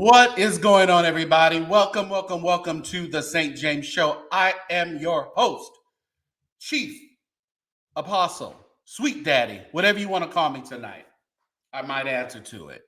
What is going on, everybody? Welcome to the St. James Show. I am your host, Chief Apostle, Sweet Daddy, whatever you want to call me tonight. I might answer to it.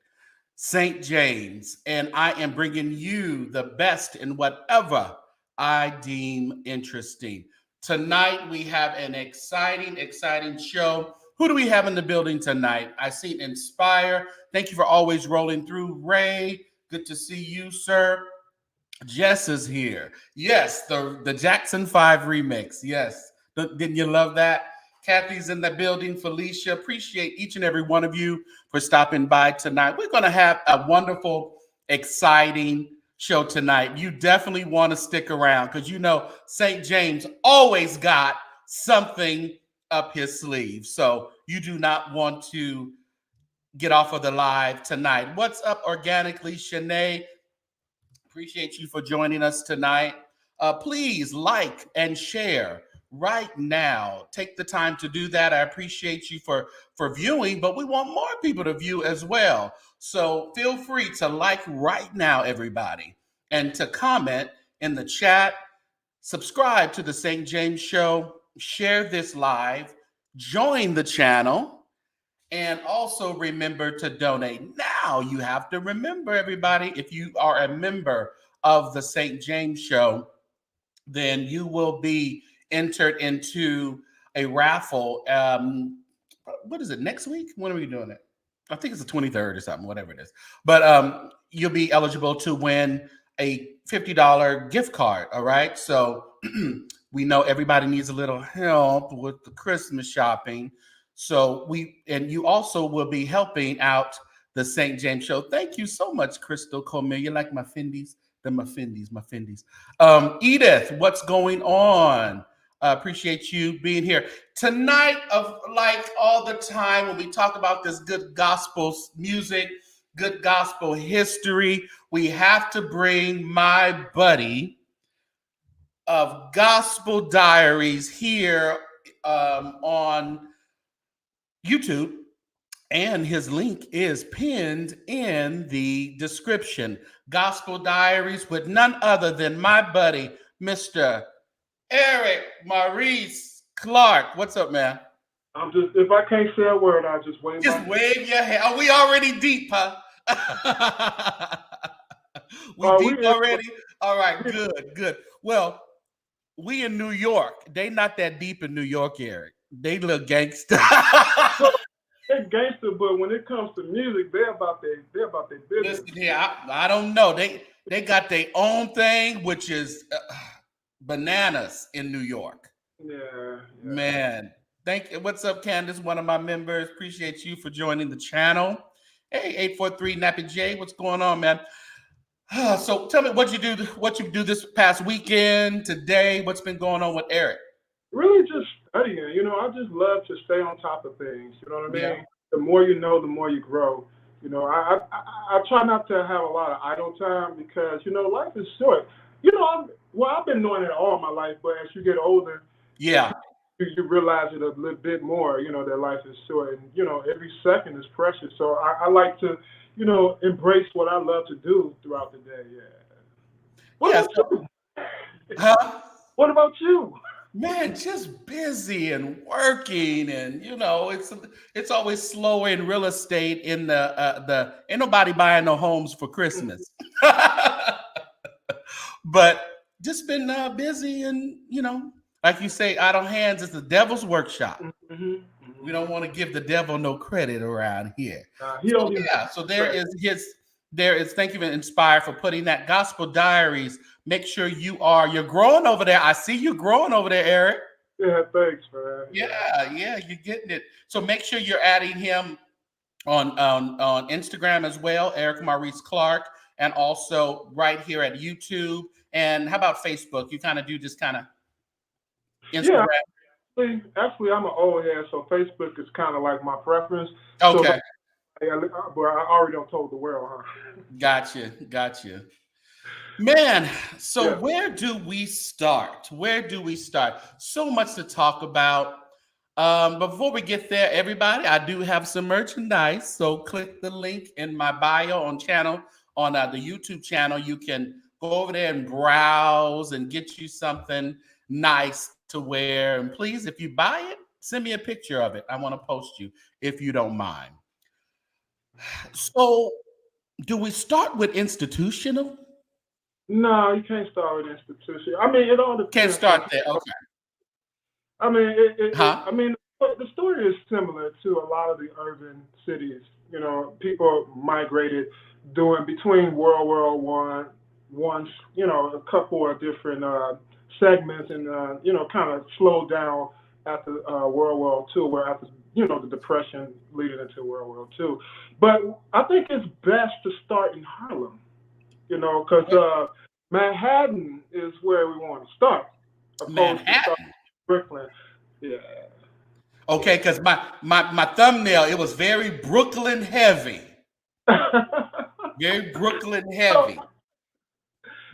St. James, and I am bringing you the best in whatever I deem interesting. Tonight, we have an exciting show. Who do we have in the building tonight? I see Inspire. Thank you for always rolling through. Ray, good to see you, sir. Jess is here. Yes, the Jackson 5 remix. Yes. Didn't you love that? Kathy's in the building. Felicia, appreciate each and every one of you for stopping by tonight. We're going to have a wonderful, exciting show tonight. You definitely want to stick around because you know St. James always got something up his sleeve. So you do not want to get off of the live tonight. What's up organically, Shanae? Appreciate you for joining us tonight. Please like and share right now. Take the time to do that. I appreciate you for viewing, but we want more people to view as well. So feel free to like right now, everybody, and to comment in the chat. Subscribe to the St. James Show. Share this live. Join the channel. And also remember to donate. Now you have to remember, everybody, if you are a member of the St. James Show, then you will be entered into a raffle. What is it, next week? When are we doing it? I think it's the 23rd or something, whatever it is. But you'll be eligible to win a $50 gift card, all right? So we know everybody needs a little help with the Christmas shopping. So you also will be helping out the St. James Show. Thank you so much, Crystal Comel. You like my Fendies? My Fendies. Edith, what's going on? Appreciate you being here tonight. Of like all the time when we talk about this good gospel music, good gospel history, we have to bring my buddy of Gospel Diaries here on YouTube. And his link is pinned in the description. Gospel Diaries with none other than my buddy, Mr. Eric Maurice Clark. What's up, man? I'm just, if I can't say a word, I'll just wave Just wave your hand. Are we already deep, huh? we deep already? All right, good. Well, we in New York. They not that deep in New York, Eric. They look gangster. They're gangster, but when it comes to music, they're about their business. Listen here, I don't know. They got their own thing, which is bananas in New York. Yeah. Man, thank you. What's up, Candace? One of my members. Appreciate you for joining the channel. Hey, 843 Nappy J, what's going on, man? So tell me what you do this past weekend, today. What's been going on with Eric? Really just studying. I just love to stay on top of things. You know what I mean? Yeah. The more you know, the more you grow. I try not to have a lot of idle time because, life is short. I've been knowing it all my life, but as you get older, yeah, you realize it a little bit more, that life is short. And, every second is precious. So I like to, embrace what I love to do throughout the day. Yeah. What about you? Huh? What about you? Man, just busy and working, and it's always slower in real estate. In the ain't nobody buying no homes for Christmas, but just been busy, and like you say, idle hands is the devil's workshop. Mm-hmm. We don't want to give the devil no credit around here. So there is. Thank you, Inspire, for putting that Gospel Diaries. Make sure you're growing over there. I see you growing over there, Eric. Yeah, thanks, man. Yeah, you're getting it. So make sure you're adding him on Instagram as well, Eric Maurice Clark, and also right here at YouTube. And how about Facebook? You kind of do just kind of Instagram. Yeah, actually, I'm an old head, so Facebook is kind of like my preference. Okay. But I already don't told the world, huh? Gotcha. Man, so where do we start? So much to talk about. But before we get there, everybody, I do have some merchandise. So click the link in my bio on channel the YouTube channel. You can go over there and browse and get you something nice to wear. And please, if you buy it, send me a picture of it. I want to post you if you don't mind. So, do we start with institutional? No, you can't start with institution. I mean, it all depends. Can't start there. Okay. I mean, Huh? I mean, the story is similar to a lot of the urban cities. You know, people migrated during between World War One, once a couple of different segments, and kind of slowed down after World War Two, where after the Depression leading into World War Two. But I think it's best to start in Harlem, because Manhattan is where we want to start, opposed to start Manhattan. Brooklyn. Yeah. Okay, because my thumbnail, it was very Brooklyn heavy. Very Brooklyn heavy.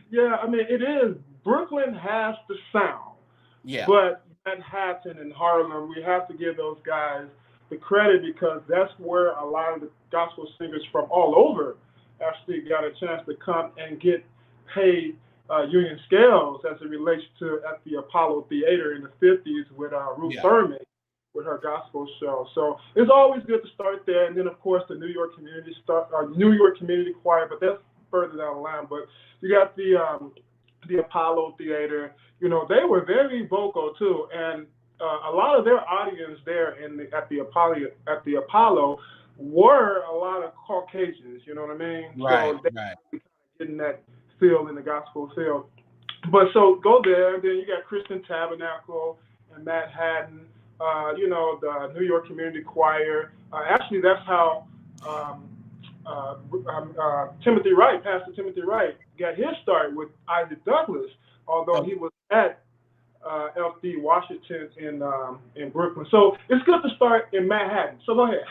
Yeah, I mean, it is. Brooklyn has the sound. Yeah. But Manhattan and Harlem, we have to give those guys the credit, because that's where a lot of the gospel singers from all over actually got a chance to come and get paid union scales, as it relates to at the Apollo Theater in the 50s with Ruth Thurman with her gospel show. So it's always good to start there. And then, of course, the New York Community Choir, but that's further down the line. But you got the Apollo Theater. They were very vocal too, and a lot of their audience there at the Apollo were a lot of Caucasians. You know what I mean? Right. So they getting that feel in the gospel field. But so go there, and then you got Christian Tabernacle in Manhattan. The New York Community Choir. Actually, that's how Pastor Timothy Wright, got his start with Isaac Douglas, although he was at L.D. Washington in Brooklyn. So it's good to start in Manhattan. So go ahead.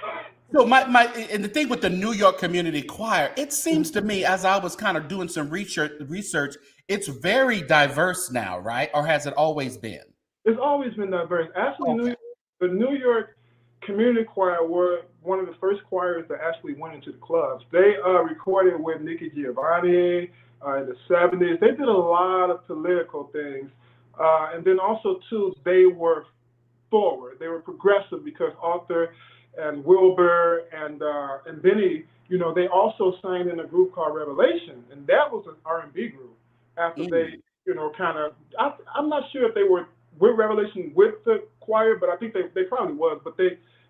So and the thing with the New York Community Choir, it seems to me, as I was kind of doing some research, it's very diverse now, right? Or has it always been? It's always been diverse. Actually, the New York Community Choir were one of the first choirs that actually went into the clubs. They recorded with Nikki Giovanni in the 70s. They did a lot of political things. And then also, too, they were forward. They were progressive, because Arthur and Wilbur and Benny, they also sang in a group called Revelation. And that was an R&B group after they, kind of, I'm not sure if they were with Revelation with the choir, but I think they probably was. But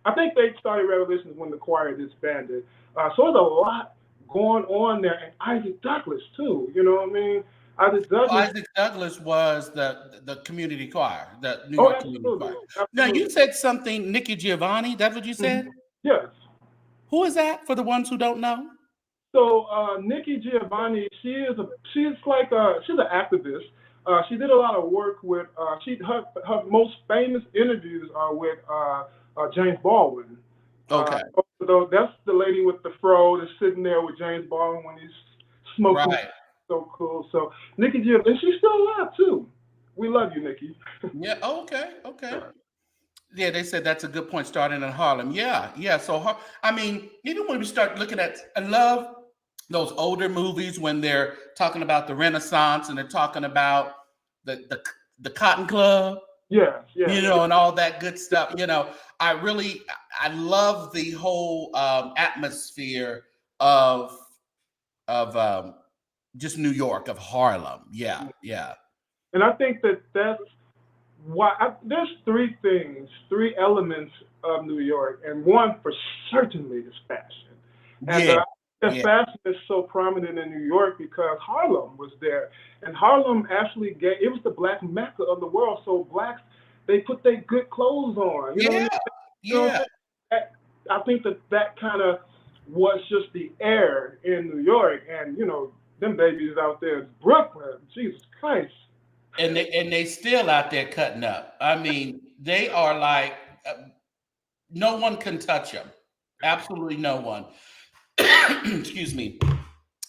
I think they started Revelations when the choir disbanded. So there's a lot going on there. And Isaac Douglas, too. You know what I mean? Isaac Douglas was the community choir, the New York Community Choir. Absolutely. Now, you said something, Nikki Giovanni. That's what you said? Yes. Who is that, for the ones who don't know? So Nikki Giovanni, she's an activist. She did a lot of work with. Her most famous interviews are with James Baldwin. Okay. So that's the lady with the fro that's sitting there with James Baldwin when he's smoking. Right. So cool. So Nikki Giovanni, and she's still alive too. We love you, Nikki. Yeah. Okay. Yeah, they said that's a good point, starting in Harlem. Yeah. So, I mean, even when we start looking at, I love those older movies when they're talking about the Renaissance and they're talking about the Cotton Club. Yeah. And all that good stuff. I love the whole atmosphere of just New York, of Harlem. Yeah. And I think that's why there's three elements of New York, and one for certainly is fashion. And fashion is so prominent in New York because Harlem was there, and Harlem actually it was the black mecca of the world. So blacks, they put their good clothes on. I think that kind of was just the air in New York, and them babies out there in Brooklyn, Jesus Christ. And they still out there cutting up. I mean, they are like, no one can touch them. Absolutely no one. Excuse me.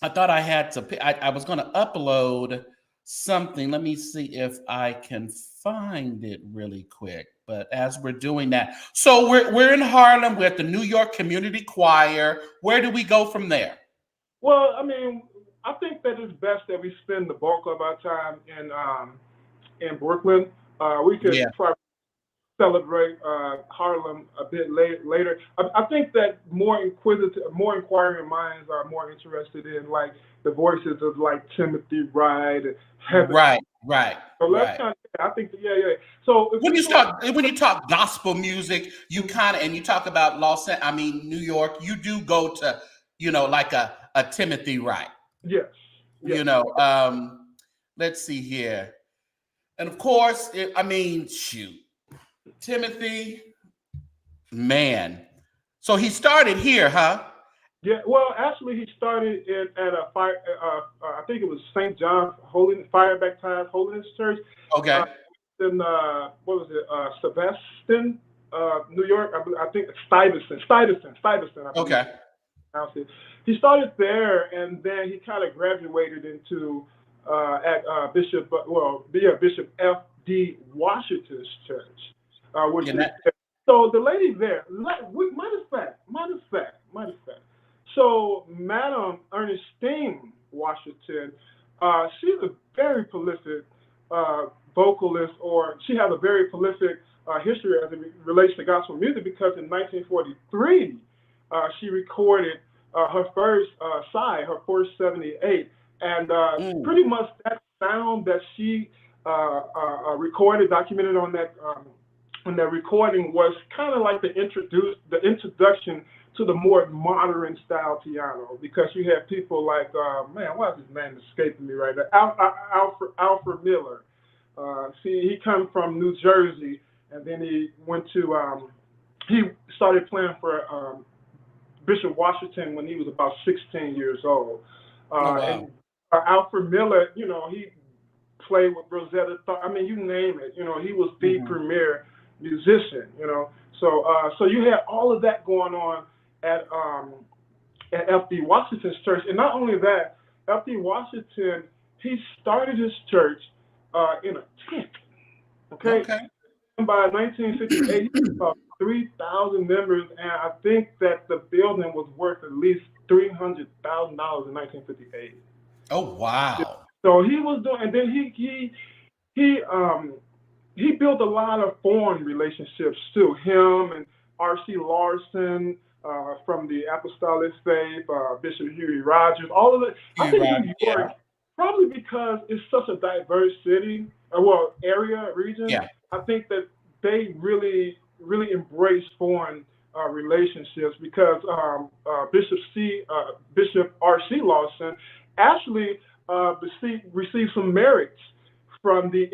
I thought I had to. I was going to upload something. Let me see if I can find it really quick. But as we're doing that, so we're in Harlem. We're at the New York Community Choir. Where do we go from there? Well, I mean, I think that it's best that we spend the bulk of our time in Brooklyn. We could Yeah. probably celebrate Harlem a bit later. I think that more inquisitive, more inquiring minds are more interested in like the voices of like Timothy Wright and Hezekiah. Right, right, So let's right. kind of, I think, yeah. So if When we you go, start, when you talk gospel music, you kind of, and you talk about New York, you do go to, like a Timothy Wright, yes, yes, you know. Let's see here. And of course, shoot, Timothy, man. So he started here, huh? yeah. Well, actually, he started at a fire. I think it was St. John's Holiness Fire Baptized Holiness Church. Okay. Uh, in what was it? Sebastian, New York. I think Stuyvesant. I believe Okay. pronounced it. He started there, and then he kind of graduated into at Bishop F.D. Washington's church, which And is that, so the lady there. Matter of fact. So Madam Ernestine Washington, she's a very prolific vocalist, or she has a very prolific history as it relates to gospel music because in 1943 she recorded her first her first 78, and pretty much that sound that she recorded, documented on that recording was kind of like the introduction to the more modern style piano, because you had people like man, why is his name escaping me right now? Alfred Miller. He come from New Jersey, and then he went to he started playing for Bishop Washington when he was about 16 years old. oh wow. And Alfred Miller, he played with Rosetta. I mean, you name it. He was the premier musician. So you had all of that going on at F.D. Washington's church, and not only that, F.D. Washington, he started his church in a tent. Okay, Okay. and by 1958, about 3,000 members, and I think that the building was worth at least $300,000 in 1958. Oh wow. So he was doing, and then he built a lot of foreign relationships too. Him and R.C. Larson from the Apostolic Faith, Bishop Huey Rogers, all of it. I think Right. New Yeah. York, probably because it's such a diverse city, region. Yeah. I think that they really, really embrace foreign relationships because Bishop R.C. Lawson actually received some merits from the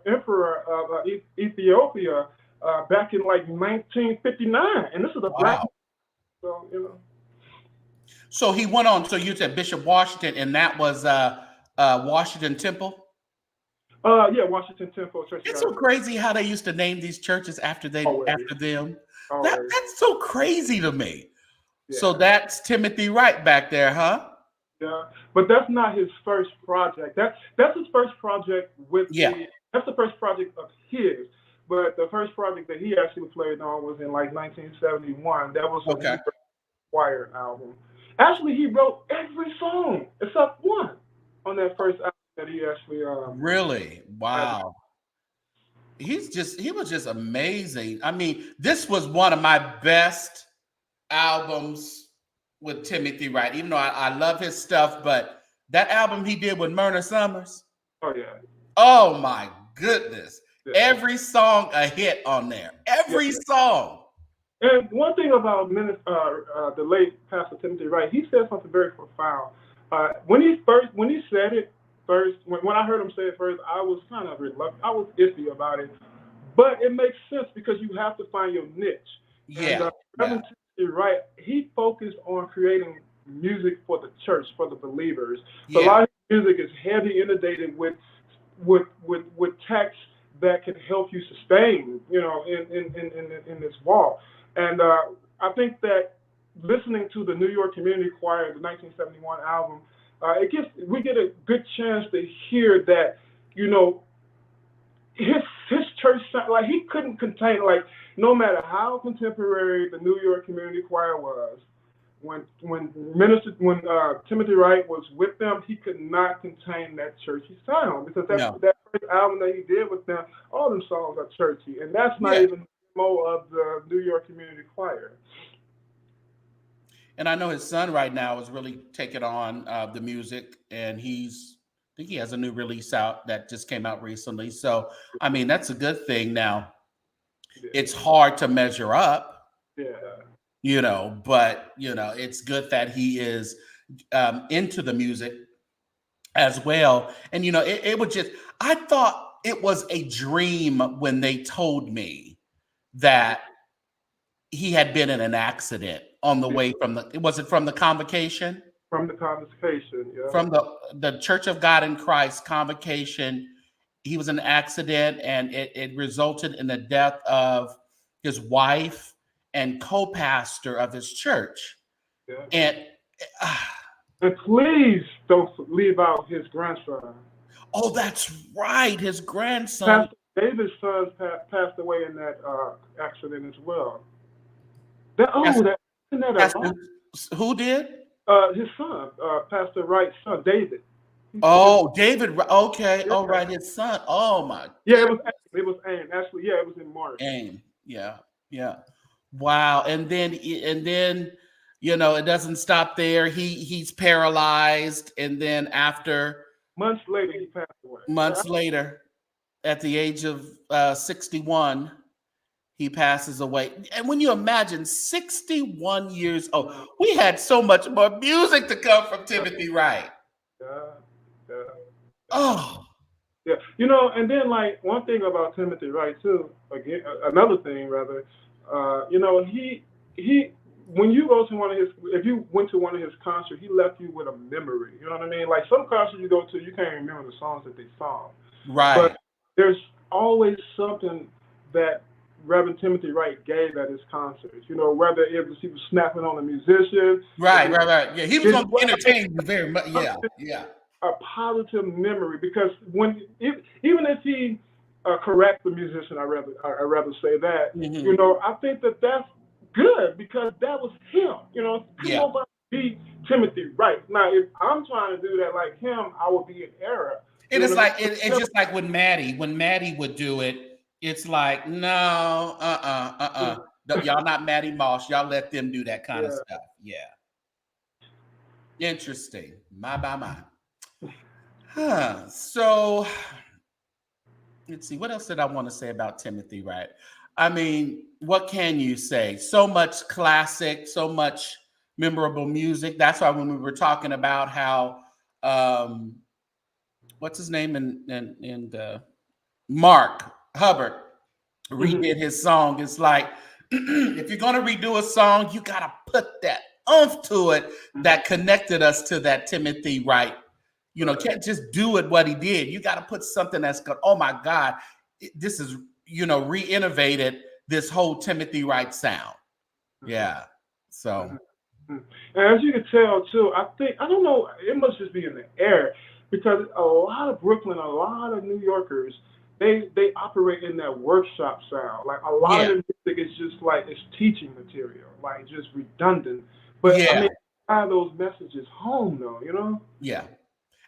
emperor of Ethiopia back in like 1959, and this is a black Wow. man, so. So he went on. So you said Bishop Washington, and that was Washington Temple. Yeah, Washington Temple Church of It's God. so crazy how they used to name these churches after Always, them. always, That's so crazy to me. So yeah. that's Timothy Wright back there, huh? Yeah, but that's not his first project. That's his first project Yeah. that's the first project of his. But the first project that he actually played on was in like 1971. That was a Okay. choir album. Actually, he wrote every song except one on that first album that he actually Really? had. Wow. He was just amazing. I mean, this was one of my best albums with Timothy Wright. Even though I love his stuff, but that album he did with Myrna Summers, Oh yeah, oh my goodness. yeah, Every song a hit on there. yeah. Every song. And one thing about the late Pastor Timothy Wright, he said something very profound. When he said it first, when I heard him say it first, I was kind of reluctant. I was iffy about it, but it makes sense because you have to find your niche. And Yeah. Reverend Timothy Wright, he focused on creating music for the church, for the believers. So a Yeah. lot of his music is heavy inundated with texts that can help you sustain, in this walk. And I think that listening to the New York Community Choir, the 1971 album, we get a good chance to hear that, his church sound like he couldn't contain, like, no matter how contemporary the New York Community Choir was, when Timothy Wright was with them, he could not contain that churchy sound because No. that first album that he did with them, all them songs are churchy, and that's not Yeah. even the mo of the New York Community Choir. And I know his son right now is really taking on the music, and I think he has a new release out that just came out recently. So, I mean, that's a good thing. Now, Yeah. it's hard to measure up, Yeah. but it's good that he is into the music as well. And it was just, I thought it was a dream when they told me that he had been in an accident on the way was it from the convocation? From the conversation, yeah. From the Church of God in Christ convocation. He was in an accident, and it resulted in the death of his wife and co-pastor of his church. Yeah. And And please don't leave out his grandson. oh, that's right, his grandson. Pastor David's son passed away in that accident as well. Who did? His son, Pastor Wright's son, David. Oh, David. Okay. Yeah. All right. His son. Oh my. Yeah, it was AIM. Actually, yeah, it was in March. AIM. Yeah. Yeah. Wow. And then it doesn't stop there. He's paralyzed, and then after months later, he passed away. Months later, at the age of 61, he passes away. And when you imagine 61 years old, we had so much more music to come from Timothy Wright. Yeah. Oh. Yeah. And then like one thing about Timothy Wright too, again, another thing rather, he when you go to if you went to one of his concerts, he left you with a memory. You know what I mean? Like some concerts you go to, you can't remember the songs that they sung. Right. But there's always something that Reverend Timothy Wright gave at his concerts. Whether it was he was snapping on a musician. Right. Yeah, he was going to entertain you very much. Yeah. A positive memory, because even if he corrects the musician, I rather say that. Mm-hmm. I think that's good because that was him. Nobody be Timothy Wright. Now, if I'm trying to do that like him, I would be in error. It's just like when Maddie would do it. It's like no, y'all not Maddie Moss. Y'all let them do that kind of stuff. Yeah. Interesting. My. Huh. So let's see. What else did I want to say about Timothy Wright? I mean, what can you say? So much classic, so much memorable music. That's why when we were talking about how what's his name and Mark Hubbard redid his song. It's like if you're gonna redo a song, you gotta put that oomph to it that connected us to that Timothy Wright. Can't just do it what he did. You got to put something that's good. Oh my God, this is re-innovated this whole Timothy Wright sound. Yeah. So, and as you can tell too, I don't know, it must just be in the air because a lot of Brooklyn, a lot of New Yorkers, they operate in that workshop sound. Like a lot of the music is just like it's teaching material, like just redundant. But I mean, drive those messages home though, Yeah.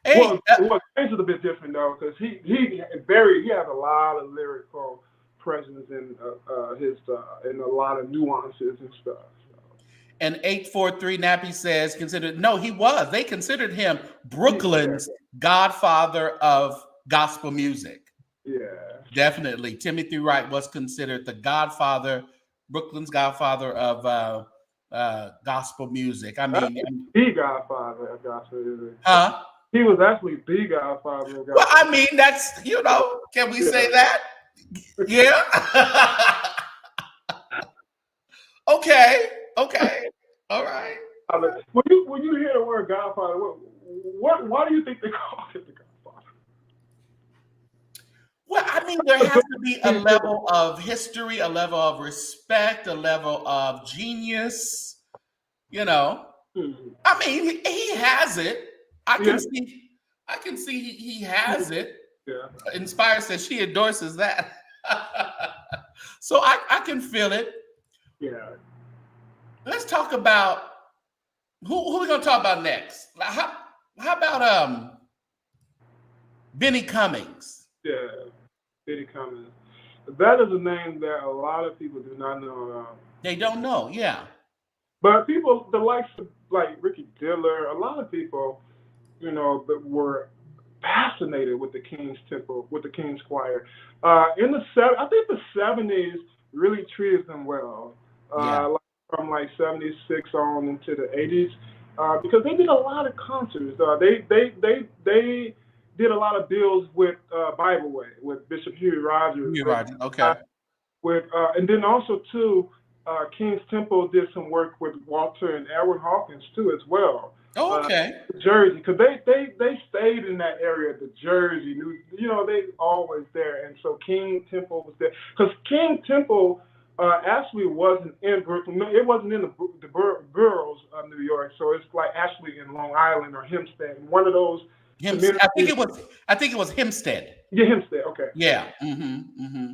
Well, James is a bit different though, because he has a lot of lyrical presence in his and a lot of nuances and stuff. So. And 843 Nappy says they considered him Brooklyn's godfather of gospel music. Yeah, definitely. Timothy Wright was considered Brooklyn's godfather of gospel music. I mean, the godfather of gospel music. Huh? He was actually the godfather of gospel. Well, I mean, that's, can we say that? Yeah. Okay. All right. When you hear the word godfather, why do you think they call it the godfather? Well, I mean, there has to be a level of history, a level of respect, a level of genius, Mm-hmm. I mean, he has it. I can see he has it. Yeah. Inspire says she endorses that. So I can feel it. Yeah. Let's talk about Who we gonna talk about next? How about Benny Cummings? Yeah, Benny Cummings. That is a name that a lot of people do not know. They don't know. Yeah. But people, the likes of like Ricky Diller, a lot of people, that were fascinated with the King's Temple, with the King's Choir. I think the '70s really treated them well. Yeah. Like from like '76 on into the '80s, because they did a lot of concerts. They did a lot of deals with Bible Way, with Bishop Huey Rogers, You're right. Okay. and then also too, King's Temple did some work with Walter and Edward Hawkins too as well. Oh, okay. Jersey, because they stayed in that area, the Jersey, they always there, and so King Temple was there because King Temple actually wasn't in Brooklyn. No, it wasn't in the boroughs of New York, so it's like actually in Long Island or Hempstead, one of those Hempstead. I think it was Hempstead. Yeah, Hempstead. Okay. Yeah. Mm-hmm. Mm-hmm.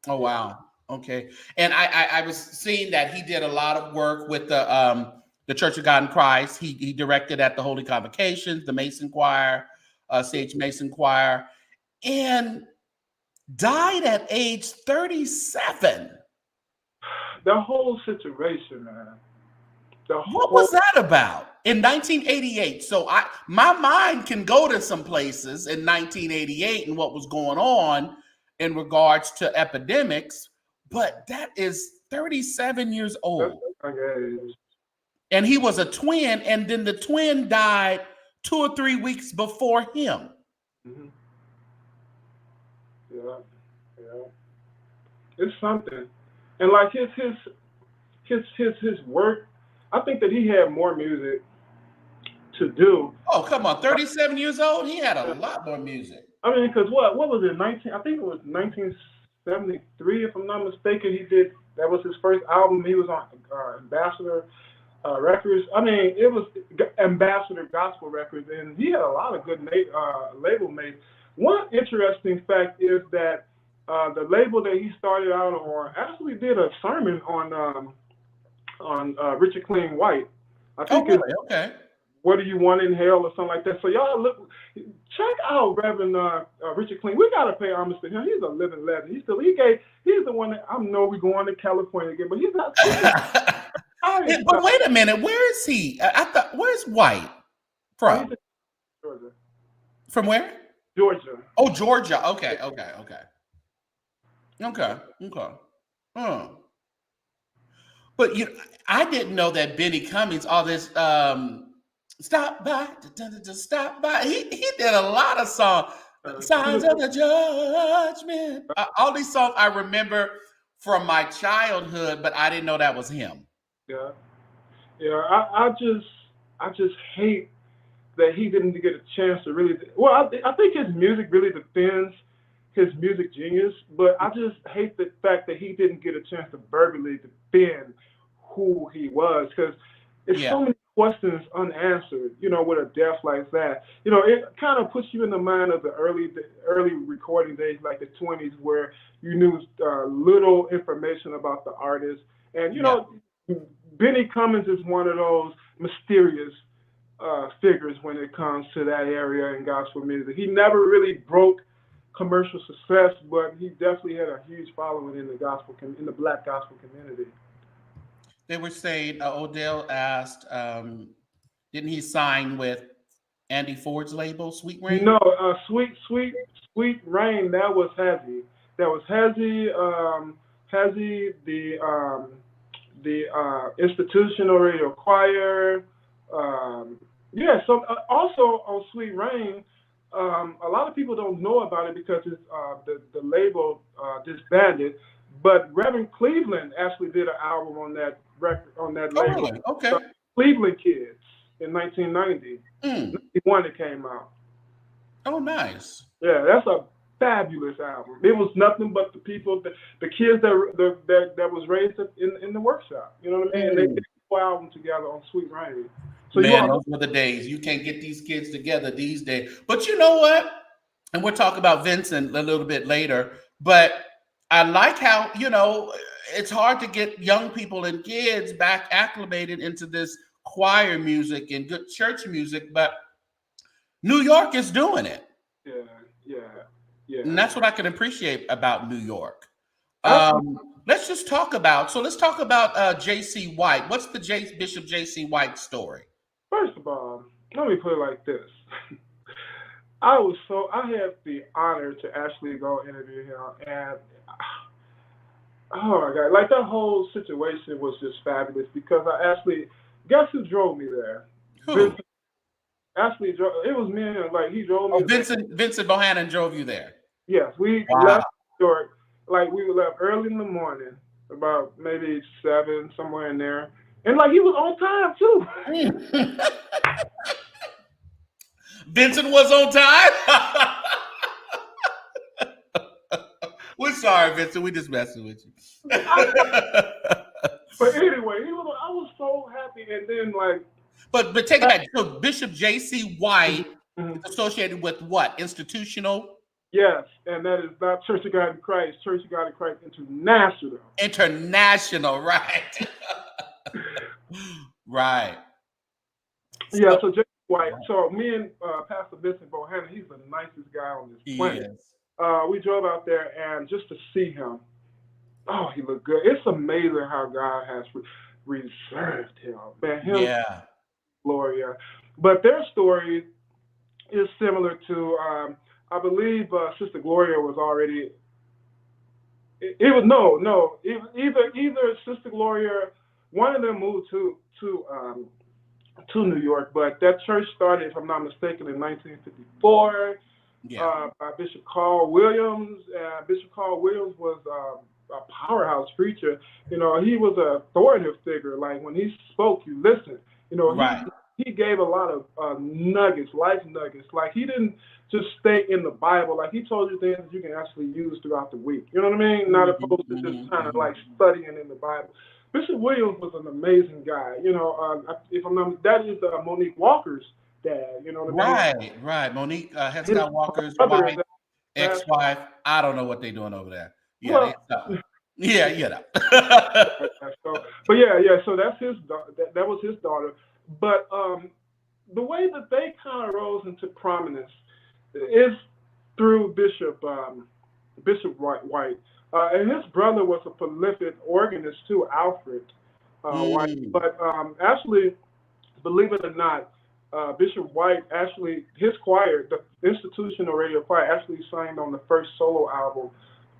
Oh wow. Okay. And I was seeing that he did a lot of work with the Church of God in Christ. He directed at the Holy Convocations, the Mason Choir, Sage Mason Choir, and died at age 37. The whole situation, man. What was that about in 1988? So my mind can go to some places in 1988 and what was going on in regards to epidemics, but that is 37 years old. And he was a twin, and then the twin died 2 or 3 weeks before him. Mm-hmm. Yeah. It's something, and like his work, I think that he had more music to do. Oh, come on, 37 years old, he had a lot more music. I mean, because what was it? I think it was 1973, if I'm not mistaken. That was his first album. He was on Ambassador Records. I mean, it was Ambassador Gospel Records, and he had a lot of good label mates. One interesting fact is that the label that he started out on actually did a sermon on Richard Clean White. I think really? Okay. What Do You Want in Hell or something like that. So y'all check out Reverend Richard Clean. We gotta pay homage to him. He's a living legend. He's the one that I know we're going to California again, but he's not. But wait a minute, where is he? I thought, where's White from? Georgia. From where? Georgia. Oh, Georgia. Okay. But I didn't know that Benny Cummings, all this stop by, stop by. He did a lot of songs. Signs of the Judgment. All these songs I remember from my childhood, but I didn't know that was him. Yeah. I just hate that he didn't get a chance to really. Well, I think his music really defends his music genius, but I just hate the fact that he didn't get a chance to verbally defend who he was, because it's so many questions unanswered, with a death like that. It kind of puts you in the mind of the early recording days, like the 20s, where you knew little information about the artist. And, Benny Cummings is one of those mysterious figures when it comes to that area in gospel music. He never really broke commercial success, but he definitely had a huge following in the Black gospel community. They were saying, Odell asked, didn't he sign with Andy Ford's label, Sweet Rain? No, Sweet Rain. That was Hezzy. Hezzy, the Institutional Radio Choir. So also on Sweet Rain, a lot of people don't know about it because it's, the label disbanded. But Reverend Cleveland actually did an album on that label. Really? Okay. Cleveland Kids in 1990. 91 it came out. Oh, nice. Yeah, that's a fabulous album. It was nothing but the people, the kids that was raised in the workshop. You know what I mean? And they did a album together on Sweet Rain. So man, those were the days. You can't get these kids together these days. But you know what? And we'll talk about Vincent a little bit later. But I like how, it's hard to get young people and kids back acclimated into this choir music and good church music, but New York is doing it. Yeah. And that's what I can appreciate about New York. Absolutely. Let's talk about J.C. White. What's the Bishop J.C. White story? First of all, let me put it like this. I had the honor to actually go interview him, and oh my God, like that whole situation was just fabulous because guess who drove me there? Who? Vincent actually drove, it was me and him, like he drove me Oh, there. Vincent Bohannon drove you there. Yes, we Wow. left New York, like we left early in the morning, about maybe 7, somewhere in there. And like he was on time too. Vincent was on time. We're sorry, Vincent. We just messing with you. But anyway, I was so happy, and then like. But take it back. So Bishop J.C. White Mhm. is associated with what? Institutional? Yes, and that is not Church of God in Christ. Church of God in Christ International. International, right? Right. Yeah. So J.C. White. So me and Pastor Vincent Bohannon, he's the nicest guy on this planet. We drove out there and just to see him. Oh, he looked good. It's amazing how God has reserved him. Man, Yeah. Gloria. But their story is similar to, I believe Sister Gloria was already, either Sister Gloria, one of them moved to New York, but that church started, if I'm not mistaken, in 1954 by Bishop Carl Williams. Bishop Carl Williams was a powerhouse preacher. You know, he was an authoritative figure. Like when he spoke, you listened. You know, Right. he gave a lot of nuggets, life nuggets. Like he didn't just stay in the Bible. Like he told you things that you can actually use throughout the week. You know what I mean? Not opposed to just kind of like studying in the Bible. Bishop Williams was an amazing guy. You know, if I'm not, that is Monique Walker's dad. You know what I mean? Right. Monique Hezekiah Walker's Brother wife, is ex-wife. I don't know what they're doing over there. Yeah, well, yeah, you know. But yeah. So that's that was his daughter. But the way that they kind of rose into prominence is through Bishop White, and his brother was a prolific organist too, Alfred White. But actually, believe it or not, Bishop White actually, his choir, the Institutional Radio Choir, actually sang on the first solo album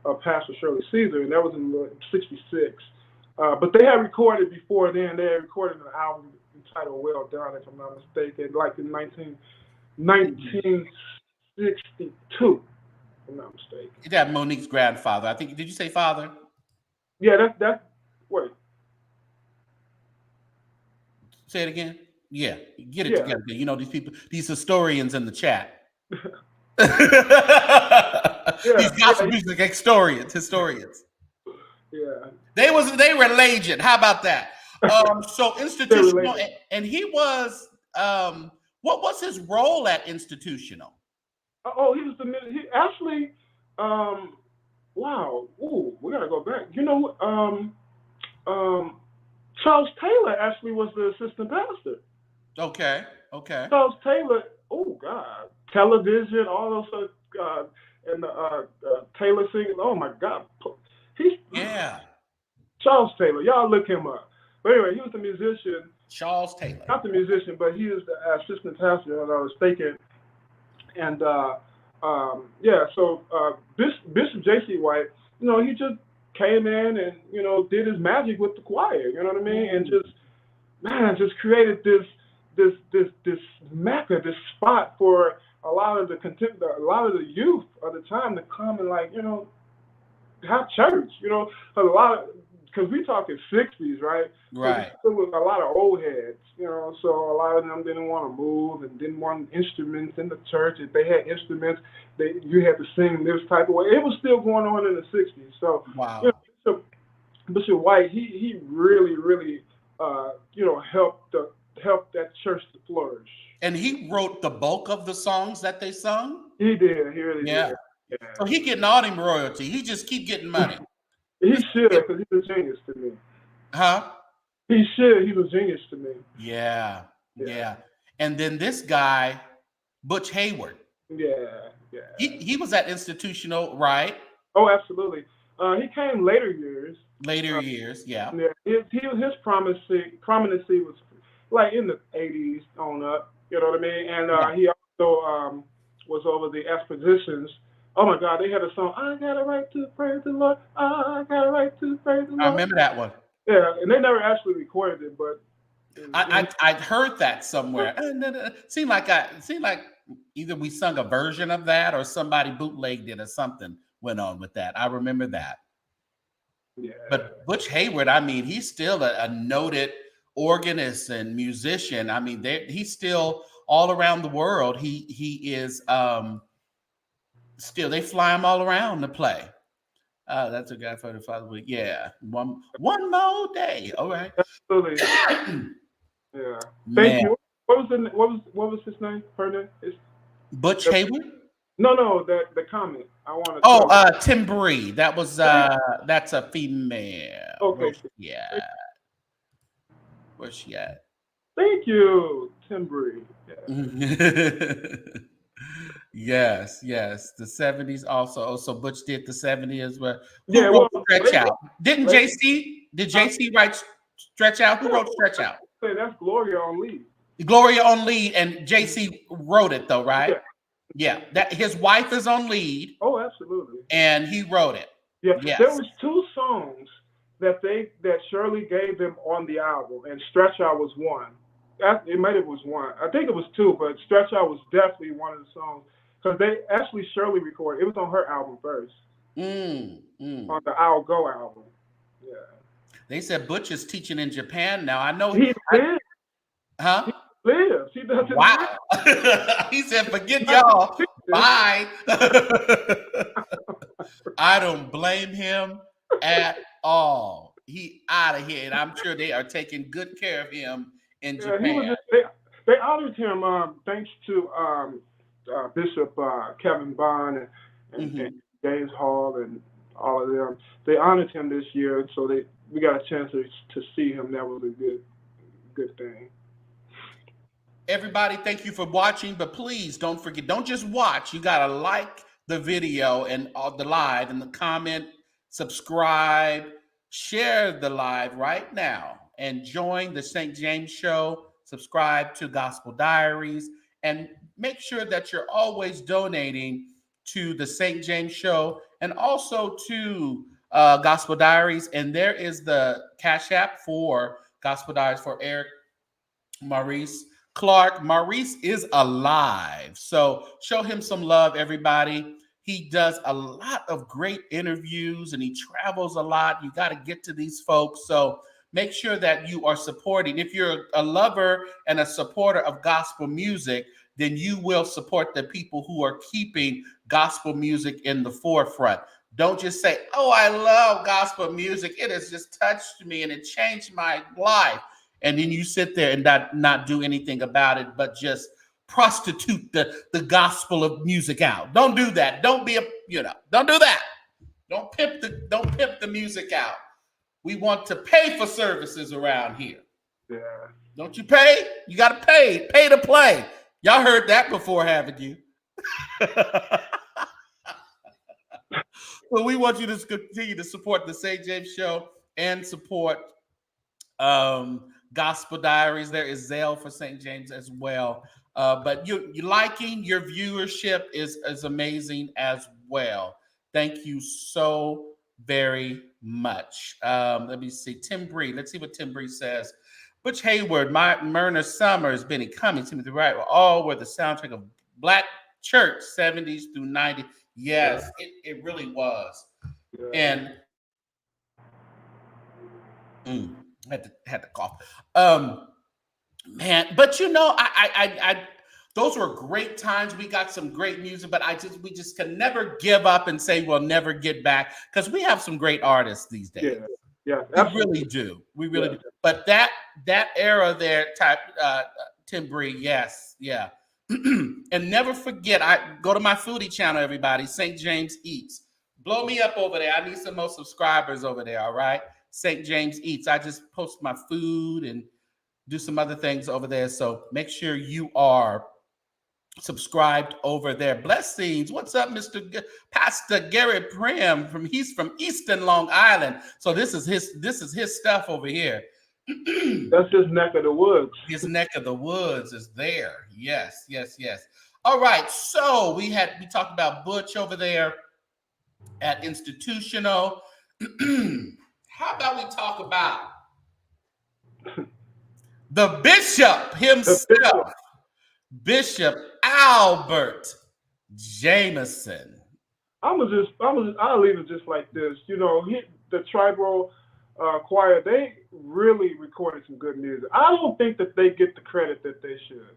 of Pastor Shirley Caesar, and that was in '66. But they had recorded before then. They had recorded an album entitled "Well Done," if I'm not mistaken, like in 1962. If I'm not mistaken. That Monique's grandfather. I think. Did you say father? Yeah, that's wait. Say it again. Yeah, get it together. You know these people, these historians in the chat. These gospel music historians. Yeah. They were legend. How about that? So Institutional, and he was. What was his role at Institutional? Oh, he was he actually. Wow. Ooh, we gotta go back. You know, Charles Taylor actually was the assistant pastor. Okay. Charles Taylor. Oh God, television, all those and the Taylor singing. Oh my God, Charles Taylor. Y'all look him up. But anyway, he was a musician. Charles Taylor. Not the musician, but he was the assistant pastor, as I was thinking. And so Bishop J.C. White, you know, he just came in and, you know, did his magic with the choir, you know what I mean? And just created this mecca, this spot for a lot of the youth of the time to come and, like, you know, have church, you know, because we talking 60s, right? Right. So there was a lot of old heads, you know, so a lot of them didn't want to move and didn't want instruments in the church. If they had instruments, you had to sing this type of way. It was still going on in the 60s. So, wow. You know, Bishop White, he really, really, you know, helped that church to flourish. And he wrote the bulk of the songs that they sung? He did. He really did. Yeah. So he getting all them royalty. He just keep getting money. He should, because he's a genius to me. Huh? He should. He's a genius to me. Yeah, Yeah. yeah. And then this guy, Butch Hayward. Yeah. Yeah. He was at Institutional, right? Oh, absolutely. He came later years. Later years, yeah. Yeah, his prominency was like in the '80s on up. You know what I mean? And Yeah. he also was over the expositions. Oh my God, they had a song. I got a right to praise the Lord. I got a right to praise the I Lord. remember that one. Yeah, and they never actually recorded it, but I heard that somewhere. Seemed like either we sung a version of that or somebody bootlegged it or something went on with that. I remember that. yeah. But Butch Hayward, I mean, he's still a noted organist and musician. I mean, he's still all around the world. He is still, they fly him all around to play. That's a guy for the Father Week. Yeah, one more day. All right. Absolutely. Yeah. Thank Man, you. What was his name? Her name? Butch Hayward. No, the comment. I want to. Oh, Tim Bree. That was that's a female. Okay. Where's she at? Thank you, Tim Bree. Yeah. Yes. The 70s also. Oh, so Butch did the 70s as well. Who Yeah, wrote well, Stretch Out? Didn't JC? Did JC write Stretch Out? Who wrote Stretch Out? Say that's Gloria on lead. Gloria on lead, and JC wrote it though, right? Yeah. That his wife is on lead. Oh, absolutely. And he wrote it. Yeah. Yes. There was 2 songs that Shirley gave them on the album, and Stretch Out was one. It might have was one. I think it was 2, but Stretch Out was definitely one of the songs because they actually Shirley recorded. It was on her album first. On the I'll Go album. Yeah. They said Butch is teaching in Japan now. I know he lives. Huh? He lives. He doesn't. Wow. He said, "Forget y'all. Bye." I don't blame him at all. He out of here, and I'm sure they are taking good care of him in Japan. They honored him thanks to Bishop Kevin Bond and James Hall and all of them. They honored him this year, and so we got a chance to see him. That was a good thing. Everybody, thank you for watching, but please don't forget, don't just watch. You got to like the video and the live and the comment, subscribe, share the live right now, and join the St. James Show. Subscribe to Gospel Diaries, and make sure that you're always donating to the St. James Show and also to Gospel Diaries. And there is the Cash App for Gospel Diaries for Eric Maurice Clark. Maurice is alive, so show him some love, everybody. He does a lot of great interviews and he travels a lot. You got to get to these folks, so make sure that you are supporting. If you're a lover and a supporter of gospel music, then you will support the people who are keeping gospel music in the forefront. Don't just say, "Oh, I love gospel music. It has just touched me and it changed my life." And then you sit there and not do anything about it, but just prostitute the gospel of music out. Don't do that. Don't be don't do that. Don't pimp the music out. We want to pay for services around here. Yeah. Don't you pay? You got to pay. Pay to play. Y'all heard that before, haven't you? Well, we want you to continue to support the St. James Show and support Gospel Diaries. There is Zelle for St. James as well. But you liking, your viewership is amazing as well. Thank you so very much. Let me see. Tim Bree. Let's see what Tim Bree says. Butch Hayward, Myrna Summers, Benny Cummings, Timothy Wright all were the soundtrack of Black church 70s through 90s. Yes, it really was. Yeah. And had to cough. Man, but I those were great times. We got some great music, but we just can never give up and say we'll never get back, because we have some great artists these days. Yeah, we really do. We really do. But that era there, Tim Bree, yes, yeah. And never forget, I go to my foodie channel, everybody, St. James Eats. Blow me up over there. I need some more subscribers over there, all right? St. James Eats. I just post my food and do some other things over there. So make sure you are subscribed over there. Blessings. What's up, Pastor Gary Prim he's from Eastern Long Island. So this is his stuff over here. That's his neck of the woods. His neck of the woods is there. Yes. All right. So we talked about Butch over there at Institutional. How about we talk about the bishop himself, Bishop Albert Jameson? I'll leave it just like this. You know, the tribal choir, they really recorded some good music. I don't think that they get the credit that they should.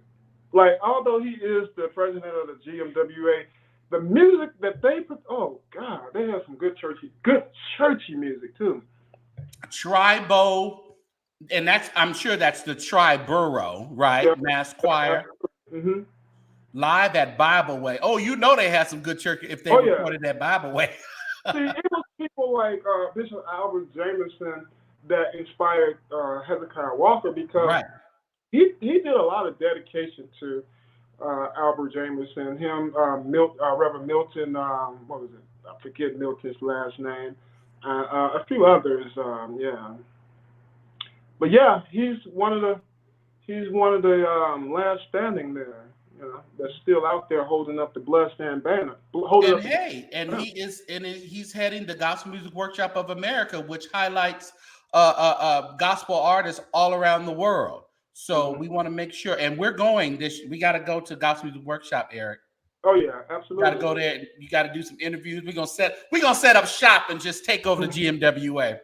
Like, although he is the president of the GMWA, the music that they put, oh God, they have some good churchy music too. Tribal, and I'm sure that's the Triborough, right? Yeah. Mass choir. Mm-hmm. Live at Bible Way. Oh, you know they had some good church if they recorded that Bible Way. See, it was people like Bishop Albert Jameson that inspired Hezekiah Walker, because he did a lot of dedication to Albert Jameson. Him, Reverend Milton, what was it? I forget Milton's last name. A few others, But yeah, he's one of the last standing there. You know, that's still out there holding up the bloodstained banner. He's heading the Gospel Music Workshop of America, which highlights gospel artists all around the world. So we want to make sure, and we're going we got to go to Gospel Music Workshop, Eric. Oh yeah, absolutely. Got to go there. You got to do some interviews. We're gonna set up shop and just take over the GMWA.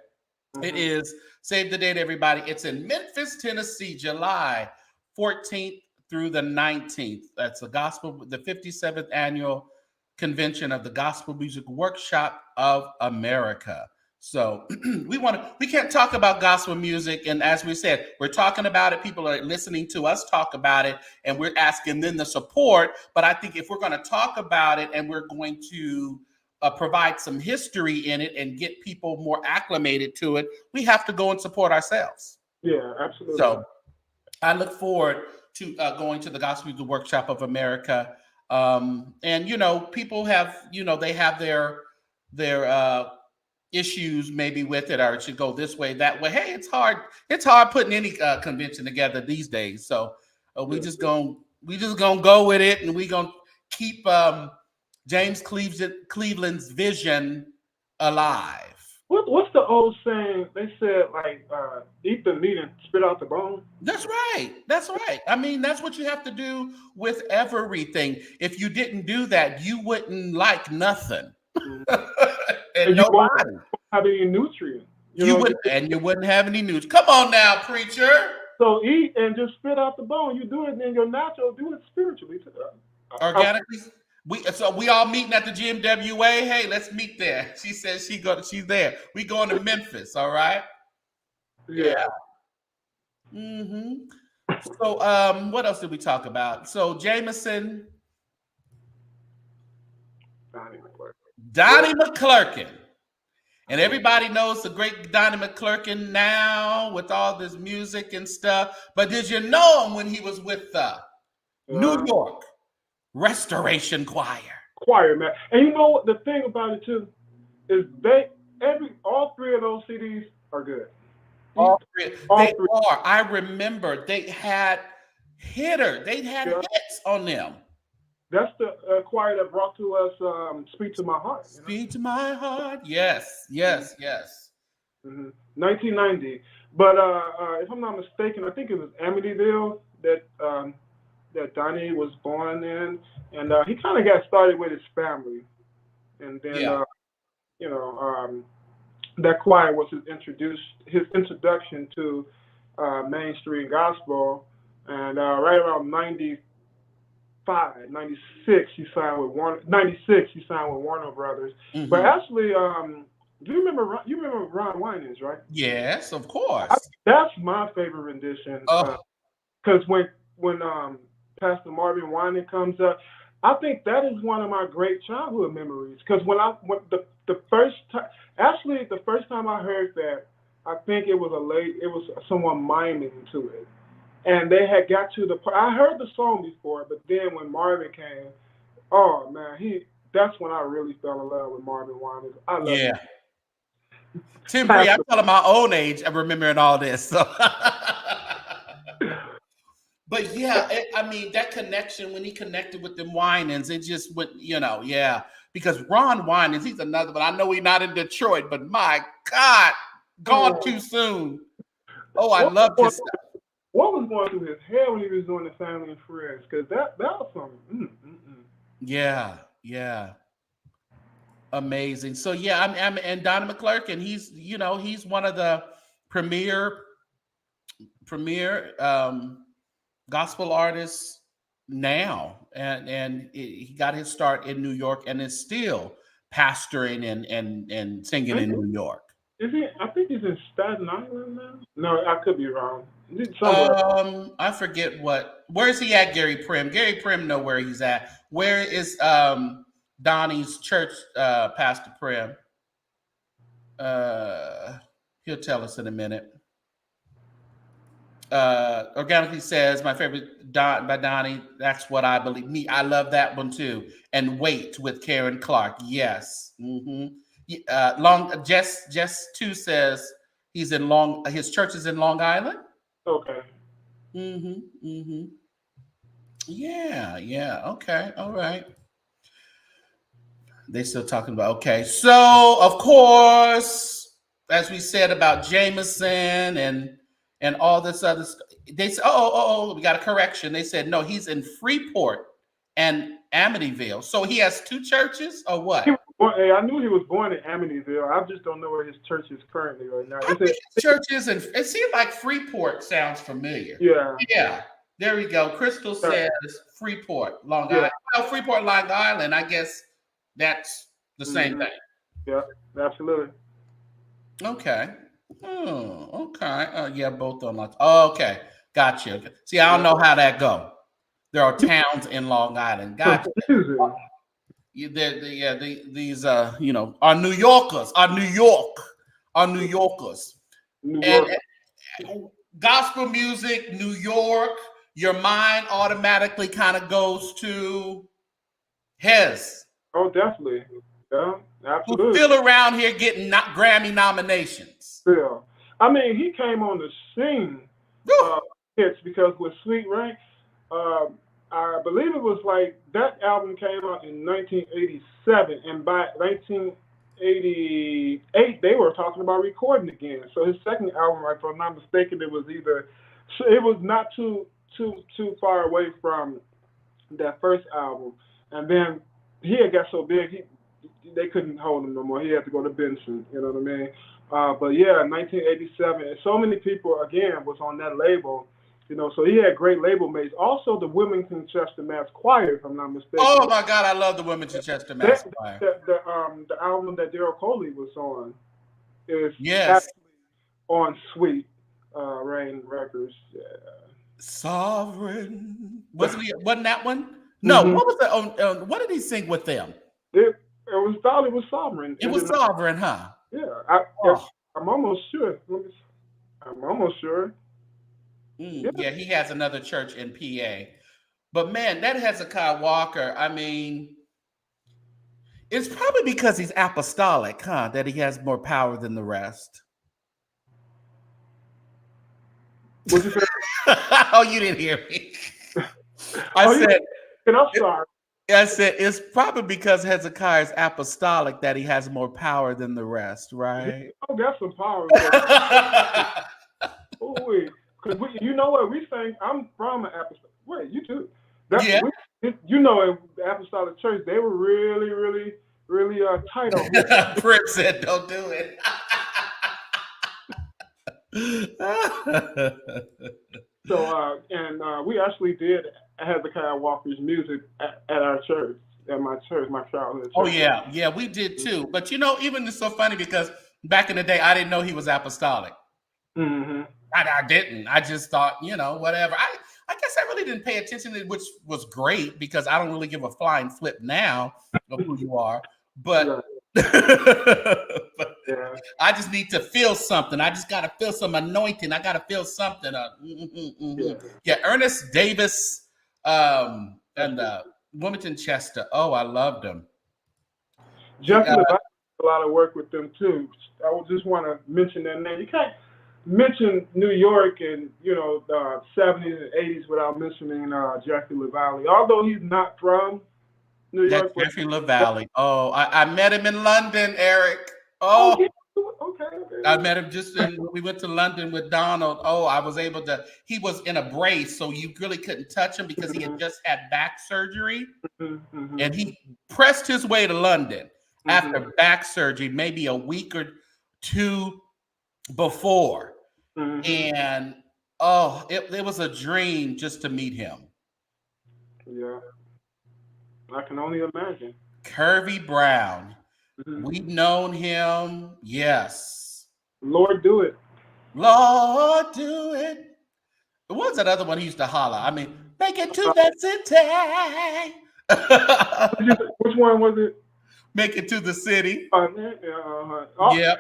It is, save the date, everybody. It's in Memphis, Tennessee, July 14th through the 19th. That's the 57th annual convention of the Gospel Music Workshop of America. So we can't talk about gospel music. And as we said, we're talking about it. People are listening to us talk about it, and we're asking them the support. But I think if we're going to talk about it and we're going to provide some history in it and get people more acclimated to it, we have to go and support ourselves. Yeah, absolutely. So I look forward to going to the Gospel Music Workshop of America. And, you know, people have, you know, they have their issues maybe with it, or it should go this way, that way. Hey, it's hard putting any convention together these days. So we just gonna go with it, and we gonna keep James Cleveland's vision alive. What's the old saying? They said, like, eat the meat and spit out the bone. That's right. I mean, that's what you have to do with everything. If you didn't do that, you wouldn't like nothing. and you won't have any nutrients. You wouldn't have any nutrients. Come on now, preacher. So eat and just spit out the bone. You do it in your natural, do it spiritually. Organically. We all meeting at the GMWA. Hey, let's meet there. She says she's there. We going to Memphis, all right? Yeah. Mm-hmm. So what else did we talk about? So Jameson. Donnie McClurkin. And everybody knows the great Donnie McClurkin now with all this music and stuff. But did you know him when he was with New York Restoration Choir, man? And you know what the thing about it too is all three of those CDs are good. All three are. I remember they had hits on them. That's the choir that brought to us "Speak to My Heart." Speak to My Heart. Yes. 1990. But if I'm not mistaken, I think it was Amityville that Donnie was born in, and he kind of got started with his family, and then that choir was his introduction to mainstream gospel, and right around 96 he signed with Warner Brothers. Mm-hmm. But actually, do you remember Ron Winans, right? Yes, of course. That's my favorite rendition. Because when Pastor Marvin Winans comes up, I think that is one of my great childhood memories. Because the first time I heard that, I think it was someone miming to it. And they had got to the part. I heard the song before, but then when Marvin came, oh man, that's when I really fell in love with Marvin Winans. I love Yeah. Tim Bree, I'm Pastor. telling my own age, I'm remembering all this. So but yeah, I mean, that connection, when he connected with them Winans, it just went, yeah. Because Ron Winans, he's another one. I know he's not in Detroit, but my God, gone too soon. Oh, I What loved his was, stuff. what was going through his head when he was doing the Family and Friends? Because that was something. Yeah, yeah. Amazing. So yeah, and Donnie McClurkin, he's one of the premier gospel artists now, and he got his start in New York and is still pastoring and singing in New York. Is he? I think he's in Staten Island now. No, I could be wrong. Somewhere. I forget where's he at, Gary Prim? Gary Prim know where he's at. Where is Donnie's church, Pastor Prim? He'll tell us in a minute. Organically says, my favorite by Donnie, that's what I believe. I love that one too. And Wait with Karen Clark. Yes. Jess 2 says his church is in Long Island. Okay. Yeah. Okay. All right. They still talking about, okay. So of course, as we said about Jameson and all this other stuff, they said, we got a correction. They said, no, he's in Freeport and Amityville. So he has two churches or what? I knew he was born in Amityville. I just don't know where his church is currently right now. I think his church is it seems like Freeport sounds familiar. Yeah. There we go. Crystal says Freeport, Long Island. Well, Freeport, Long Island, I guess that's the same thing. Yeah, absolutely. Okay. Oh, okay. Yeah, both of them. Okay. Gotcha. See, I don't know how that go. There are towns in Long Island. Gotcha. These are New Yorkers. New Yorkers. And gospel music, New York, your mind automatically kind of goes to Hez. Oh, definitely. Yeah, absolutely. Who's still around here getting Grammy nominations. Yeah. I mean, he came on the scene hits because with Sweet Ranks, I believe it was like that album came out in 1987, and by 1988 they were talking about recording again. So his second album, if I'm not mistaken, it was not too far away from that first album, and then he had got so big they couldn't hold him no more. He had to go to Benson. You know what I mean? But yeah, 1987, and so many people again was on that label. So he had great label mates. Also, the Wilmington Chester Mass Choir, if I'm not mistaken. Oh my God, I love the Wilmington Chester Mass Choir. The album that Daryl Coley was on is actually on Sweet Rain Records. Yeah. Sovereign. Wasn't that one? No. What was the? What did he sing with them? It was Sovereign. It was Sovereign, huh? Yeah. I'm almost sure. Yeah, he has another church in PA. But man, that Hezekiah Walker, I mean, it's probably because he's apostolic, huh? That he has more power than the rest. What'd you say? Oh, you didn't hear me. I'm sorry. I said it's probably because Hezekiah is apostolic that he has more power than the rest, right? Oh, got some power. Because you know what we sang? I'm from an apostolic. Wait, you too? In the apostolic church, they were really, really, really tight on me. Prince said, "Don't do it." So, we actually did Hezekiah Walker's music at our church, at my church, my childhood church. Oh yeah, we did too. But even it's so funny because back in the day, I didn't know he was apostolic. Mm-hmm. I didn't. I just thought, whatever. I guess I really didn't pay attention to it, which was great because I don't really give a flying flip now of who you are. But, Yeah. I just need to feel something. I just got to feel some anointing. I got to feel something. Yeah, Ernest Davis and Wilmington Chester. Oh, I loved him. Jeffrey LaValle did a lot of work with them too. I would just want to mention that name. You can't mention New York and 70s and 80s without mentioning Jeffrey LaValle. Although he's not from New That's York, Jeffrey LaValle. Oh, I met him in London, Eric. oh, Oh, okay. I met him we went to London with Donald. Oh, I was able to, he was in a brace, so you really couldn't touch him because he had just had back surgery. Mm-hmm. And he pressed his way to London after back surgery, maybe a week or two before. And oh, it was a dream just to meet him. Yeah. I can only imagine. Curvy Brown. We've known him. Yes. Lord, do it. Lord, do it. What was that other one he used to holler? I mean, make it to that city. Which one was it? Make it to the city. Yeah.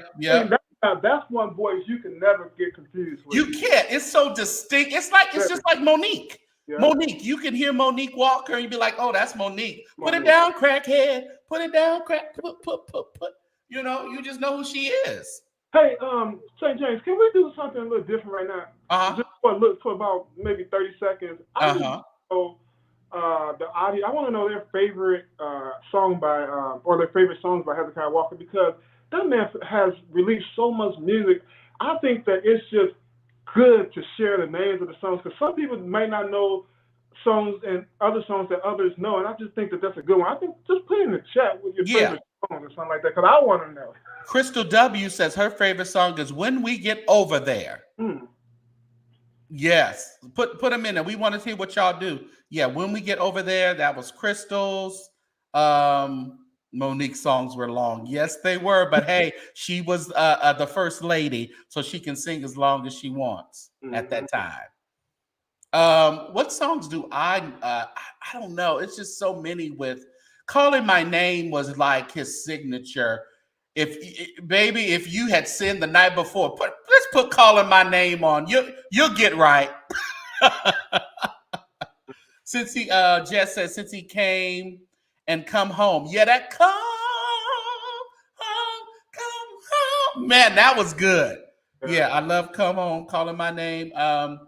That's one voice you can never get confused with. You can't. It's so distinct. It's just like Monique. Yeah. Monique, you can hear Monique Walker and you'd be like, oh, that's Monique. Put it down, crackhead. Put it down, crack. Put. You know, you just know who she is. Hey, St. James, can we do something a little different right now? Just for about maybe 30 seconds. I want to know the audience. I want to know their favorite song by, or their favorite songs by Hezekiah Walker, because that man has released so much music. I think that it's just good to share the names of the songs, because some people may not know songs and other songs that others know, and I just think that that's a good one. I think just put it in the chat with your favorite song or something like that, because I want to know. Crystal W says her favorite song is When We Get Over There. Yes, put them in there. We want to see what y'all do. Yeah, When We Get Over There, that was Crystal's. Monique's songs were long. Yes, they were, but hey, she was the first lady, so she can sing as long as she wants at that time. What songs do I don't know. It's just so many. With Calling My Name was like his signature. If you had sinned the night before, let's put Calling My Name on. You'll get right. Since he Jess says since he came and come home. Yeah, that come home. Man, that was good. Yeah, I love Come Home, Calling My Name. And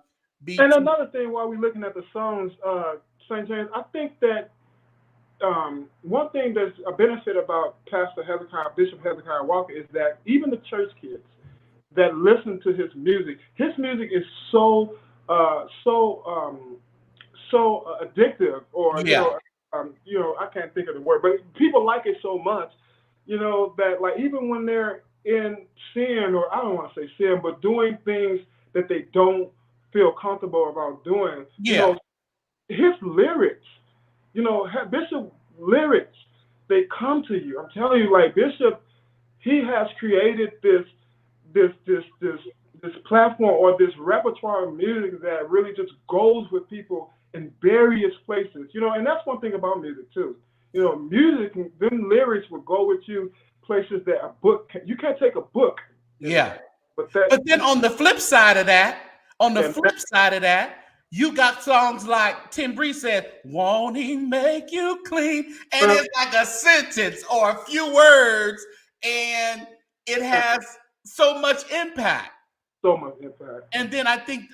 another thing, while we're looking at the songs, St. James, I think that one thing that's a benefit about Bishop Hezekiah Walker is that even the church kids that listen to his music is so addictive, or I can't think of the word, but people like it so much, that like even when they're in sin, or I don't want to say sin, but doing things that they don't feel comfortable about doing, his lyrics, Bishop lyrics, they come to you. I'm telling you, like Bishop, he has created this platform or this repertoire of music that really just goes with people in various places, and that's one thing about music too. Music, them lyrics will go with you places that a book you can't take a book. Yeah. But then on the flip side of that, you got songs like Tim Bree said, "Won't He make you clean?" And it's like a sentence or a few words, and it has so much impact. So much impact. And then I think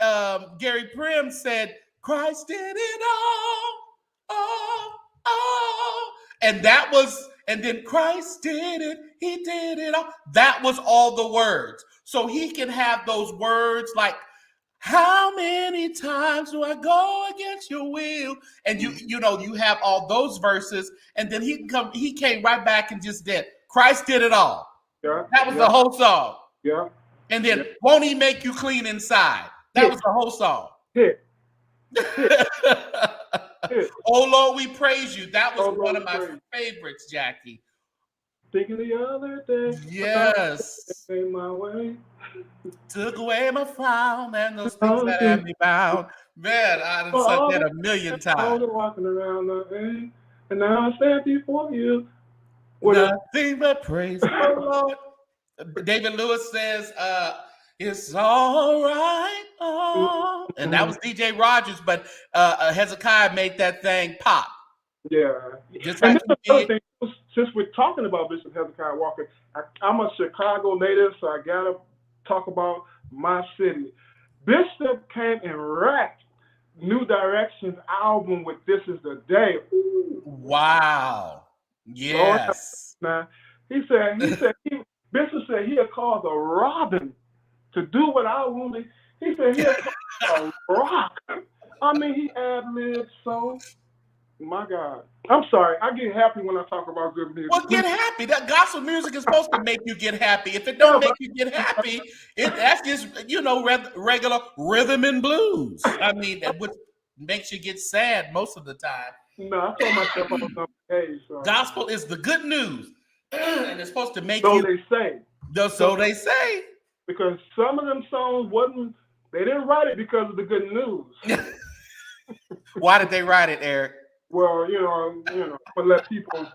Gary Prim said, "Christ did it all. And then Christ did it. He did it all. That was all the words. So he can have those words like, how many times do I go against your will? And you have all those verses, and then he came right back and just did Christ did it all. Yeah. That was the whole song. Yeah. And then won't he make you clean inside? That was the whole song. Oh Lord, we praise you. That was one of my favorites, Jackie. Thinking the other day. Yes. My way. Took away my frown and those things that had me bound. Man, I've sung that a million times. I was walking around the way, and now I stand before you. Nothing but praise, oh Lord. David Lewis says, it's all right. Oh. And that was DJ Rogers, but Hezekiah made that thing pop. Yeah. Just And like this you is another did. thing, since we're talking about Bishop Hezekiah Walker, I'm a Chicago native, so I got to talk about my city. Bishop came and wrecked New Directions album with This Is the Day. Ooh. Wow. Yes. Now, Bishop said he'll call the Robin to do what I wanted. He said he'll call a rock. I mean, he ad-libbed so. My God. I'm sorry. I get happy when I talk about good music. Well, get happy. That gospel music is supposed to make you get happy. If it don't make you get happy, that's just, regular rhythm and blues. I mean, which makes you get sad most of the time. No, I told myself I was on page. So. Gospel is the good news. And it's supposed to make so you. So they say. So they say. Because some of them songs they didn't write it because of the good news. Why did they write it, Eric? Well, but let people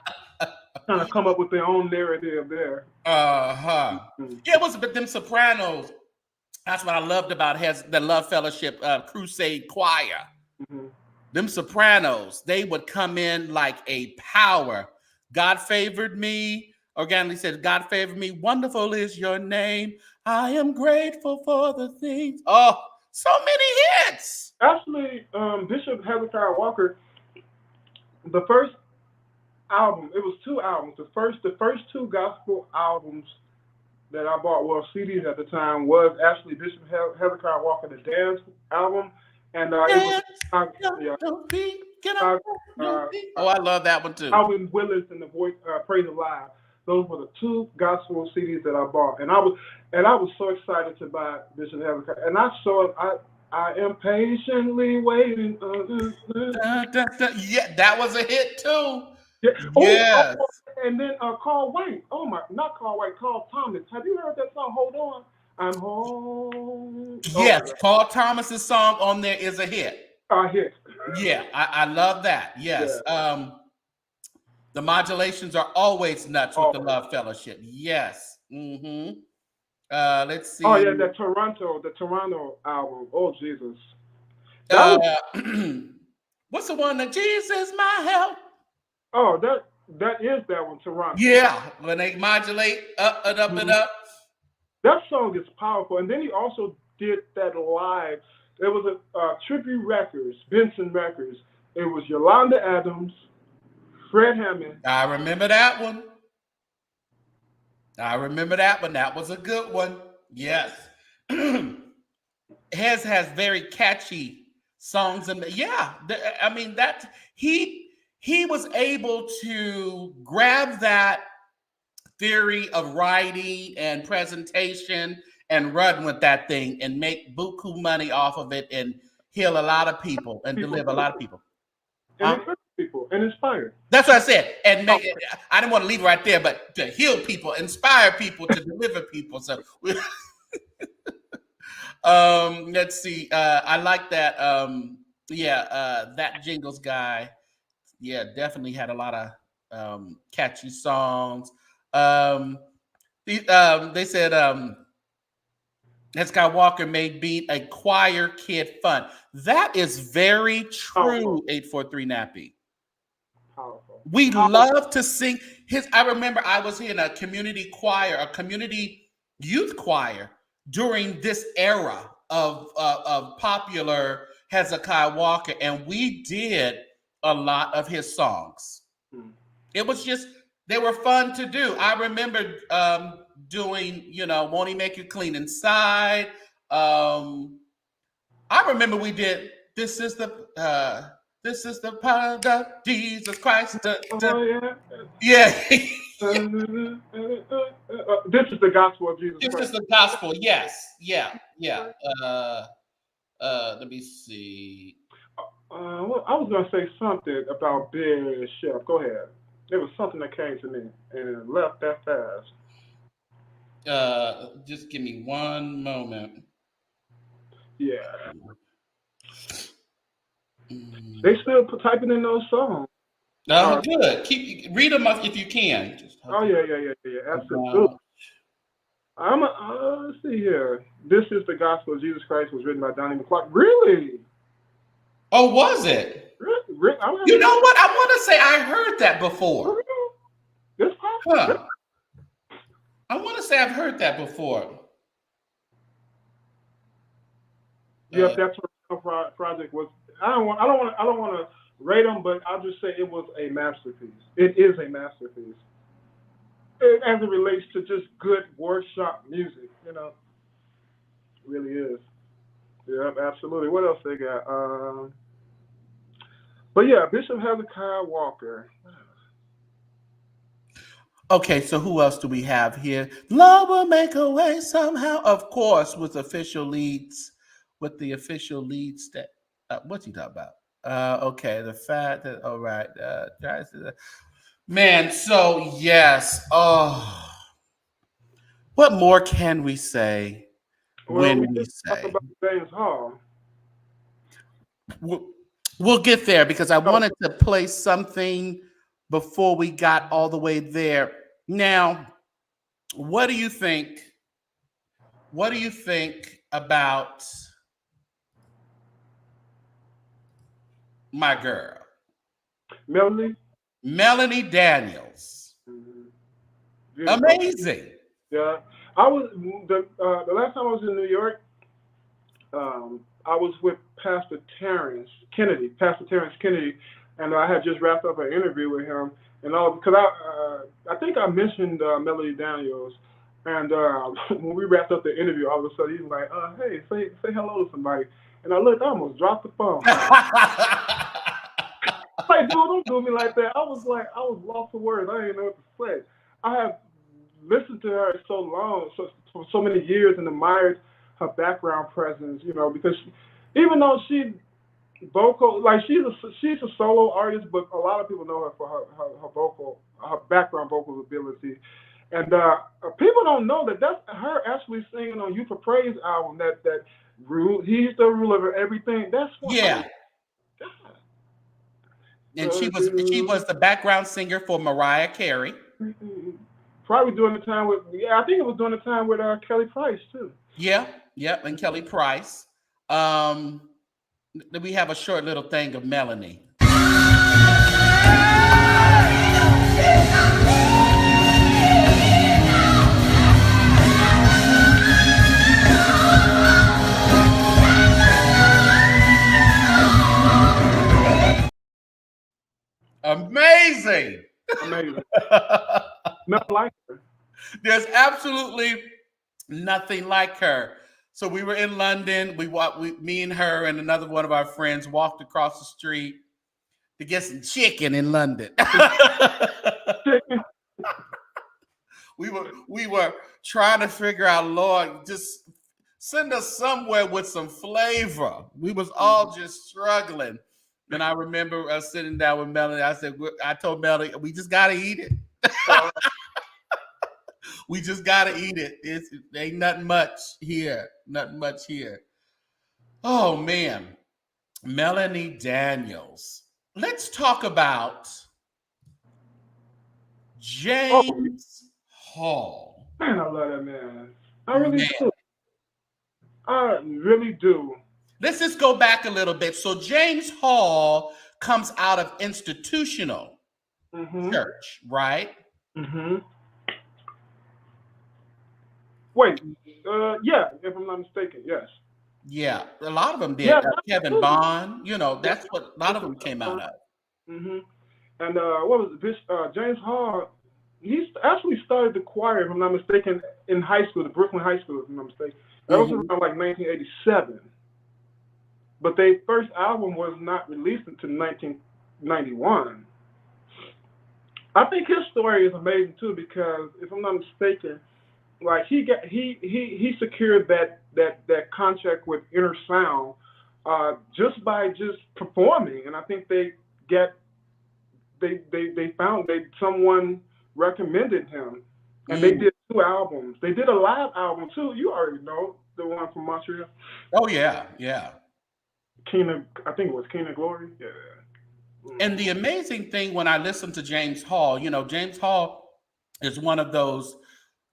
kind of come up with their own narrative there. Mm-hmm. Yeah, it was, but them Sopranos. That's what I loved about the Love Fellowship Crusade Choir. Mm-hmm. Them Sopranos, they would come in like a power. God favored me. Organically said, God favored me. Wonderful is your name. I am grateful for the things. Oh, so many hits. Actually, Bishop Hezekiah Walker, the first album, it was 2 albums. The first 2 gospel albums that I bought, well, CDs at the time, was actually Bishop Hezekiah Walker, the dance album. And it was I love that one too. Alvin Willis and the Voice Praise Alive. Those were the 2 gospel CDs that I bought, and I was so excited to buy Bishop Hezekiah. And I saw it. I am patiently waiting. Yeah, that was a hit too. Yeah. Yes. And then Carl White. Not Carl White. Carl Thomas. Have you heard that song? Hold on. I'm home. Yes, Carl Thomas's song on there is a hit. A hit. Yeah, I love that. Yes. Yeah. The modulations are always nuts with the Love Fellowship. Yes. Mm-hmm. Let's see. Oh yeah, the Toronto album. Oh Jesus. What's the one that Jesus my help? Oh, that is that one, Toronto. Yeah, when they modulate up and up and up. That song is powerful. And then he also did that live. There was a Tribute Records, Benson Records. It was Yolanda Adams, Fred Hammond. I remember that one. That was a good one. Yes. Hez has very catchy songs. And I mean, that he was able to grab that theory of writing and presentation and run with that thing and make buku money off of it and heal a lot of people and deliver a lot of people. And encourage people and inspire. That's what I said. And I didn't want to leave it right there, but to heal people, inspire people, to deliver people. So let's see. I like that. That Jingles guy. Yeah, definitely had a lot of catchy songs. They said Hezekiah Walker made beat a choir kid fun. That is very true. 843 Nappy. Powerful. We love to sing his. I remember I was in a community choir, a community youth choir during this era of popular Hezekiah Walker, and we did a lot of his songs. It was just, they were fun to do. I remember doing, Won't He Make You Clean Inside? I remember we did This is the power of Jesus Christ. Yeah. This is the gospel of Jesus Christ. This is the gospel. Yes. Yeah. Let me see. I was going to say something about Bishop. Go ahead. There was something that came to me and it left that fast. Just give me one moment. Yeah. They still typing in those songs. Good. Read them up if you can. Yeah. Absolutely. Let's see here. This is the Gospel of Jesus Christ was written by Donnie McClurkin. Really? Oh, was it? Really? You know what? I want to say I heard that before. This possible? Huh. I want to say I've heard that before. Yep, that's what the project was. I don't want to rate them, but I'll just say it was a masterpiece. It is a masterpiece. As it relates to just good workshop music, it really is. Yep, absolutely. What else they got? But yeah, Bishop Hezekiah Walker. Okay, so who else do we have here? Love will make a way somehow. Of course, with the official leads that what's he talking about? Okay, the fact that all right, man. So yes, oh, what more can we say Well, we when we did talk say? about James Hall. We'll get there because I Oh, wanted to play something before we got all the way there. Now, what do you think? What do you think about my girl, Melanie Daniels? Mm-hmm. Amazing. Yeah, I was the last time I was in New York. I was with Pastor Terrence Kennedy, and I had just wrapped up an interview with him, and all because I think I mentioned Melody Daniels, and when we wrapped up the interview, all of a sudden he's like, "Hey, say hello to somebody," and I looked, I almost dropped the phone. Like, dude, don't do me like that. I was lost for words. I didn't know what to say. I have listened to her so long, for so many years, and admired her background presence. Because even though she vocal, like she's a solo artist, but a lot of people know her for her background vocal ability. And people don't know that's her actually singing on You for Praise album. That He's the ruler of everything. That's what. Yeah. And she was the background singer for Mariah Carey. Probably during the time with I think it was during the time with Kelly Price too. Yeah, and Kelly Price. We have a short little thing of Melanie. Amazing. Nothing like her. There's absolutely nothing like her. So we were in London. Me and her and another one of our friends walked across the street to get some chicken in London. we were trying to figure out, Lord, just send us somewhere with some flavor. We was all just struggling. And I remember us sitting down with Melanie. I told Melanie, we just got to eat it. We just got to eat it. It ain't nothing much here. Nothing much here. Oh, man. Melanie Daniels. Let's talk about James Hall. Man, I love that man. I really do. I really do. Let's just go back a little bit. So James Hall comes out of institutional church, right? Mm-hmm. Wait, yeah, if I'm not mistaken, yes. Yeah, a lot of them did. Yeah, Kevin Bond, that's what a lot of them came out of. Mm-hmm. And what was it? James Hall, he actually started the choir, if I'm not mistaken, in high school, the Brooklyn High School, if I'm not mistaken. That was around like 1987. But their first album was not released until 1991. I think his story is amazing too because, if I'm not mistaken, like he secured that contract with Inner Sound just by performing, and I think they found someone recommended him, and they did 2 albums. They did a live album too. You already know the one from Montreal. Oh yeah. I think it was King of Glory. Yeah. And the amazing thing when I listen to James Hall, James Hall is one of those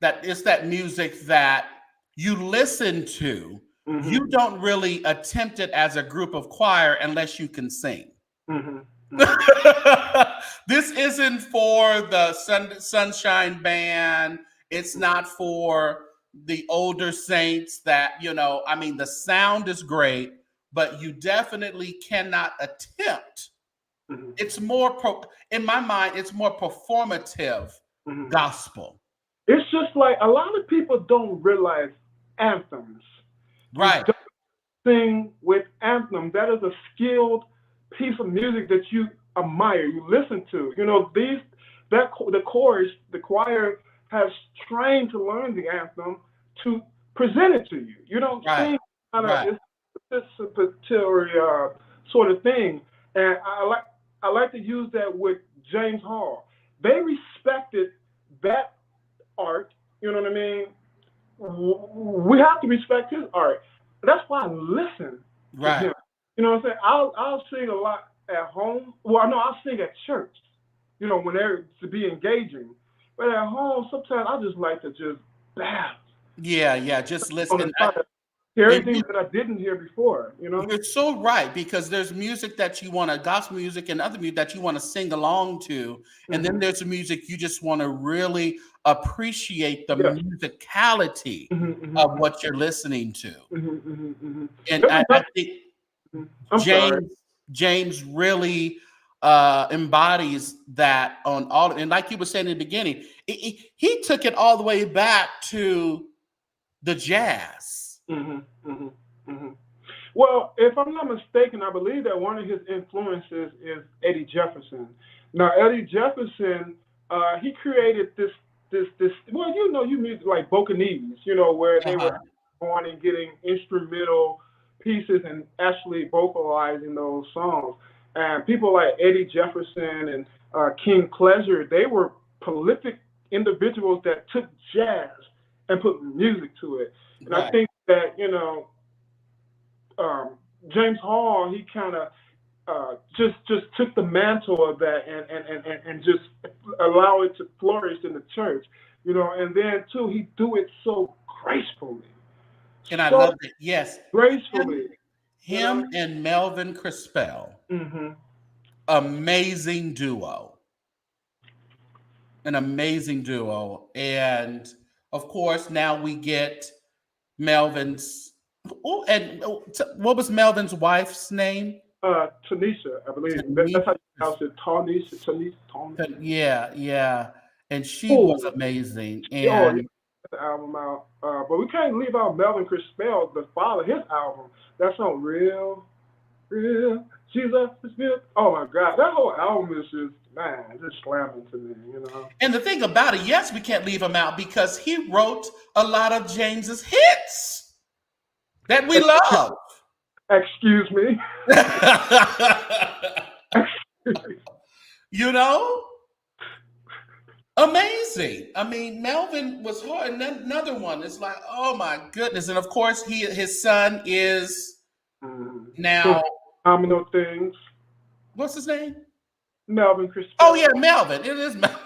that it's that music that you listen to. Mm-hmm. You don't really attempt it as a group of choir unless you can sing. Mm-hmm. Mm-hmm. This isn't for the Sunshine Band. It's not for the older saints that, I mean, the sound is great, but you definitely cannot attempt. Mm-hmm. It's more, in my mind, it's more performative Mm-hmm. gospel. It's just like a lot of people don't realize anthems. Right. You don't sing with anthem. That is a skilled piece of music that you admire, you listen to. The chorus, the choir has trained to learn the anthem to present it to you. You don't Right. sing Right. it's a particular sort of thing. And I like to use that with James Hall. They respected that art. You know what I mean? We have to respect his art. That's why I listen to Right. him. You know what I'm saying? I'll sing a lot at home. Well, no, I'll sing at church. When they're to be engaging. But at home, sometimes I just like to just bask. Yeah. Just listen. Hear everything that I didn't hear before. You're so right, because there's music that you want to, gospel music and other music that you want to sing along to. And then there's music you just want to really appreciate the musicality of what you're listening to. And I think James really embodies that on all. And like you were saying in the beginning, he took it all the way back to the jazz. Well, if I'm not mistaken, I believe that one of his influences is Eddie Jefferson. Now, Eddie Jefferson, he created this. Well, you music like Bocanese, where they were going and getting instrumental pieces and actually vocalizing those songs. And people like Eddie Jefferson and King Pleasure, they were prolific individuals that took jazz and put music to it. And I think that, James Hall, he kind of just took the mantle of that and just allow it to flourish in the church, and then too, he do it so gracefully. And I love it. Yes. Gracefully. Him and Melvin Crispell. Amazing duo. An amazing duo. And of course, now we get Melvin's. Oh, and what was Melvin's wife's name? Tanisha, I believe. That's how you pronounce it. Tanisha. Yeah. And she was amazing. And the album out. But we can't leave out Melvin Crispell, the father, his album. That song, Real, Jesus is real. Oh my God, that whole album is just slamming to me, And the thing about it, yes, we can't leave him out because he wrote a lot of James's hits that we love. Excuse me. Amazing. I mean, Melvin was hard. And then another one is like, oh my goodness. And of course, his son is now Phenomenal Things. What's his name? Melvin Crispell. Oh yeah, Melvin. It is Melvin.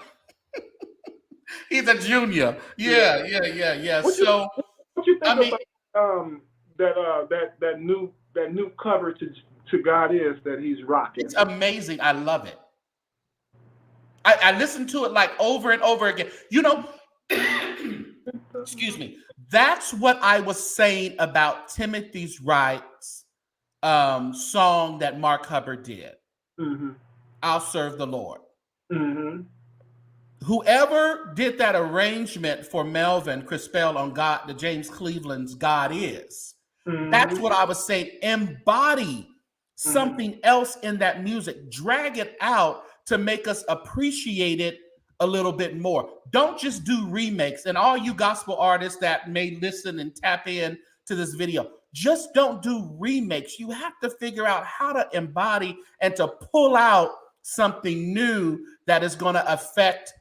He's a junior. Yeah. What you think about that new cover to God Is that he's rocking? It's amazing. I love it. I listen to it like over and over again. Excuse me. That's what I was saying about Timothy Wright's song that Mark Hubbard did. I'll Serve the Lord. Whoever did that arrangement for Melvin Crispell on the James Cleveland's God Is, that's what I was saying. Embody something else in that music. Drag it out to make us appreciate it a little bit more. Don't just do remakes. And all you gospel artists that may listen and tap in to this video, just don't do remakes. You have to figure out how to embody and to pull out something new that is going to affect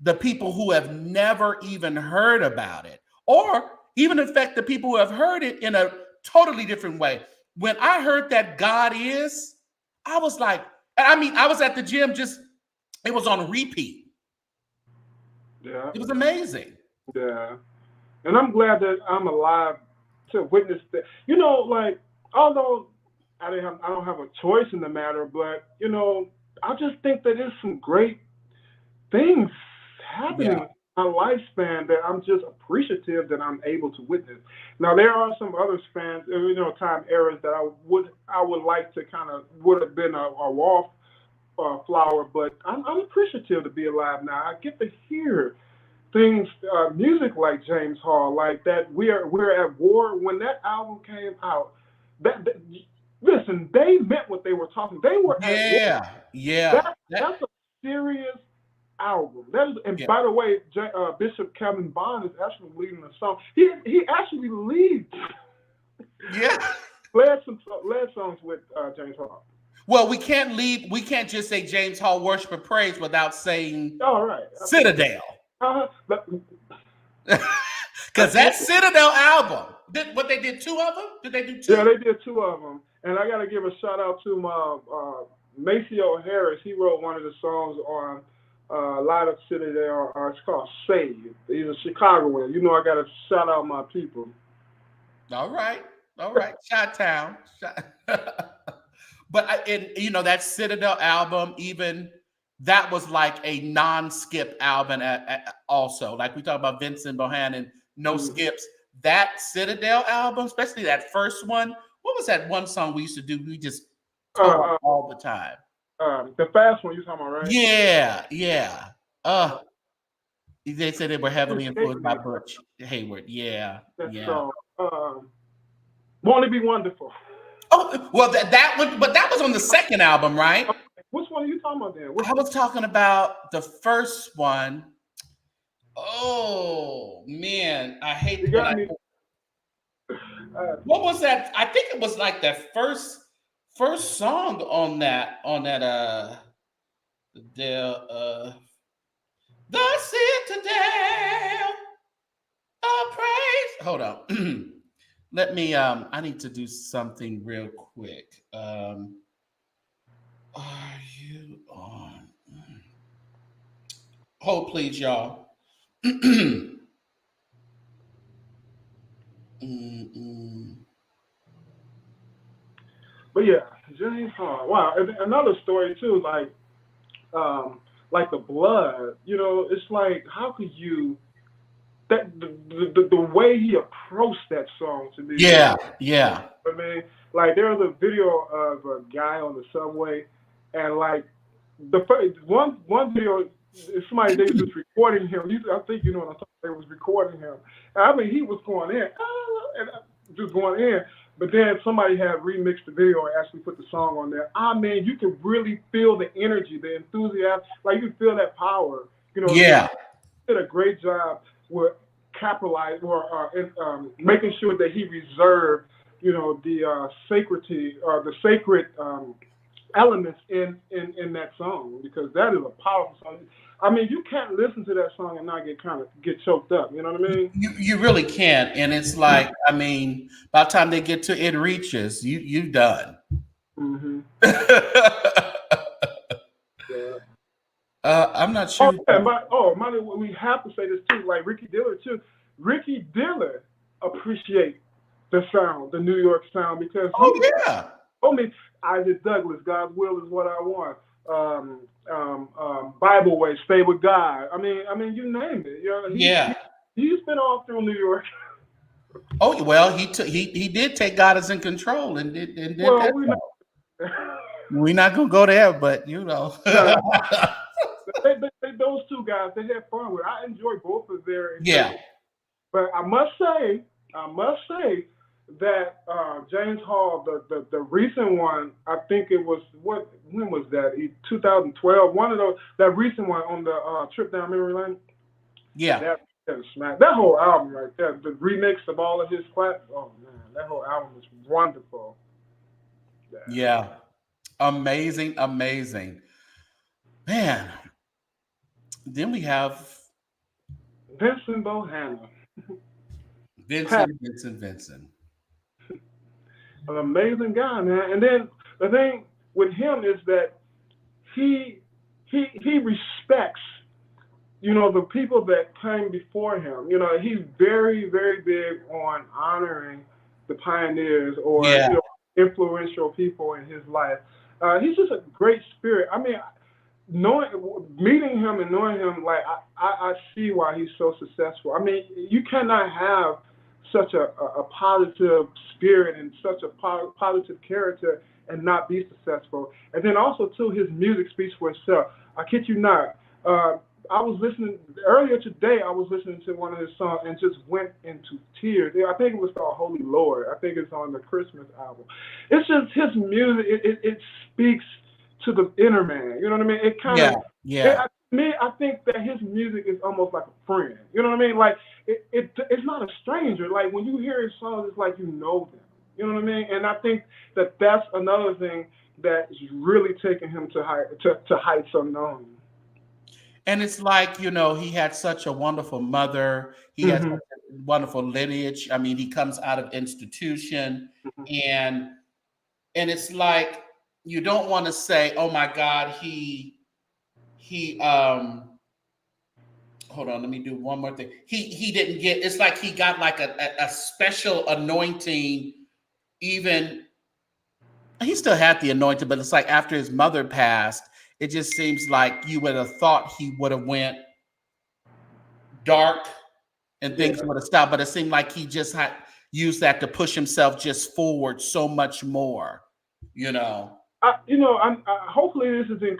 the people who have never even heard about it, or even affect the people who have heard it in a totally different way. When I heard that God Is, I was like, I was at the gym, it was on repeat. Yeah. It was amazing. Yeah. And I'm glad that I'm alive to witness that. Like, although I don't have a choice in the matter, but I just think that there's some great things happening Yeah. in my lifespan that I'm just appreciative that I'm able to witness. Now there are some other spans, time eras that I would like to kind of would have been a wallflower, but I'm appreciative to be alive now. I get to hear things, music like James Hall, like that. We're at war. When that album came out, that listen, they meant what they were talking. They were at war. Yeah. Yeah. That's a serious album. And Yeah. by the way, Bishop Kevin Bond is actually leading the song. He actually leads Yeah. led songs with James Hall. Well, we can't leave. We can't just say James Hall worship and praise without saying All right, Citadel. but, Because that Citadel album, what they did two of them? Did they do two? yeah, they did two of them, and I got to give a shout out to Maceo Harris. He wrote one of the songs on Light Up Citadel. It's called "Save." He's a Chicagoan. I got to shout out my people. All right. All right. Chi-Town. But that Citadel album, even that was like a non-skip album also. Like we talk about Vincent Bohannon, no skips. That Citadel album, especially that first one, what was that one song we used to do? We just tore all the time. The fast one you talking about, right? Yeah, yeah. They said they were heavily influenced by Butch Hayward. Yeah, yeah. So, won't it be wonderful? Oh, well, that one, but that was on the second album, right? Okay. Which one are you talking about then? I was talking about the first one. Oh man, I hate when what was that? I think it was like the first song on that the Citadel of Praise. Hold on. Let me I need to do something real quick. Are you on? Hold please, y'all. But yeah, James Hall. Wow, and another story too, like the blood. It's like how could you that the way he approached that song to me. Yeah, yeah. I mean, like there was a video of a guy on the subway, and like the first, one video, somebody they was just recording him. I think you know what I'm talking. They was recording him. I mean, he was going in, and just going in. But then somebody had remixed the video and actually put the song on there. I mean, you can really feel the energy, the enthusiasm. Like you can feel that power. Yeah. He did a great job with capitalizing or making sure that he reserved, the sacredity or the sacred elements in that song, because that is a powerful song. I mean, you can't listen to that song and not get choked up. You know what I mean? You really can't, and it's like, I mean, by the time they get to It Reaches, you done. Mm-hmm. Yeah. I'm not sure. We have to say this too. Like Ricky Dillard too. Ricky Dillard appreciate the sound, the New York sound, because Isaac Douglas, God's will is what I want. Bible Way, Stay with God. I mean, you name it. He's been all through New York. Oh well, he did take God is in control and did that. We're not gonna go there, but those two guys, they had fun with it. I enjoy both of their. Yeah. But I must say that James Hall, the recent one, I think it was when was that? 2012. One of those, that recent one on the trip down memory lane. Yeah. That whole album right there, the remix of all of his class. Oh man, that whole album is wonderful. Yeah. Amazing. Man. Then we have Vincent Bohannon. Vincent. An amazing guy, man. And then the thing with him is that he respects you know, the people that came before him. You know, he's very, very big on honoring the pioneers or, Yeah. you know, influential people in his life. He's just a great spirit. I mean, knowing, meeting him and knowing him, like I see why he's so successful. I mean, you cannot have such a positive spirit and such a positive character and not be successful. And then also too, his music speaks for itself. I kid you not. I was listening earlier today. I was listening to one of his songs and just went into tears. I think it was called Holy Lord. I think it's on the Christmas album. It's just his music. It speaks to the inner man. You know what I mean? It kind of, Yeah. I think that his music is almost like a friend. You know what I mean? Like it's not a stranger. Like when you hear his songs, it's like you know them. You know what I mean? And I think that that's another thing that is really taking him to heights unknown. And it's like, you know, he had such a wonderful mother. He has such Hmm. a wonderful lineage. I mean, he comes out of institution, and it's like you don't want to say, "Oh my God, he hold on, let me do one more thing. He didn't get, it's like he got like a special anointing, even he still had the anointing, but it's like after his mother passed, it just seems like you would have thought he would have went dark and things Yeah. would have stopped, but it seemed like he just had used that to push himself just forward so much more, you know. Hopefully this is in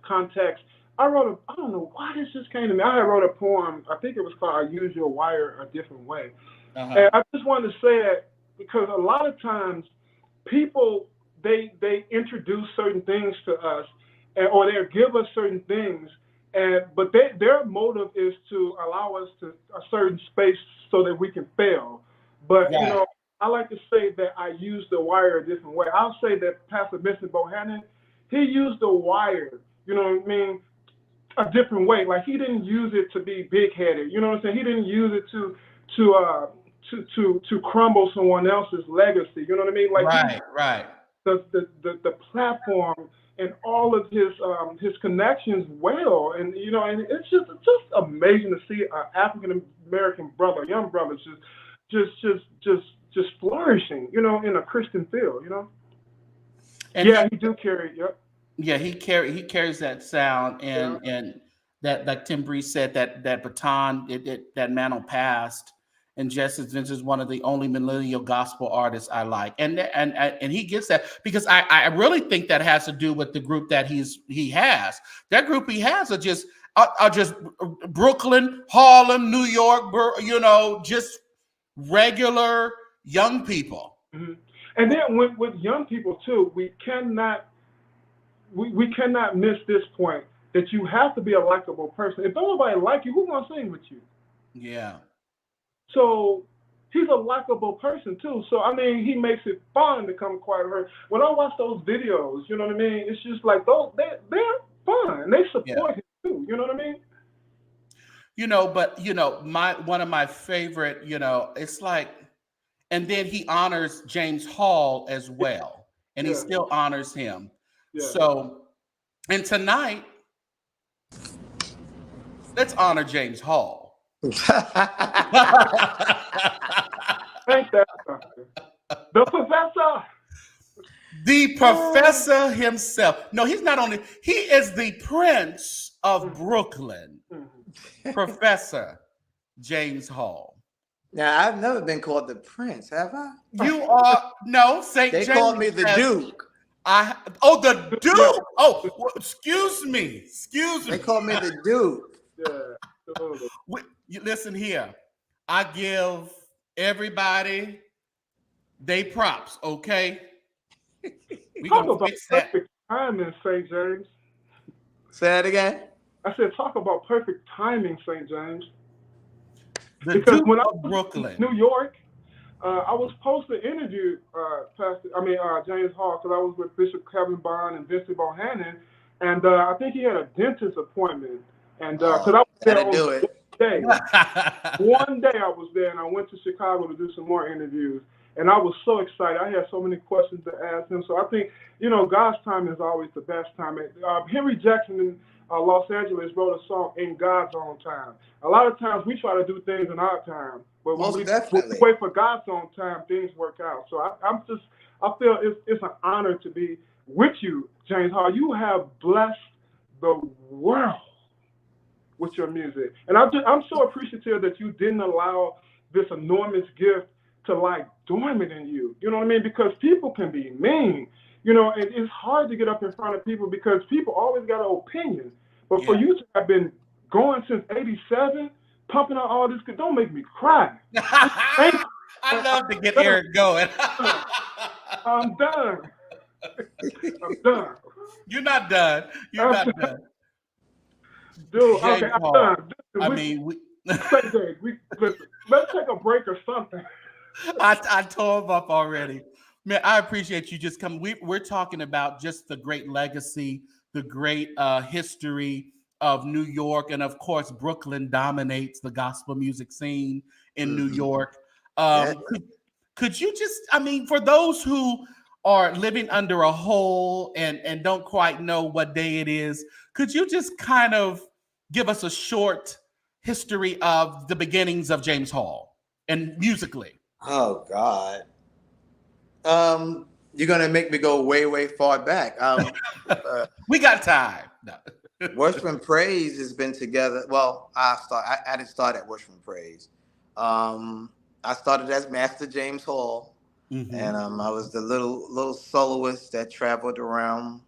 context. I don't know why this just came to me. I had wrote a poem. I think it was called "I Use Your Wire a Different Way," and Uh-huh. I just wanted to say that because a lot of times people they introduce certain things to us, or they give us certain things, but their motive is to allow us to a certain space so that we can fail. But you Right. know, I like to say that I use the wire a different way. I'll say that Pastor Vincent Bohannon, he used the wire, you know what I mean, a different way. Like he didn't use it to be big headed. You know what I'm saying? He didn't use it to uh to crumble someone else's legacy. You know what I mean? Like he Right. Right. the platform and all of his connections well, and you know, and it's just amazing to see an African American brother, young brother, just flourishing, you know, in a Christian field, you know. And Yeah, he do carry. Yep. yeah, he carries that sound, Yeah. and that, like Tim Breeze said, that baton, that mantle passed. And Justice Vince is one of the only millennial gospel artists I like, and he gets that because I really think that has to do with the group that he has. That group he has are just Brooklyn, Harlem, New York, you know, just regular young people. Hmm. And then with young people too, we cannot miss this point that you have to be a likable person. If nobody like you, who's gonna sing with you? Yeah, So he's a likable person too. So I mean, he makes it fun to come quiet her. When I watch those videos, you know what I mean? It's just like they're fun. They yeah. support him too. You know what I mean? You know, but you know, my one of my favorite, you know, it's like, and then he honors James Hall as well, and he Yeah, still honors him. yeah. So, and tonight, let's honor James Hall. Thank that doctor. The professor. The professor himself. No, he's not only, he is the Prince of Mhm, Brooklyn, mhm. Professor James Hall. Now, I've never been called the prince, have I? You are, no, St. They James called me the says, Duke. the Yeah, Duke. Oh, well, excuse me. Excuse They me. called me the Duke. yeah. Totally. You listen here. I give everybody they props, okay? We Talk gonna about fix that. perfect timing, St. James. Say that again. I said, talk about perfect timing, St. James. The Because Duke when I of was in Brooklyn. New York, I was supposed to interview James Hall because I was with Bishop Kevin Bond and Vincent Bohannon, and I think he had a dentist appointment, and because I Oh, was there that'll on do it. day. One day I was there, and I went to Chicago to do some more interviews, and I was so excited. I had so many questions to ask him. So I think, you know, God's time is always the best time. Henry Jackson Los Angeles wrote a song "In God's Own Time." A lot of times we try to do things in our time, but when Most we definitely. wait for God's own time, things work out. So I feel it's an honor to be with you, James Hall. You have blessed the world with your music, and I'm so appreciative that you didn't allow this enormous gift to like dormant in you. You know what I mean? Because people can be mean. And it's hard to get up in front of people because people always got an opinion. But for you to have been going since '87, pumping out all this, don't make me cry. Thank you. I love to get done. Eric going. I'm done. I'm done. You're not done. You're not done. Dude, okay, James I'm Hall. done. I mean, Listen, let's take a break or something. I tore him up already. Man, I appreciate you just coming. We're talking about just the great legacy, the great history of New York, and of course, Brooklyn dominates the gospel music scene in New York. Could you just, I mean, for those who are living under a hole and don't quite know what day it is, could you just kind of give us a short history of the beginnings of James Hall and musically? Oh God. You're gonna make me go way, way far back. We got time. No. Worship and Praise has been together. Well, I didn't start at Worship and Praise. I started as Master James Hall, and I was the little soloist that traveled around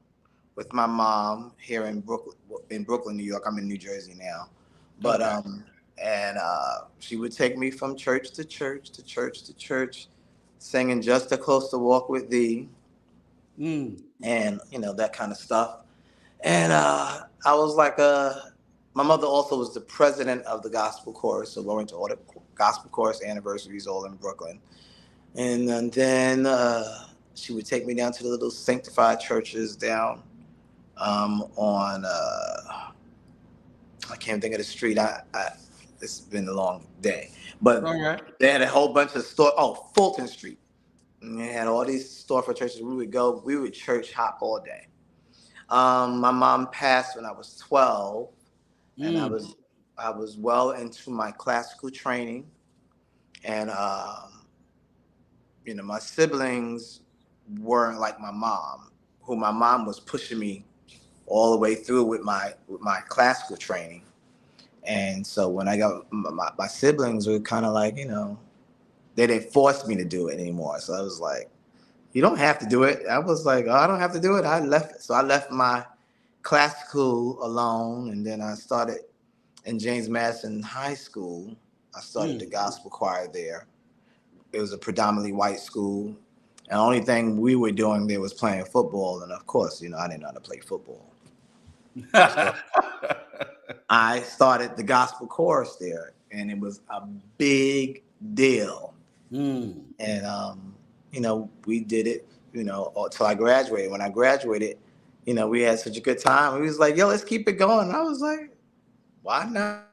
with my mom here in Brooklyn, New York. I'm in New Jersey now, but she would take me from church to church to church to church, singing "Just a Closer Walk with Thee," and that kind of stuff. And I was like, my mother also was the president of the gospel chorus, so we went to all the gospel chorus anniversaries all in Brooklyn. And then she would take me down to the little sanctified churches down on, I can't think of the street. It's been a long day, but they had a whole bunch of Fulton Street. And they had all these storefront churches. We would church hop all day. My mom passed when I was 12, and I was well into my classical training, and my siblings weren't like my mom, who my mom was pushing me all the way through with my classical training. And so when I got my siblings were kind of like, they didn't force me to do it anymore. So I was like, you don't have to do it. I was like, oh, I don't have to do it. I left. So I left my classical alone, and then I started in James Madison High School. I started the gospel choir there. It was a predominantly white school. And the only thing we were doing there was playing football. And of course, I didn't know how to play football. So I started the gospel chorus there, and it was a big deal. And, we did it, until I graduated. When I graduated, we had such a good time. We was like, yo, let's keep it going. And I was like, why not?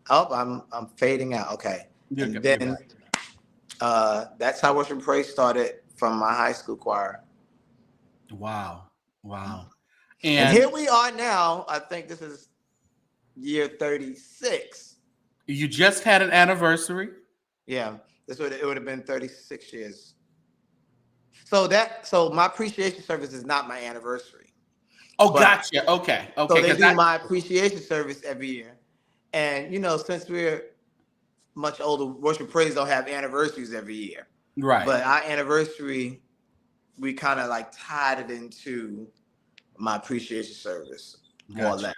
Oh, I'm fading out. Okay. And then that's how Worship and Praise started from my high school choir. Wow. And here we are now. I think this is year 36. You just had an anniversary? Yeah. It would have been 36 years. So my appreciation service is not my anniversary. Oh, gotcha. Okay. So they do my appreciation service every year. And, since we're much older, Worship Praise don't have anniversaries every year. Right. But our anniversary, we kind of like tied it into my appreciation service, more or less.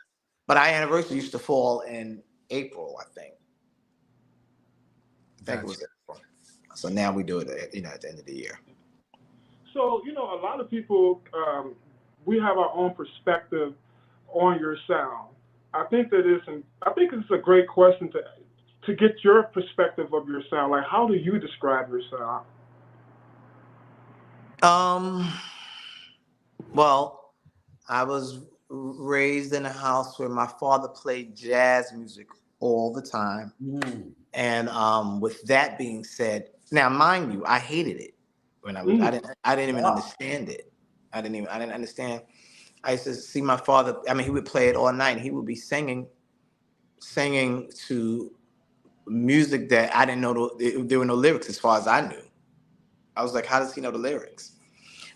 But our anniversary used to fall in April, I think. It was April. So now we do it, at the end of the year. So, a lot of people, we have our own perspective on your sound. I think it's a great question to get your perspective of your sound. Like, how do you describe your sound? Well, I was raised in a house where my father played jazz music all the time. And with that being said, now mind you, I hated it when I didn't even understand it. I didn't understand. I used to see my father. I mean, he would play it all night. He would be singing to music that I didn't know. There were no lyrics as far as I knew. I was like, how does he know the lyrics?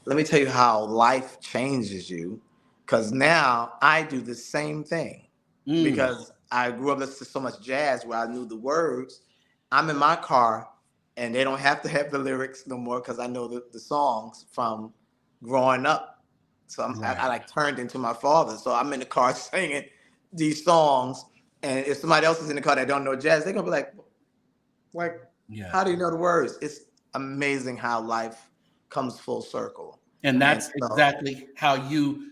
Let me tell you how life changes you. Because now I do the same thing. Because I grew up listening to so much jazz where I knew the words. I'm in my car and they don't have to have the lyrics no more because I know the songs from growing up. So I like turned into my father. So I'm in the car singing these songs. And if somebody else is in the car that don't know jazz, they're going to be like, how do you know the words? It's amazing how life comes full circle. And that's exactly how you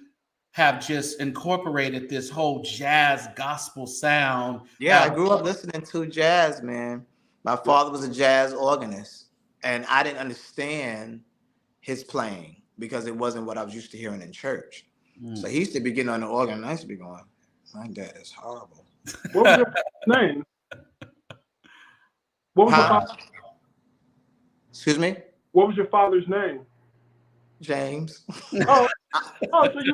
have just incorporated this whole jazz gospel sound. Yeah, I grew up listening to jazz, man. My father was a jazz organist, and I didn't understand his playing because it wasn't what I was used to hearing in church. So he used to be getting on the organ, and I used to be going, my dad is horrible. What was your name? What was your father's Excuse me? What was your father's name? James. So you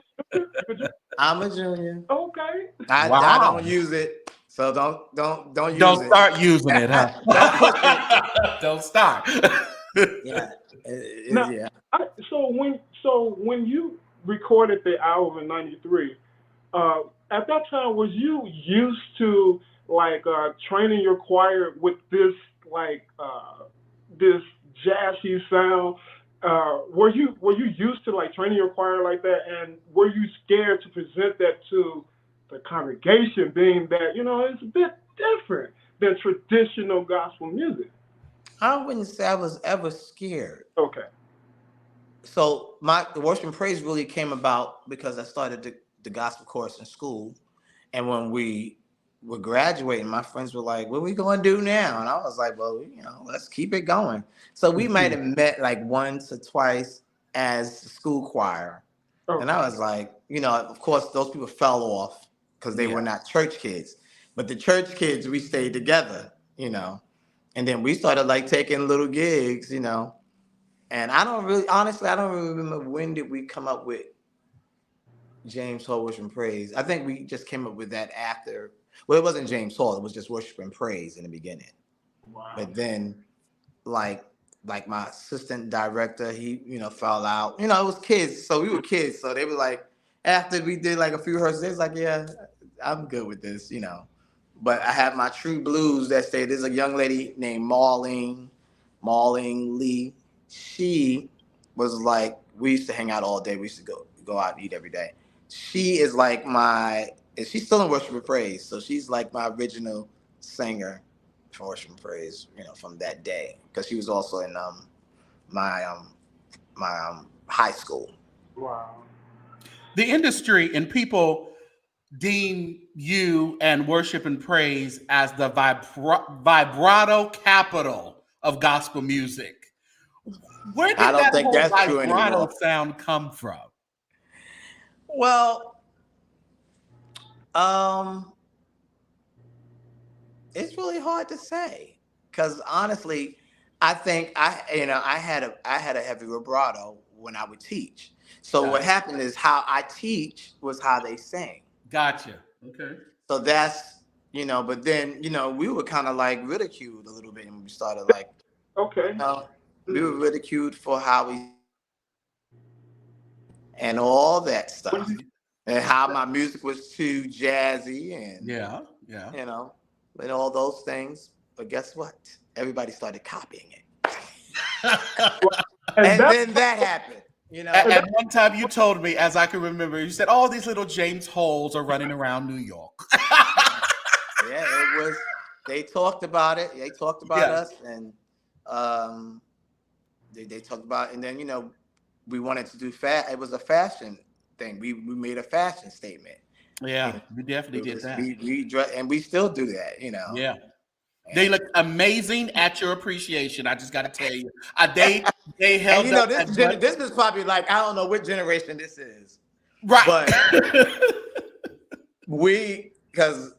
I'm a junior. okay. I don't use it, so don't use it. Don't start using it, huh? Don't push it. Don't start. Yeah. Now, so when you recorded the album in '93, at that time was you used to like training your choir with this like this jazzy sound? Were you used to like training your choir like that, and were you scared to present that to the congregation, being that it's a bit different than traditional gospel music? I wouldn't say I was ever scared. Okay. So the worship and praise really came about because I started the gospel course in school, and when we were graduating, my friends were like, "What are we going to do now?" And I was like, "Well, let's keep it going." So we might have met like once or twice as the school choir, and I was like, of course, those people fell off because they were not church kids, but the church kids, we stayed together, and then we started like taking little gigs, and I don't really remember when did we come up with James Hall Worship and Praise. I think we just came up with that after. Well, it wasn't James Hall. It was just Worship and Praise in the beginning. Wow. But then, like my assistant director, he, fell out. It was kids. So we were kids. So they were like, after we did like a few rehearsals, they was like, yeah, I'm good with this, But I have my true blues that stayed. There's a young lady named Marlene Lee. She was like, we used to hang out all day. We used to go out and eat every day. She is like she's still in Worship and Praise. So she's like my original singer for Worship and Praise, from that day. Because she was also in my high school. Wow. The industry and people deem you and Worship and Praise as the vibrato capital of gospel music. Where did that whole vibrato sound come from? Well, it's really hard to say because honestly, I think I had a heavy vibrato when I would teach. So what happened is how I teach was how they sing. Gotcha. Okay. So that's but then we were kind of like ridiculed a little bit when we started like. Okay. We were ridiculed for how we and all that stuff, and how my music was too jazzy and and all those things. But guess what? Everybody started copying it, and then that happened. At one time, you told me, as I can remember, you said all these little James Halls are running around New York. Yeah, it was. They talked about it. They talked about us, and they talked about, and then we wanted to do It was a fashion thing. We made a fashion statement. Yeah, we definitely did that. We and we still do that. Yeah. They look amazing at your appreciation. I just got to tell you, they held. And this is probably like, I don't know what generation this is, right? But because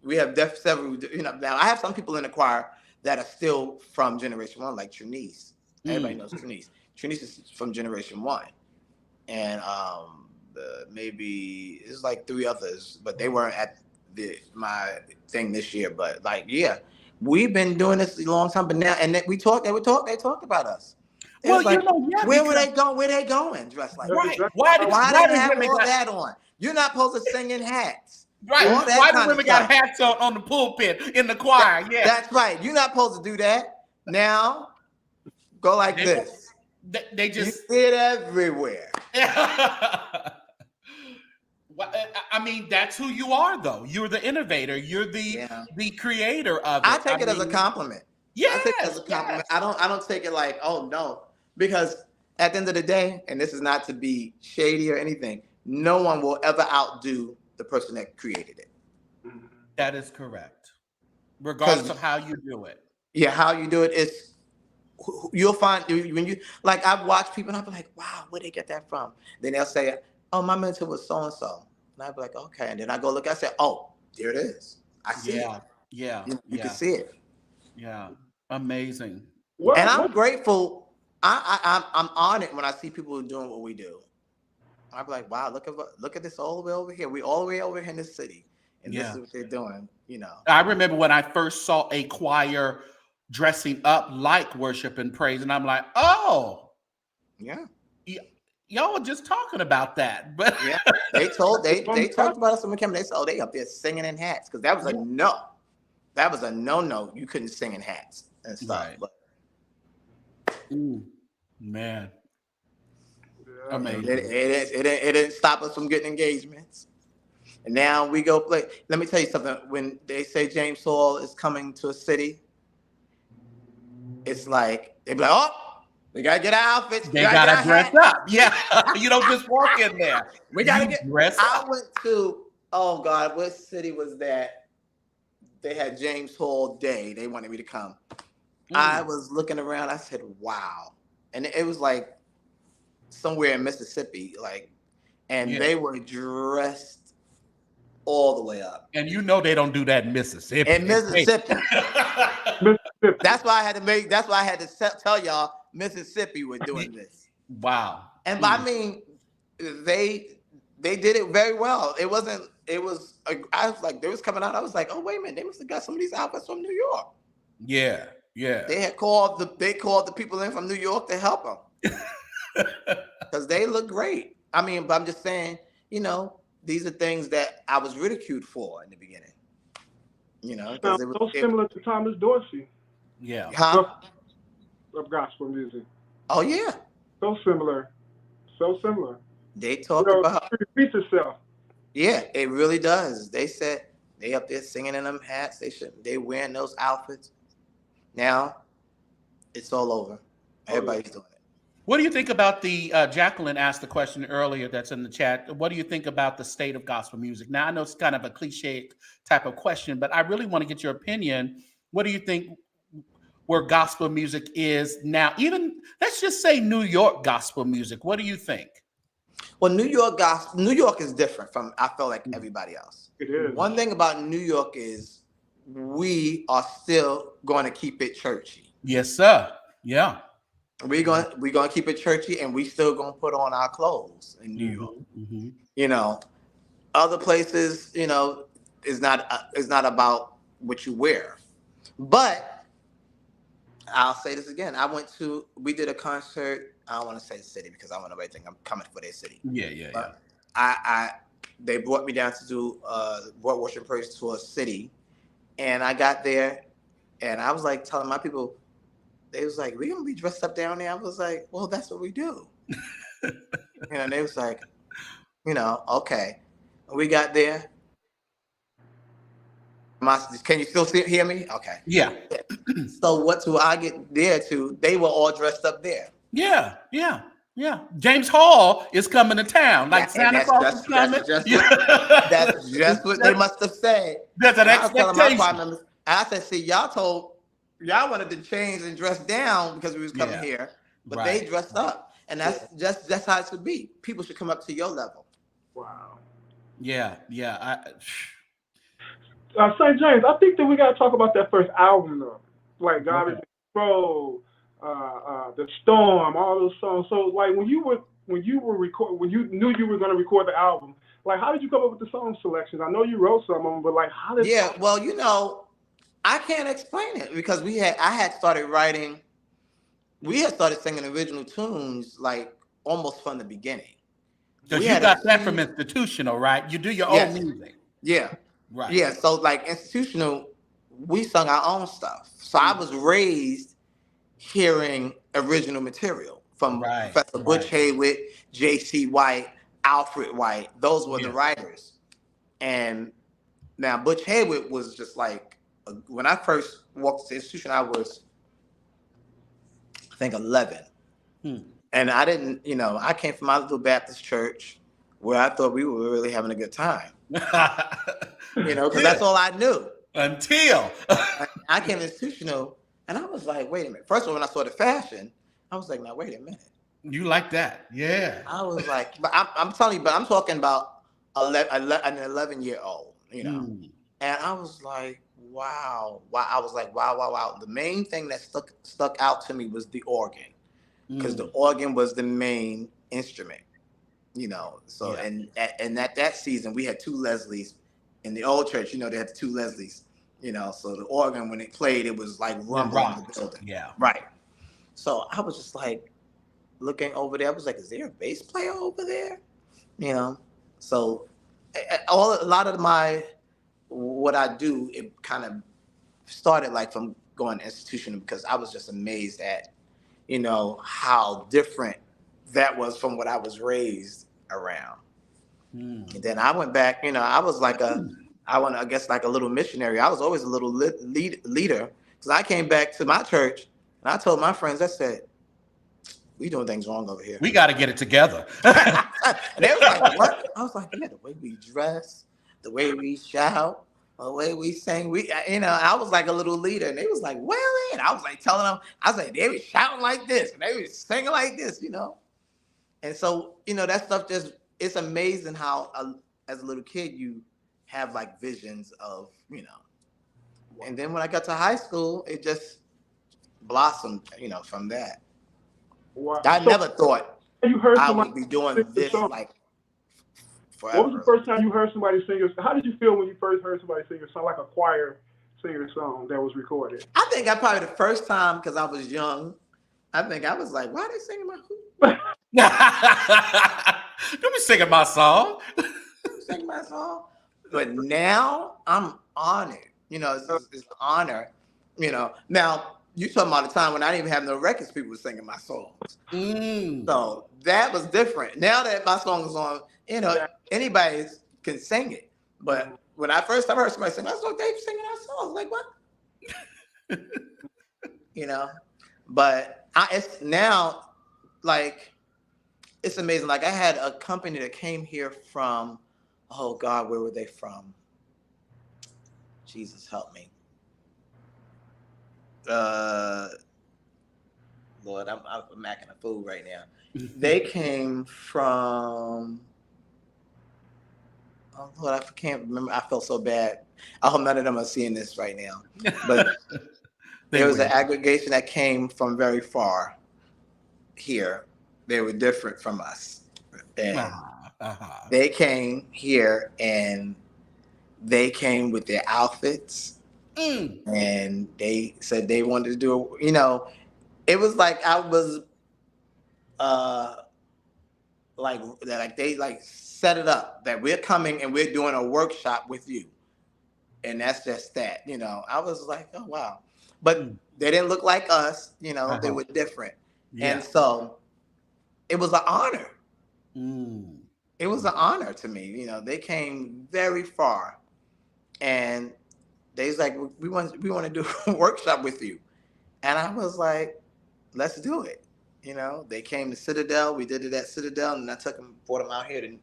we have several. Now I have some people in the choir that are still from Generation 1, like Trinice. Everybody knows Trinice. Trinice is from Generation 1, and maybe it's like 3 others, but they weren't at my thing this year. But like, yeah, we've been doing this a long time. But now, and then they talked about us. It Well, was like, yeah, where were they going? Where they going dressed like right. that? Why Why they did have women all got that on? You're not supposed to sing in hats. right? All that Why do kind of women got stuff. hats on the pulpit in the choir? Yeah, That's right. You're not supposed to do that. Now, go like this. They You just see it everywhere. I mean, that's who you are, though. You're the innovator. You're the creator of it. I take it as a compliment. Yes, I take it as a compliment. yes. I don't take it like, oh no, because at the end of the day, and this is not to be shady or anything, no one will ever outdo the person that created it. That is correct, regardless of how you do it. Yeah, how you do it is you'll find when you like. I've watched people and I'll be like, wow, where they get that from? Then they'll say, oh, my mentor was so and so, and I'll be like, okay, and then I go look. I say, oh, there it is. I see it. Yeah, you can see it. Yeah, amazing. And I'm grateful. I'm honored when I see people doing what we do. I'm like, wow, look at this all the way over here. We all the way over here in this city, and this is what they're doing. You know. I remember when I first saw a choir dressing up like worship and praise, and I'm like, oh, yeah. Y'all were just talking about that, but yeah, they talked about us when we came. They said, oh, they up there singing in hats because that was a no. That was a no. You couldn't sing in hats and stuff. Right. But, ooh, man, amazing. It didn't stop us from getting engagements. And now we go play. Let me tell you something. When they say James Hall is coming to a city, it's like they be like, oh. We gotta get our outfits. They gotta dress up. Yeah, you don't just walk in there. We gotta get dressed up. I went to what city was that? They had James Hall Day. They wanted me to come. I was looking around. I said, "Wow!" And it was like somewhere in Mississippi, and they were dressed all the way up. And you know they don't do that in Mississippi. In Mississippi. That's why I had to tell y'all. Mississippi were doing this. Wow. And I mean, they did it very well. I was like, they was coming out. I was like, oh, wait a minute. They must have got some of these outfits from New York. Yeah. They called the people in from New York to help them. Because they look great. I mean, but I'm just saying, these are things that I was ridiculed for in the beginning. Because it was so similar to Thomas Dorsey. Yeah. Huh? Of gospel music. Oh yeah. So similar. They talk about it repeats itself. Yeah, it really does. They said they up there singing in them hats. They wearing those outfits. Now it's all over. Everybody's doing it. What do you think about the Jacqueline asked the question earlier that's in the chat. What do you think about the state of gospel music? Now I know it's kind of a cliche type of question, but I really want to get your opinion. What do you think where gospel music is now? Even let's just say New York gospel music. What do you think? Well, New York is different from, I feel like, everybody else. It is. One thing about New York is we are still going to keep it churchy. Yes, sir. Yeah. We're going to keep it churchy, and we still going to put on our clothes in New York. Mm-hmm. Other places, is not about what you wear. But I'll say this again. We did a concert. I don't want to say the city because I want nobody to think I'm coming for their city. Yeah. They brought me down to do brought worship and praise to a city, and I got there, and I was like telling my people, they was like, "We gonna be dressed up down there?" I was like, "Well, that's what we do." And they was like, okay. We got there. Can you still hear me? Okay. Yeah. So what do I get there to? They were all dressed up there. Yeah. James Hall is coming to town. Like Santa Claus is coming. That's just what they must have said. That's an expectation. I said, see, y'all wanted to change and dress down because we was coming here, but they dressed up. And that's how it should be. People should come up to your level. Wow. Yeah. St. James, I think that we got to talk about that first album, though. Garbage Control, The Storm, all those songs. So, when you were when you knew you were going to record the album, like how did you come up with the song selections? I know you wrote some of them, but like how did? Yeah, well, I can't explain it because I had started writing. We had started singing original tunes like almost from the beginning. Because We you had got that from institutional, right? You do your own yes, music. yeah, Right. yeah. So like institutional, we sung our own stuff. So I was raised hearing original material from Right. Professor Butch Haywood, J.C. White, Alfred White. Those were the writers. And now Butch Haywood was just like, when I first walked to the institution, I was, I think, 11. And I didn't, I came from my little Baptist church where I thought we were really having a good time. Because that's all I knew. Until I came institutional, and I was like, wait a minute. First of all, when I saw the fashion, I was like, now, wait a minute. You like that. Yeah. I was like, but I'm telling you, but I'm talking about an 11-year-old, And I was like, wow. I was like, wow. The main thing that stuck out to me was the organ. Because the organ was the main instrument, So and at that season we had two Leslies in the old church. They had the two Leslies, So the organ when it played, it was like rumbling in the building. Yeah, right. So I was just like looking over there. I was like, is there a bass player over there? So a lot of what I do, it kind of started like from going institutional because I was just amazed at how different that was from what I was raised around. And then I went back, I was like I guess like a little missionary. I was always a little leader because I came back to my church and I told my friends, I said, we doing things wrong over here. We got to get it together. And they was like, what? I was like, yeah, the way we dress, the way we shout, the way we sing, I was like a little leader, and they was like, well, and I was like telling them, I was like, they was shouting like this, and they was singing like this, And so, that stuff it's amazing how as a little kid, you have like visions of, And then when I got to high school, it just blossomed, from that. Wow. I never thought I would be doing this like forever. What was the first time you heard somebody sing how did you feel when you first heard somebody sing a song, like a choir singing a song that was recorded? I think I probably the first time, because I was young, I think I was like, why are they singing my Don't be singing my song. singing my song? But now I'm honored. It's an honor. Now you talking about the time when I didn't even have no records, people were singing my songs. So that was different. Now that my song is on, anybody can sing it. But when I first heard somebody sing, I was like, they singing our songs. Like what? But it's now like it's amazing. Like I had a company that came here from, oh God, where were they from? Jesus help me. Lord, I'm acting a fool right now. They came from, oh Lord, I can't remember. I felt so bad. I hope none of them are seeing this right now. But there was an aggregation that came from very far here. They were different from us. And they came here and they came with their outfits. And they said they wanted to do it was like I was like they like set it up that we're coming and we're doing a workshop with you, and that's just that. I was like, oh wow, but they didn't look like us. They were different. And so it was an honor. It was an honor to me. They came very far, and they was like, we want to do a workshop with you. And I was like, let's do it. They came to Citadel. We did it at Citadel, and I brought them out here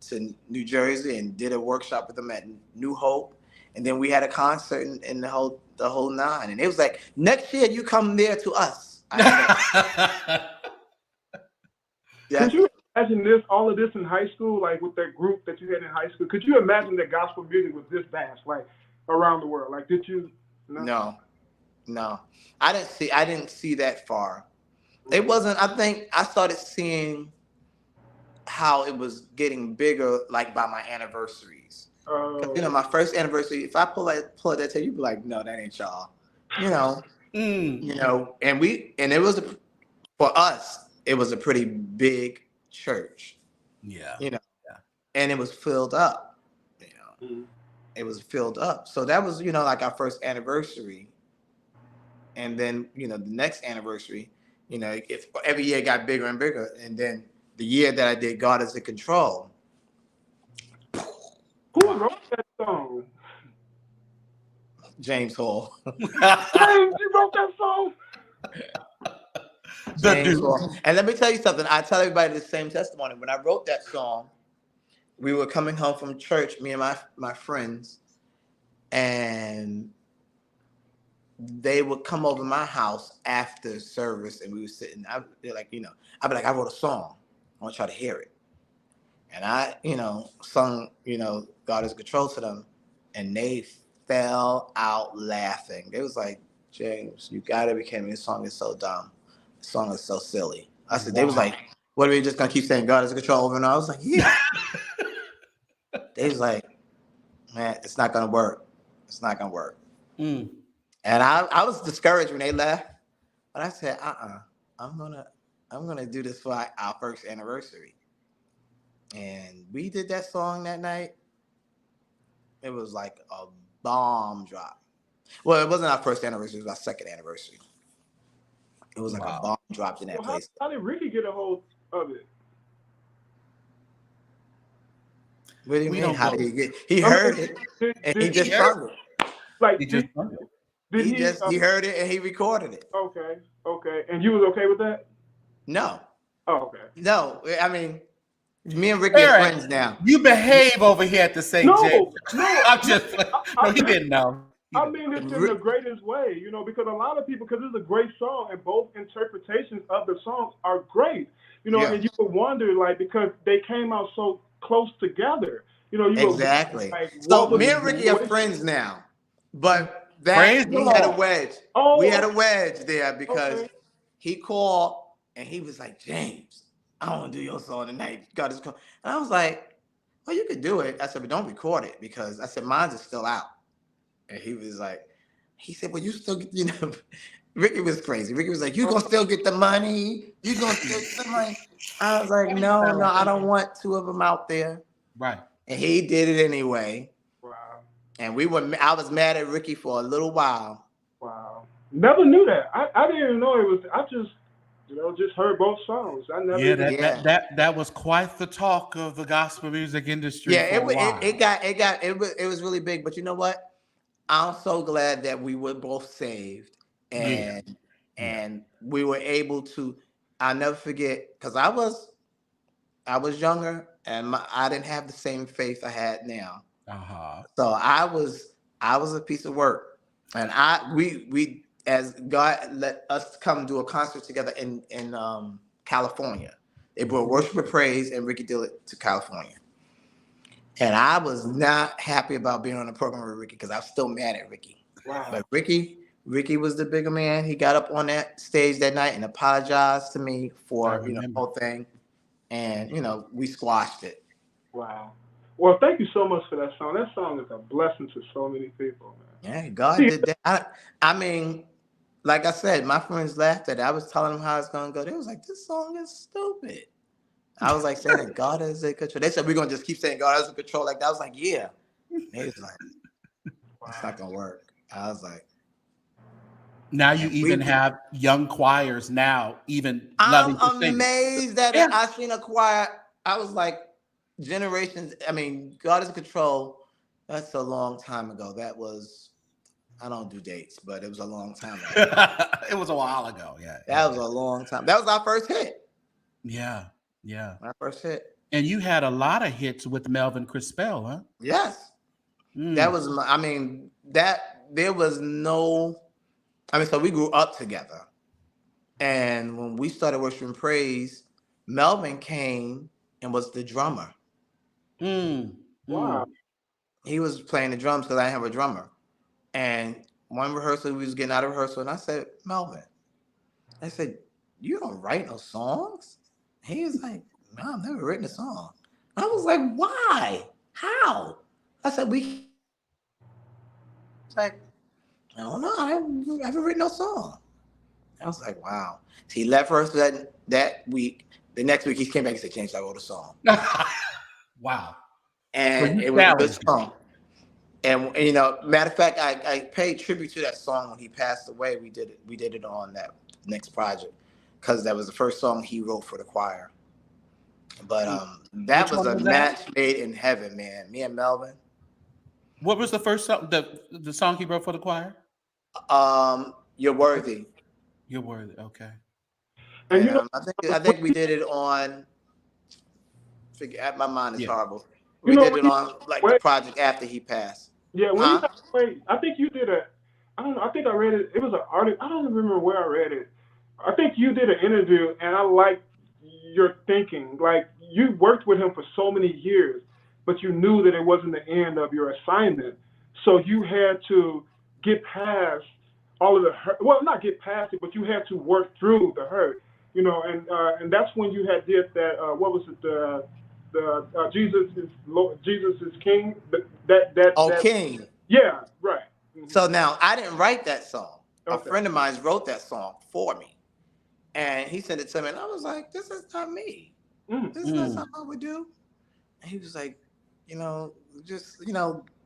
to New Jersey and did a workshop with them at New Hope. And then we had a concert in the whole nine. And it was like, next year you come there to us. Could you imagine all of this in high school, like with that group that you had in high school? Could you imagine that gospel music was this vast, like around the world? Like, did you? No. I didn't see that far. It wasn't. I think I started seeing how it was getting bigger, like by my anniversaries. Cause Oh. my first anniversary, if I pull that tape, you'd be like, no, that ain't y'all. And it was for us, it was a pretty big church. Yeah. And it was filled up. Mm. It was filled up. So that was, like our first anniversary. And then, the next anniversary, if every year got bigger and bigger. And then the year that I did God is in Control. Who wrote that song? James Hall. James, you wrote that song? James Hall. And let me tell you something. I tell everybody the same testimony. When I wrote that song, we were coming home from church, me and my friends, and they would come over my house after service, and we were sitting. They're like, I'd be like, I wrote a song. I want y'all to hear it. And I, sung, God is Control to them, and they fell out laughing. They was like, James, you gotta be kidding me. This song is so dumb. This song is so silly. I said, They was like, what are we just gonna keep saying God is Control over and over? I was like, yeah. They was like, man, it's not gonna work. It's not gonna work. Mm. And I was discouraged when they left, but I said, I'm gonna do this for our first anniversary. And we did that song that night. It was like a bomb drop. Well, it wasn't our first anniversary, it was our second anniversary. It was like a bomb dropped in that place. How did Ricky get a hold of it? What do you mean? How did he get? He heard it and he just sung it. Like He heard it and he recorded it. Okay. And you was okay with that? No. Oh, okay. No, I mean, me and Ricky are friends now. You behave over here at the St. James. No, I'm just. No, he didn't know. I mean this in the greatest way, because a lot of people, because it's a great song, and both interpretations of the songs are great, and you would wonder, like, because they came out so close together, Exactly. Like, so me and Ricky are friends now, but we had a wedge. We had a wedge there because he called and he was like, James, I want to do your song tonight. God is calling. And I was like, well, you could do it. I said, but don't record it because I said, mine is still out. And he was like, he said, well, you still get, Ricky was crazy. Ricky was like, you going to still get the money? You going to still get the money? I was like, no, I don't want two of them out there. Right. And he did it anyway. Wow. And I was mad at Ricky for a little while. Wow. Never knew that. I didn't even know it was, I just, just heard both songs. I never that was quite the talk of the gospel music industry. Yeah, it was really big. But you know what? I'm so glad that we were both saved and we were able to. I'll never forget because I was younger and I didn't have the same faith I had now. So I was a piece of work, and we as God let us come do a concert together in California. They brought Worship and Praise and Ricky did it to California. And I was not happy about being on the program with Ricky because I was still mad at Ricky. Wow. But Ricky was the bigger man. He got up on that stage that night and apologized to me for the whole thing. And we squashed it. Wow. Well, thank you so much for that song. That song is a blessing to so many people, man. Yeah, God did that. I mean, like I said, my friends laughed at it. I was telling them how it's gonna go. They was like, "This song is stupid." I was like saying God is in control. They said we're gonna just keep saying God is in control like that. I was like, yeah. They was like, it's not gonna work. I was like, now you even have young choirs now, even I'm amazed that I seen a choir. I was like, generations. I mean, God is in control. That's a long time ago. That was, I don't do dates, but it was a long time ago. It was a while ago. Yeah. That was a long time. That was our first hit. Yeah. My first hit. And you had a lot of hits with Melvin Crispell, huh? Yes. That was there was no, so we grew up together. And when we started Worship and Praise, Melvin came and was the drummer. Wow. He was playing the drums because I didn't have a drummer. And one rehearsal, we was getting out of rehearsal, and I said, Melvin, I said, you don't write no songs? He was like, "No, I've never written a song." I was like, "Why? How?" I said, "We." It's like, I don't know. I haven't written no song. I was like, "Wow." So he left us that week. The next week he came back and said, "James, I wrote a song." Wow. And it was a good song. And you know, matter of fact, I paid tribute to that song when he passed away. We did it on that next project because that was the first song he wrote for the choir. But that was a match made in heaven, man. Me and Melvin. What was the first song? The song he wrote for the choir? You're Worthy. You're Worthy. Okay. And you And know, I think we did it on. My mind is horrible. You We know, did it on like the project after he passed. Yeah, when he passed away, I think you did I don't know, I think I read it. It was an article. I don't remember where I read it. I think you did an interview, and I liked your thinking. Like, you worked with him for so many years, but you knew that it wasn't the end of your assignment. So you had to get past all of the hurt. Well, not get past it, but you had to work through the hurt. You know, and that's when you had did that. What was it? The Jesus is Lord, Jesus is King. That King. Yeah, right. Mm-hmm. So now I didn't write that song. Okay. A friend of mine wrote that song for me, and he sent it to me, and I was like, "This is not me. This is not something I would do." And he was like, just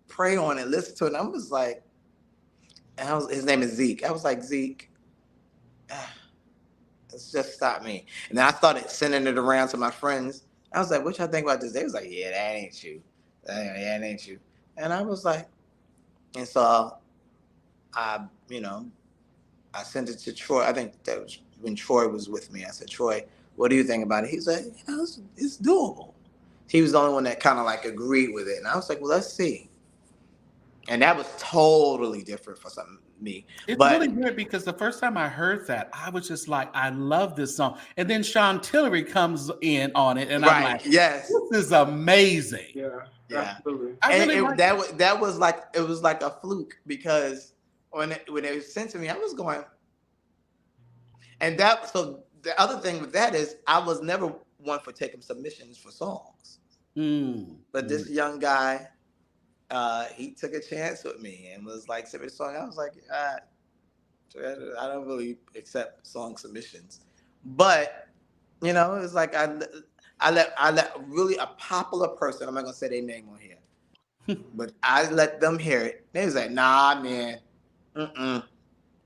pray on it, listen to it. And I was like, his name is Zeke. I was like, "Zeke, it's just stop me." And then I started sending it around to my friends. I was like, "What y'all think about this?" They was like, "Yeah, that ain't you. That ain't you." And I was like, and so I sent it to Troy. I think that was when Troy was with me. I said, "Troy, what do you think about it?" He's like, it's doable. He was the only one that kind of like agreed with it. And I was like, "Well, let's see." And that was totally different for me. It's really weird because the first time I heard that, I was just like, I love this song. And then Sean Tillery comes in on it, and I'm like, yes, this is amazing. Yeah. Absolutely. That was like, it was like a fluke because when it was sent to me, I was going, and so the other thing with that is I was never one for taking submissions for songs. But this young guy, he took a chance with me and was like, "Send me a song." I was like, I don't really accept song submissions, but it was like I let really a popular person. I'm not gonna say their name on here, but I let them hear it. They was like, "Nah, man,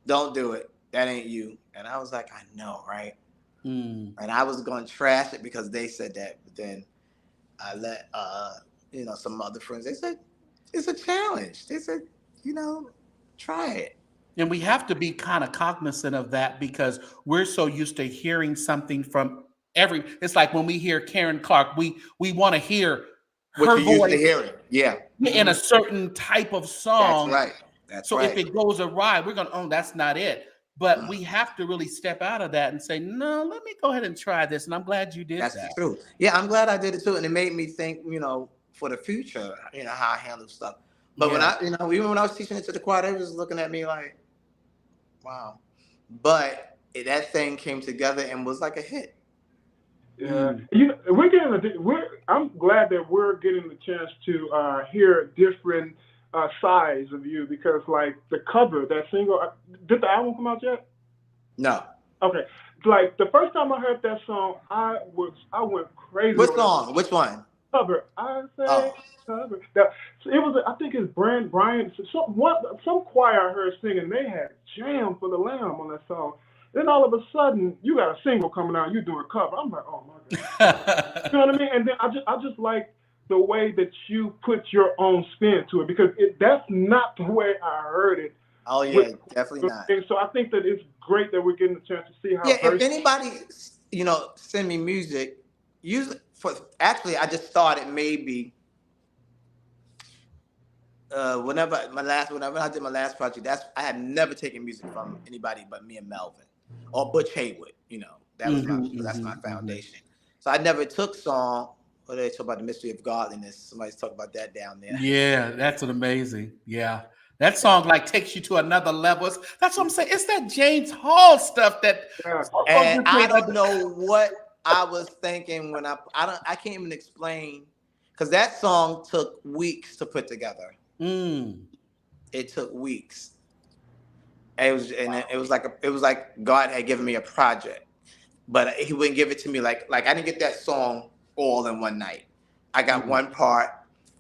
don't do it. That ain't you." And I was like, "I know, right?" And I was gonna trash it because they said that, but then I let some other friends. They said, "It's a challenge." They said, "Try it." And we have to be kind of cognizant of that because we're so used to hearing something from it's like when we hear Karen Clark, we want to hear her voice in a certain type of song. That's right. That's so right. If it goes awry, we're going, "Oh, that's not it." But we have to really step out of that and say, "No, let me go ahead and try this." And I'm glad you did that. That's true. Yeah, I'm glad I did it too. And it made me think, for the future, how I handle stuff. But when even when I was teaching it to the choir, they was looking at me like, wow. But that thing came together and was like a hit. Yeah, I'm glad that we're getting the chance to hear different sides of you because, like, the cover, that single, did the album come out yet? No. Okay, like the first time I heard that song, I went crazy. Which song? Which one? Cover. I say cover. Now, it was, I think it's Brian. Some choir I heard singing. They had Jam for the Lamb on that song. Then all of a sudden, you got a single coming out. You doing a cover. I'm like, oh my god. You know what I mean? And then I just like the way that you put your own spin to it because that's not the way I heard it. Oh yeah, definitely not. And so I think that it's great that we're getting the chance to see how. Yeah, if anybody, send me music, actually I just started maybe whenever I did my last project, I had never taken music from anybody but me and Melvin or Butch Haywood. That was that's my foundation. So I never took song. What they talk about, the mystery of godliness. Somebody's talking about that down there. Yeah, that's amazing. Yeah. That song like takes you to another level. That's what I'm saying. It's that James Hall stuff that. And I don't know what I was thinking when I can't even explain, because that song took weeks to put together. It took weeks. It was like God had given me a project, but He wouldn't give it to me like I didn't get that song all in one night. I got one part,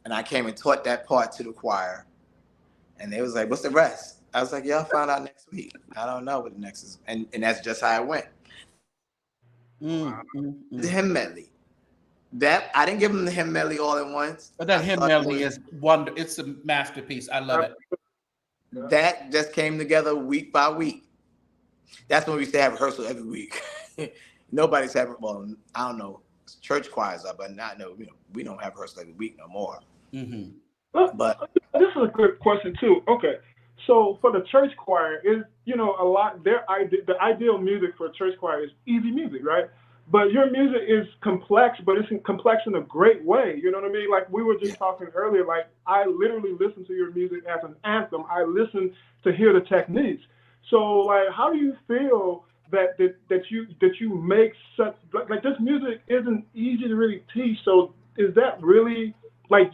and I came and taught that part to the choir, and they was like, "What's the rest?" I was like, "Y'all find out next week. I don't know what the next is," and that's just how it went. The hymn medley. That I didn't give them the hymn medley all at once. But that hymn medley is wonder. It's a masterpiece. I love it. That just came together week by week. That's when we used to have rehearsal every week. Nobody's having. Well, I don't know. Church choirs are, but not no. We don't have rehearsal every week no more. But this is a good question too. Okay, so for the church choir, is a lot. The ideal music for a church choir is easy music, right? But your music is complex, but it's complex in a great way. You know what I mean? Like we were just talking earlier, like I literally listen to your music as an anthem. I listen to hear the techniques. So like, how do you feel that you make such like this music isn't easy to really teach? So is that really like,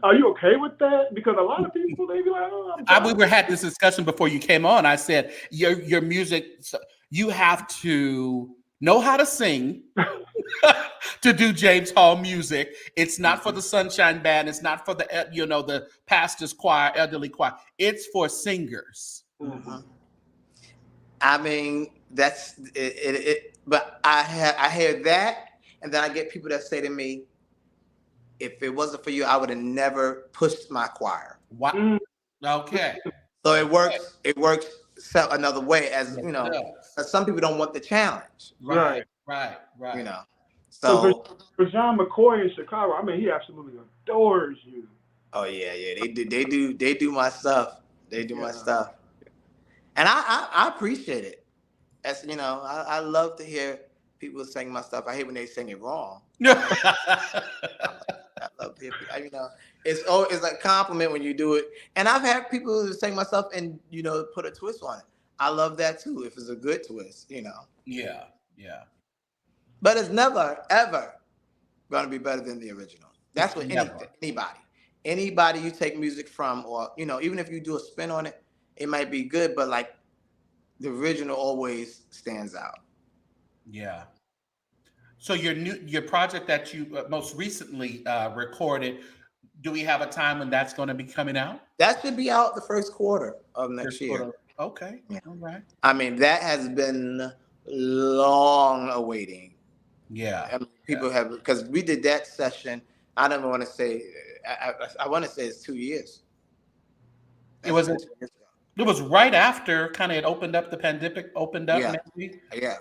are you okay with that? Because a lot of people, they be like, oh, we had this discussion before you came on. I said your music, you have to know how to sing to do James Hall music. It's not for the Sunshine Band. It's not for the the pastor's choir, elderly choir. It's for singers. I mean, that's it. But I hear that, and then I get people that say to me, "If it wasn't for you, I would have never pushed my choir." Wow. Okay. So it works. It works another way, as some people don't want the challenge. Right. So for John McCoy in Chicago, I mean, he absolutely adores you. Oh yeah. They do my stuff. They do my stuff, and I appreciate it. As I love to hear people sing my stuff. I hate when they sing it wrong. I love to hear it's a compliment when you do it. And I've had people sing my stuff and put a twist on it. I love that too, if it's a good twist, Yeah. But it's never ever gonna be better than the original. That's what anybody you take music from, or even if you do a spin on it, it might be good, but like the original always stands out. Yeah. So your project that you most recently recorded, do we have a time when that's going to be coming out? That should be out the first quarter of next year. Okay. Yeah. All right. I mean, that has been long awaiting. Yeah. I mean, people have, because we did that session. I don't want to say. I want to say it's 2 years. It was right after kind of it opened up. The pandemic opened up. Yeah. Maybe. Yeah.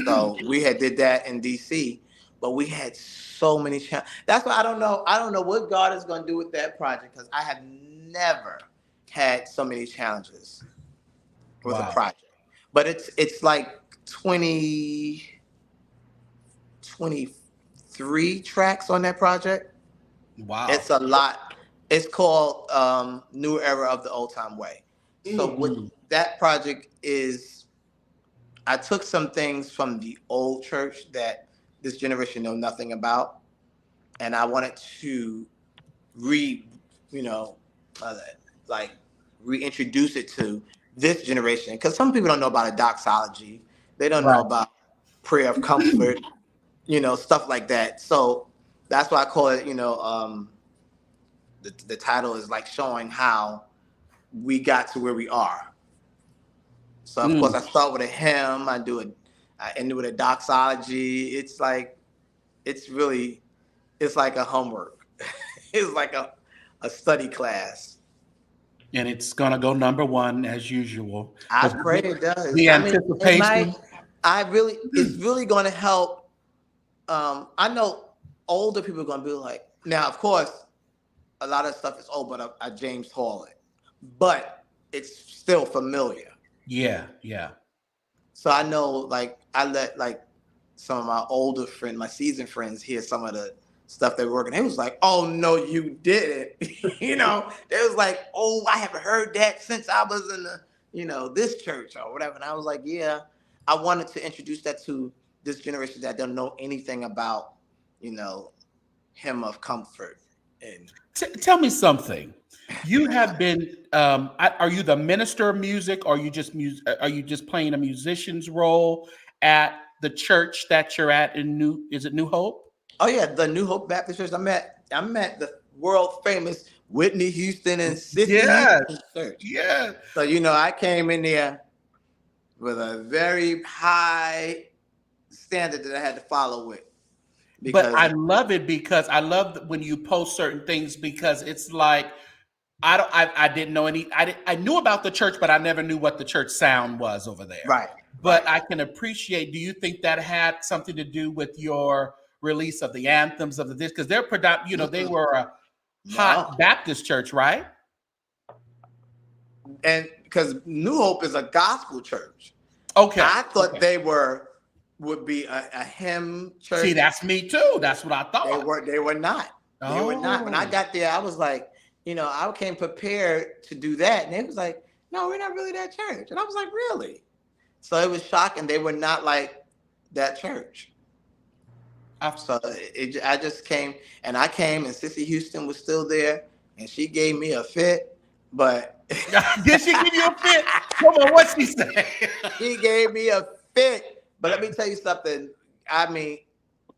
So we had did that in DC, but we had so many challenges. That's why I don't know what God is going to do with that project, because I have never had so many challenges with a project. But it's like 23 tracks on that project. Wow. It's a lot. It's called New Era of the Old Time Way. So what that project is, I took some things from the old church that this generation know nothing about, and I wanted to reintroduce it to this generation, because some people don't know about a doxology. They don't know about prayer of comfort, stuff like that. So that's why I call it, the title is like showing how we got to where we are. So of course I start with a hymn, I end with a doxology. It's like a homework. It's like a study class. And it's gonna go number one as usual. I pray it does. The anticipation. It's really gonna help. I know older people are gonna be like, now of course a lot of stuff is old, but I James Hall it. But it's still familiar. Yeah. So I know, like, I let like some of my older friends, my seasoned friends, hear some of the stuff they were working. They was like, "Oh no, you didn't." They was like, "Oh, I haven't heard that since I was in the, this church or whatever." And I was like, "Yeah, I wanted to introduce that to this generation that don't know anything about, hymn of comfort. And Tell me something. You have been. Are you the minister of music, or are you just playing a musician's role at the church that you're at in New? Is it New Hope? oh yeah, the New Hope Baptist Church. I'm at the world famous Whitney Houston and Sissy Yes. Houston Church. Yeah. So I came in there with a very high standard that I had to follow with. But I love it because I love when you post certain things, because it's like I didn't know any. I knew about the church, but I never knew what the church sound was over there. Right. But I can appreciate. Do you think that had something to do with your release of the anthems of the this? Because they're they were a hot Baptist church, right? And because New Hope is a gospel church. Okay. I thought they would be a hymn church. See, that's me too. That's what I thought. They were not. They were not. When I got there, I was like, I came prepared to do that. And they was like, no, we're not really that church. And I was like, really? So it was shocking. They were not like that church. So I just came, and Sissy Houston was still there, and she gave me a fit. But did she give you a fit? Come on, what's she say? She gave me a fit. But let me tell you something. I mean,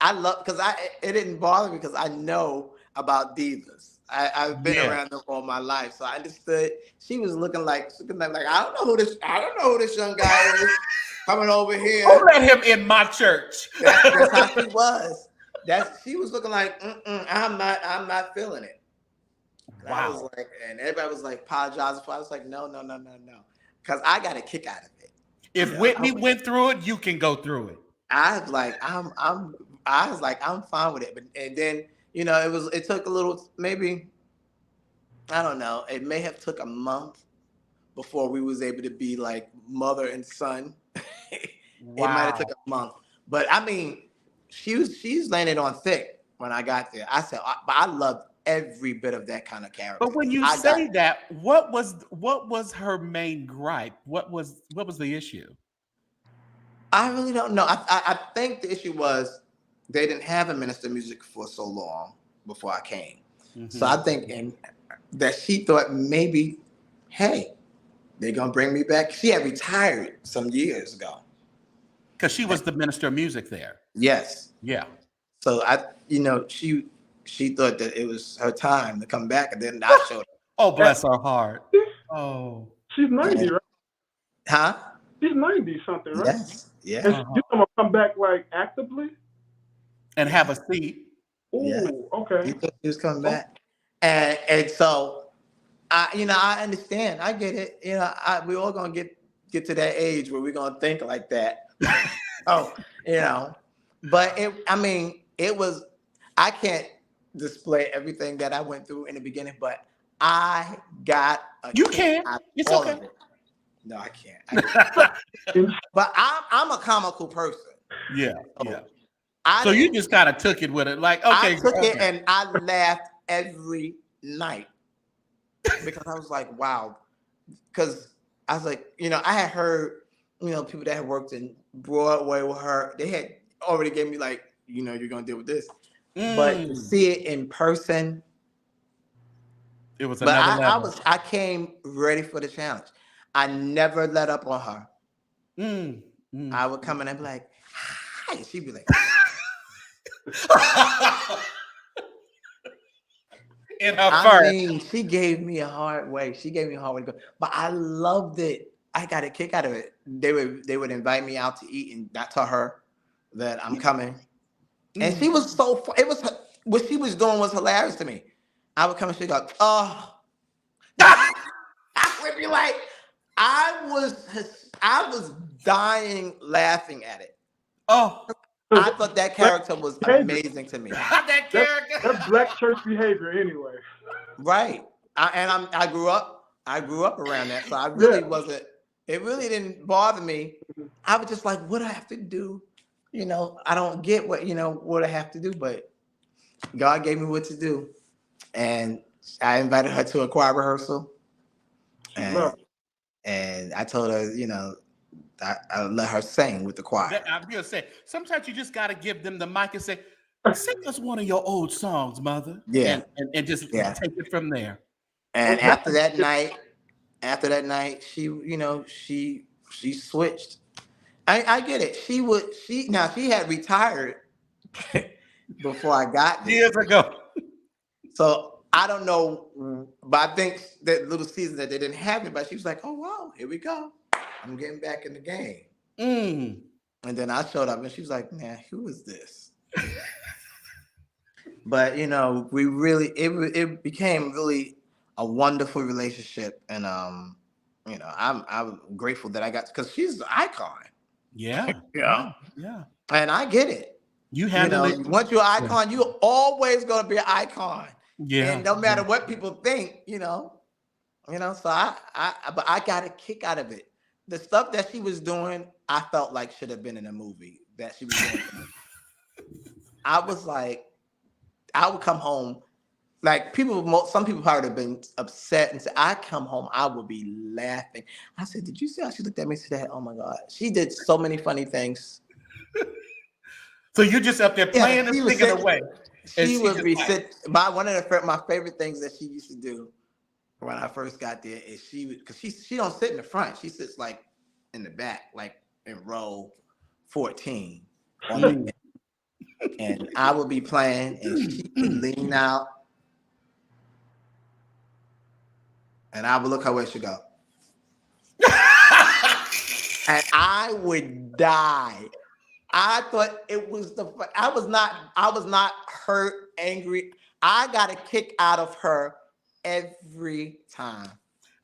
I love, because it didn't bother me because I know about divas. I've been around them all my life, so I understood. She was looking like I don't know who this young guy is coming over here. Don't let him in my church. That's how she was. She was looking like, I'm not feeling it. Wow. I was like, and everybody was like apologizing for it. I was like, no, because I got a kick out of it. If Whitney went through it, you can go through it. I was like, I'm fine with it. But and then it took a little, maybe, I don't know, it may have took a month before we was able to be like mother and son. Wow. It might have took a month, but I mean, she's landed on thick when I got there. I said, but I loved every bit of that kind of character. But when you say that, what was her main gripe? What was the issue? I really don't know. I think the issue was they didn't have a minister of music for so long before I came. Mm-hmm. So I think that she thought maybe, hey, they're going to bring me back. She had retired some years ago. Because she was the minister of music there. Yes. Yeah. So she thought that it was her time to come back, and then I showed up. Oh, bless her heart. Oh. She's 90, right? Huh? She's 90 something, right? Yes. Yeah. And you gonna come back like actively? And have a seat. Oh, yeah. Okay. He thought he was coming back. And so I understand. I get it. We're all gonna get to that age where we're gonna think like that. But it was, I can't display everything that I went through in the beginning, but I got you can. It's okay. No, I can't. But I'm a comical person. Yeah. Yeah. So you just kind of took it with it, like, okay. I took it and I laughed every night because I was like, wow. Because I was like, I had heard, people that had worked in Broadway with her, they had already gave me like, you're going to deal with this. But to see it in person, it was another level. I came ready for the challenge. I never let up on her. I would come in and be like, hi. She'd be like, in her first. I mean, she gave me a hard way. She gave me a hard way to go. But I loved it. I got a kick out of it. They would invite me out to eat, and I tell her that I'm coming. And she was what she was doing was hilarious to me. I would come and she'd go, oh. I would be like, I was dying laughing at it. Oh. I thought that character was amazing to me. That character. That's black church behavior anyway. Right. I grew up around that. So I really wasn't, it really didn't bother me. I was just like, what do I have to do? I don't get what I have to do, but God gave me what to do. And I invited her to a choir rehearsal. And I told her, I let her sing with the choir. I'm gonna say sometimes you just gotta give them the mic and say, "Sing us one of your old songs, mother." Yeah. and just take it from there. And after that night, she switched. I get it. She had retired before I got there. Years ago. So I don't know, but I think that little season that they didn't have me, but she was like, "Oh wow, here we go. I'm getting back in the game." Mm. And then I showed up and she was like, "Man, who is this?" But we really it became really a wonderful relationship, and I'm grateful that I got, because she's an icon. Yeah. Yeah. Yeah. And I get it. You handle it. Once you're an icon, you're always gonna be an icon. Yeah. And no matter what people think, so but I got a kick out of it. The stuff that she was doing, I felt like should have been in a movie that she was doing. I was like, I would come home, like some people probably have been upset and said, I come home, I would be laughing. I said, did you see how she looked at me and said, oh my God, she did so many funny things. So you're just up there playing and singing away. She would be one of my favorite things that she used to do when I first got there is because she don't sit in the front. She sits like in the back, like in row 14 on the end. And I would be playing and she would lean out and I would look her way she go. And I would die. I thought it was I was not hurt, angry. I got a kick out of her every time.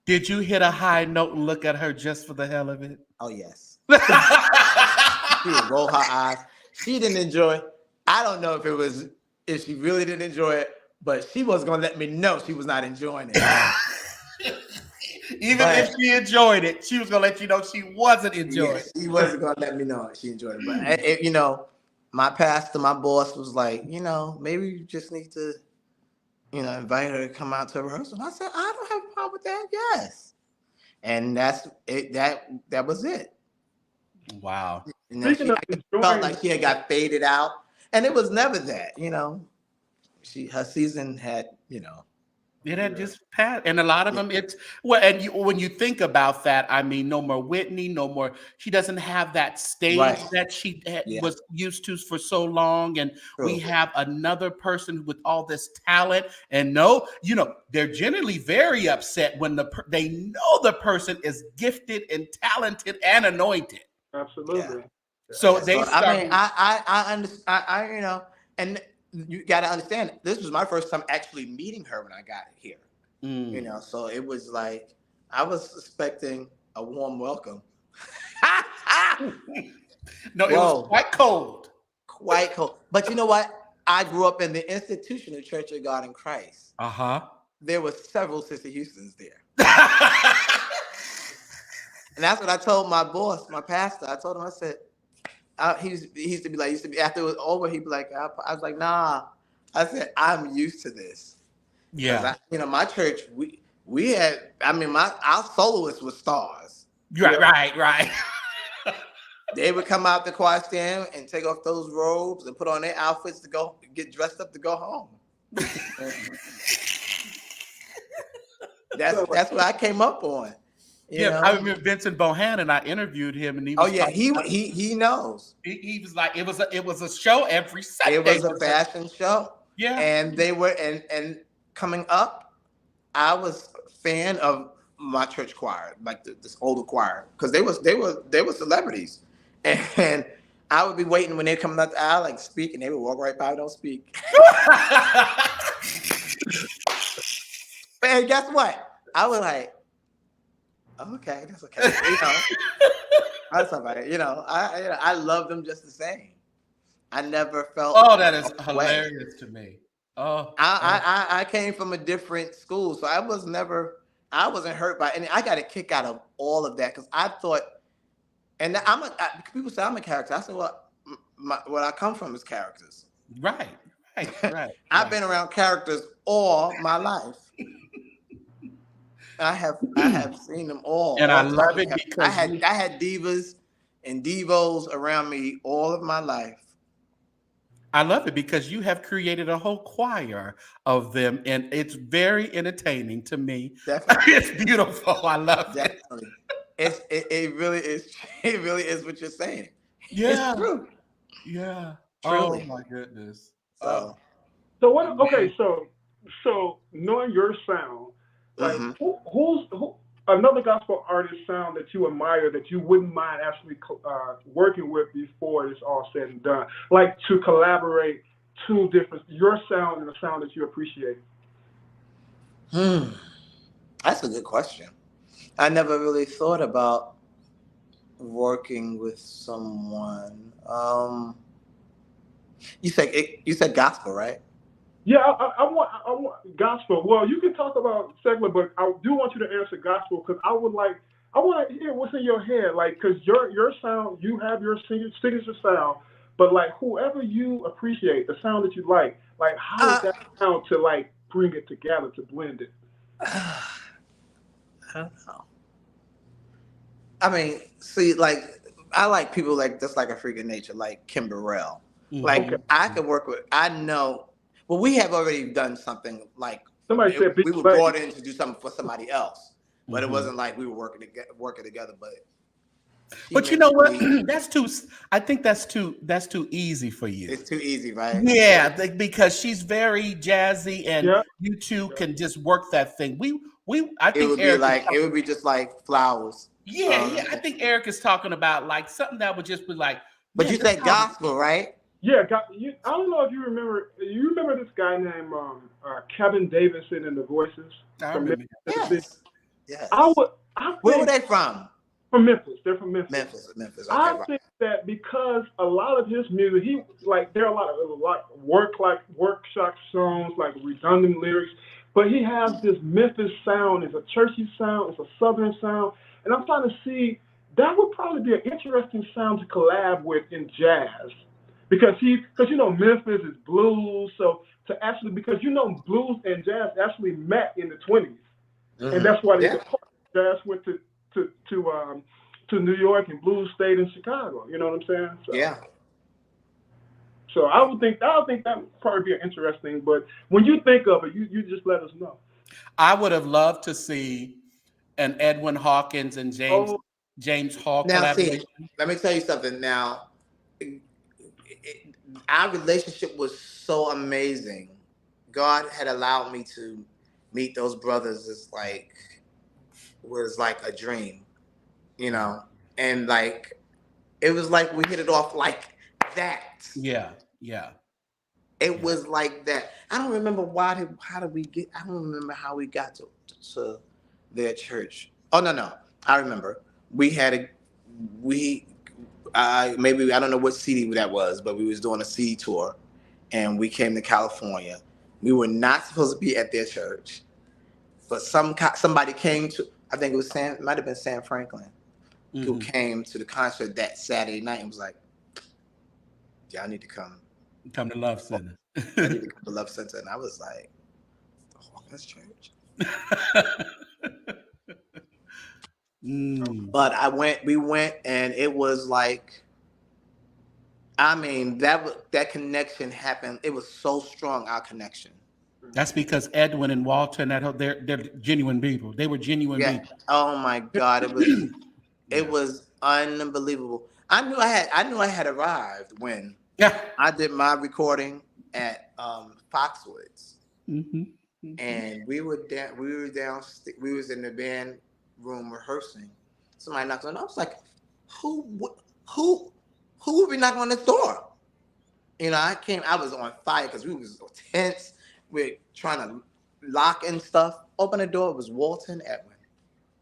Did you hit a high note and look at her just for the hell of it? Oh yes. She would roll her eyes. She didn't enjoy it. I don't know if she really didn't enjoy it, but she was gonna let me know she was not enjoying it. If she enjoyed it, she was gonna let you know she wasn't enjoying it. She wasn't gonna let me know she enjoyed it. But my pastor, my boss was like, maybe you just need to, invite her to come out to rehearsal. I said, I don't have a problem with that. Yes. And that's it. That was it. Wow. I felt like she had got faded out, and it was never that. Her season had, It had just passed, and a lot of them. It's when you think about that, I mean, no more Whitney, no more. She doesn't have that stage that she was used to for so long, and we have another person with all this talent. And they're generally very upset when they know the person is gifted and talented and anointed. Absolutely. Yeah. So they. I understand. And you got to understand, this was my first time actually meeting her when I got here. So it was like I was expecting a warm welcome. No, it was quite cold. Quite cold. But you know what? I grew up in the institutional Church of God in Christ. There were several Sister Houstons there. And that's what I told my boss, my pastor. I told him, I said, he used to be after it was over, he'd be like, I was like, nah. I said, I'm used to this. Yeah. My church, we had, our soloists were stars. Right. They would come out the choir stand and take off those robes and put on their outfits to go get dressed up to go home. That's what I came up on. I remember Vincent Bohannon. I interviewed him, and he was he knows. He was like, it was a show every Sunday. It was a fashion show. Yeah, and they were and coming up, I was a fan of my church choir, like this older choir, because they were celebrities, and I would be waiting when they come up the aisle, like speak, and they would walk right by, don't speak. And guess what? I was like, okay, that's okay. That's all right. I love them just the same. I never felt. Oh, that is hilarious to me. Oh, I came from a different school, so I wasn't hurt by any. I got a kick out of all of that because I thought, and people say I'm a character. I said, well, what I come from is characters. Right. I've been around characters all my life. I have seen them all. And I love it because I had divas and Devos around me all of my life. I love it because you have created a whole choir of them, and it's very entertaining to me. Definitely. It's beautiful. I love it. Definitely. It really is. It really is what you're saying. It's Yeah, true. yeah. Oh Truly. my goodness. So. So what? Okay, Man. so knowing your sound, like Hmm. who's another gospel artist sound that you admire that you wouldn't mind actually working with before it's all said and done, like to collaborate two different your sound and the sound that you appreciate. That's a good question. I never really thought about working with someone. You said gospel, right? Yeah, I want gospel. Well, you can talk about secular, but I do want you to answer gospel because I want to hear what's in your head, like because your sound, you have your signature sound, but like whoever you appreciate, the sound that you like how would Uh, that sound to like bring it together to blend it? I don't know. I mean, see, like I like people like just like a freak of nature, like Kim Burrell. Okay, Like Mhm. I could work with. I know. Well, we have already done something like somebody said big we were baby. brought in to do something for somebody else, but it Mhm. wasn't like we were working together. But she But you know makes what? me. That's too. I think that's too easy for you. It's too easy, right? Yeah, because she's very jazzy, and Yeah, you two yeah. can just work that thing. I It think would be Eric is like it would talking. be just like flowers. Yeah, yeah. I think Eric is talking about like something that would just be like, But man, you this said sounds. gospel, right? Yeah, I don't know if you remember. You remember this guy named Kevin Davidson and the Voices I from remember. Memphis, Tennessee. Yes, I yes. would. I Where were think they from? from Memphis. They're from Memphis. Memphis, Memphis. Okay, I right. think that because a lot of his music, he like there are a lot workshop songs, like redundant lyrics, but he has this Memphis sound. It's a churchy sound. It's a southern sound, and I'm trying to see that would probably be an interesting sound to collab with in jazz, because Memphis is blues, so to actually because blues and jazz actually met in the 20s, and Hmm. that's why they Yeah, depart. Jazz went to to New York and blues stayed in Chicago. You know what I'm saying? So yeah. so I would think that would probably be interesting. But when you think of it, you just let us know. I would have loved to see an Edwin Hawkins and Oh, James Hall Now, see, collaboration. let me tell you something. Now, our relationship was so amazing. God had allowed me to meet those brothers. Is like was like a dream, you know, and like it was like we hit it off like that. Yeah, yeah, It yeah. was like that. I don't remember how did we get. I don't remember how we got to their church. Oh no, I remember. We had a we maybe I don't know what CD that was, but we was doing a CD tour, and we came to California. We were not supposed to be at their church, but somebody came to. I think it was it might have been Sam Franklin, who Hmm. came to the concert that Saturday night and was like, "Y'all need to come. Come to Love Center. Y'all need to come to Love Center." And I was like, "The Hawkins Church." Mm. But we went, and it was like, I mean, that connection happened. It was so strong, our connection. That's because Edwin and Walter and they're genuine people. They were genuine Yeah. people. Oh my God, it Yeah. was unbelievable. I knew I had arrived when Yeah. I did my recording at Foxwoods, Hmm. Hmm. and we was in the band room rehearsing. Somebody knocked on. I was like, who who who would be knocking on this door? I was on fire because we was tense. We're trying to lock and stuff. Open the door. It was Walton Edwin.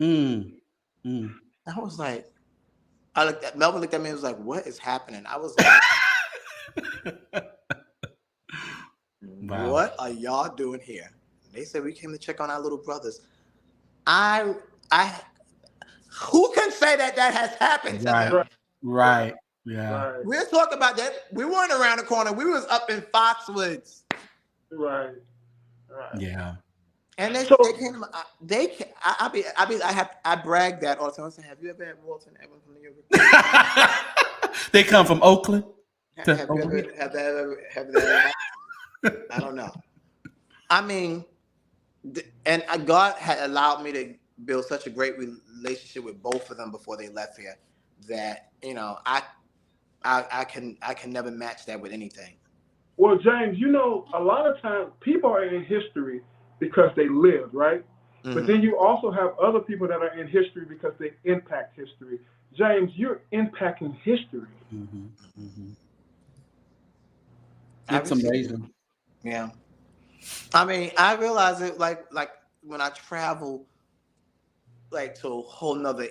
Mm. Mm. I was like, Melvin looked at me and was like, what is happening? I was like, Wow. what are y'all doing here? They said we came to check on our little brothers. I I who can say that has happened to Right. them? right, Right. Yeah. right, We're talking about that. We weren't around the corner. We was up in Foxwoods. right, right. Yeah. And they So came to my, I brag that all the time. I say, have you ever had Walter and Evan from New York? They come from Oakland. Have you ever have that? I don't know. I mean, and God had allowed me to build such a great relationship with both of them before they left here that I can never match that with anything. well, James, a lot of times people are in history because they lived, right? Mm-hmm. But then you also have other people that are in history because they impact history. James, you're impacting history. Mm-hmm. Mm-hmm. It's amazing. Yeah. I mean, I realize it like when I travel like to a whole nother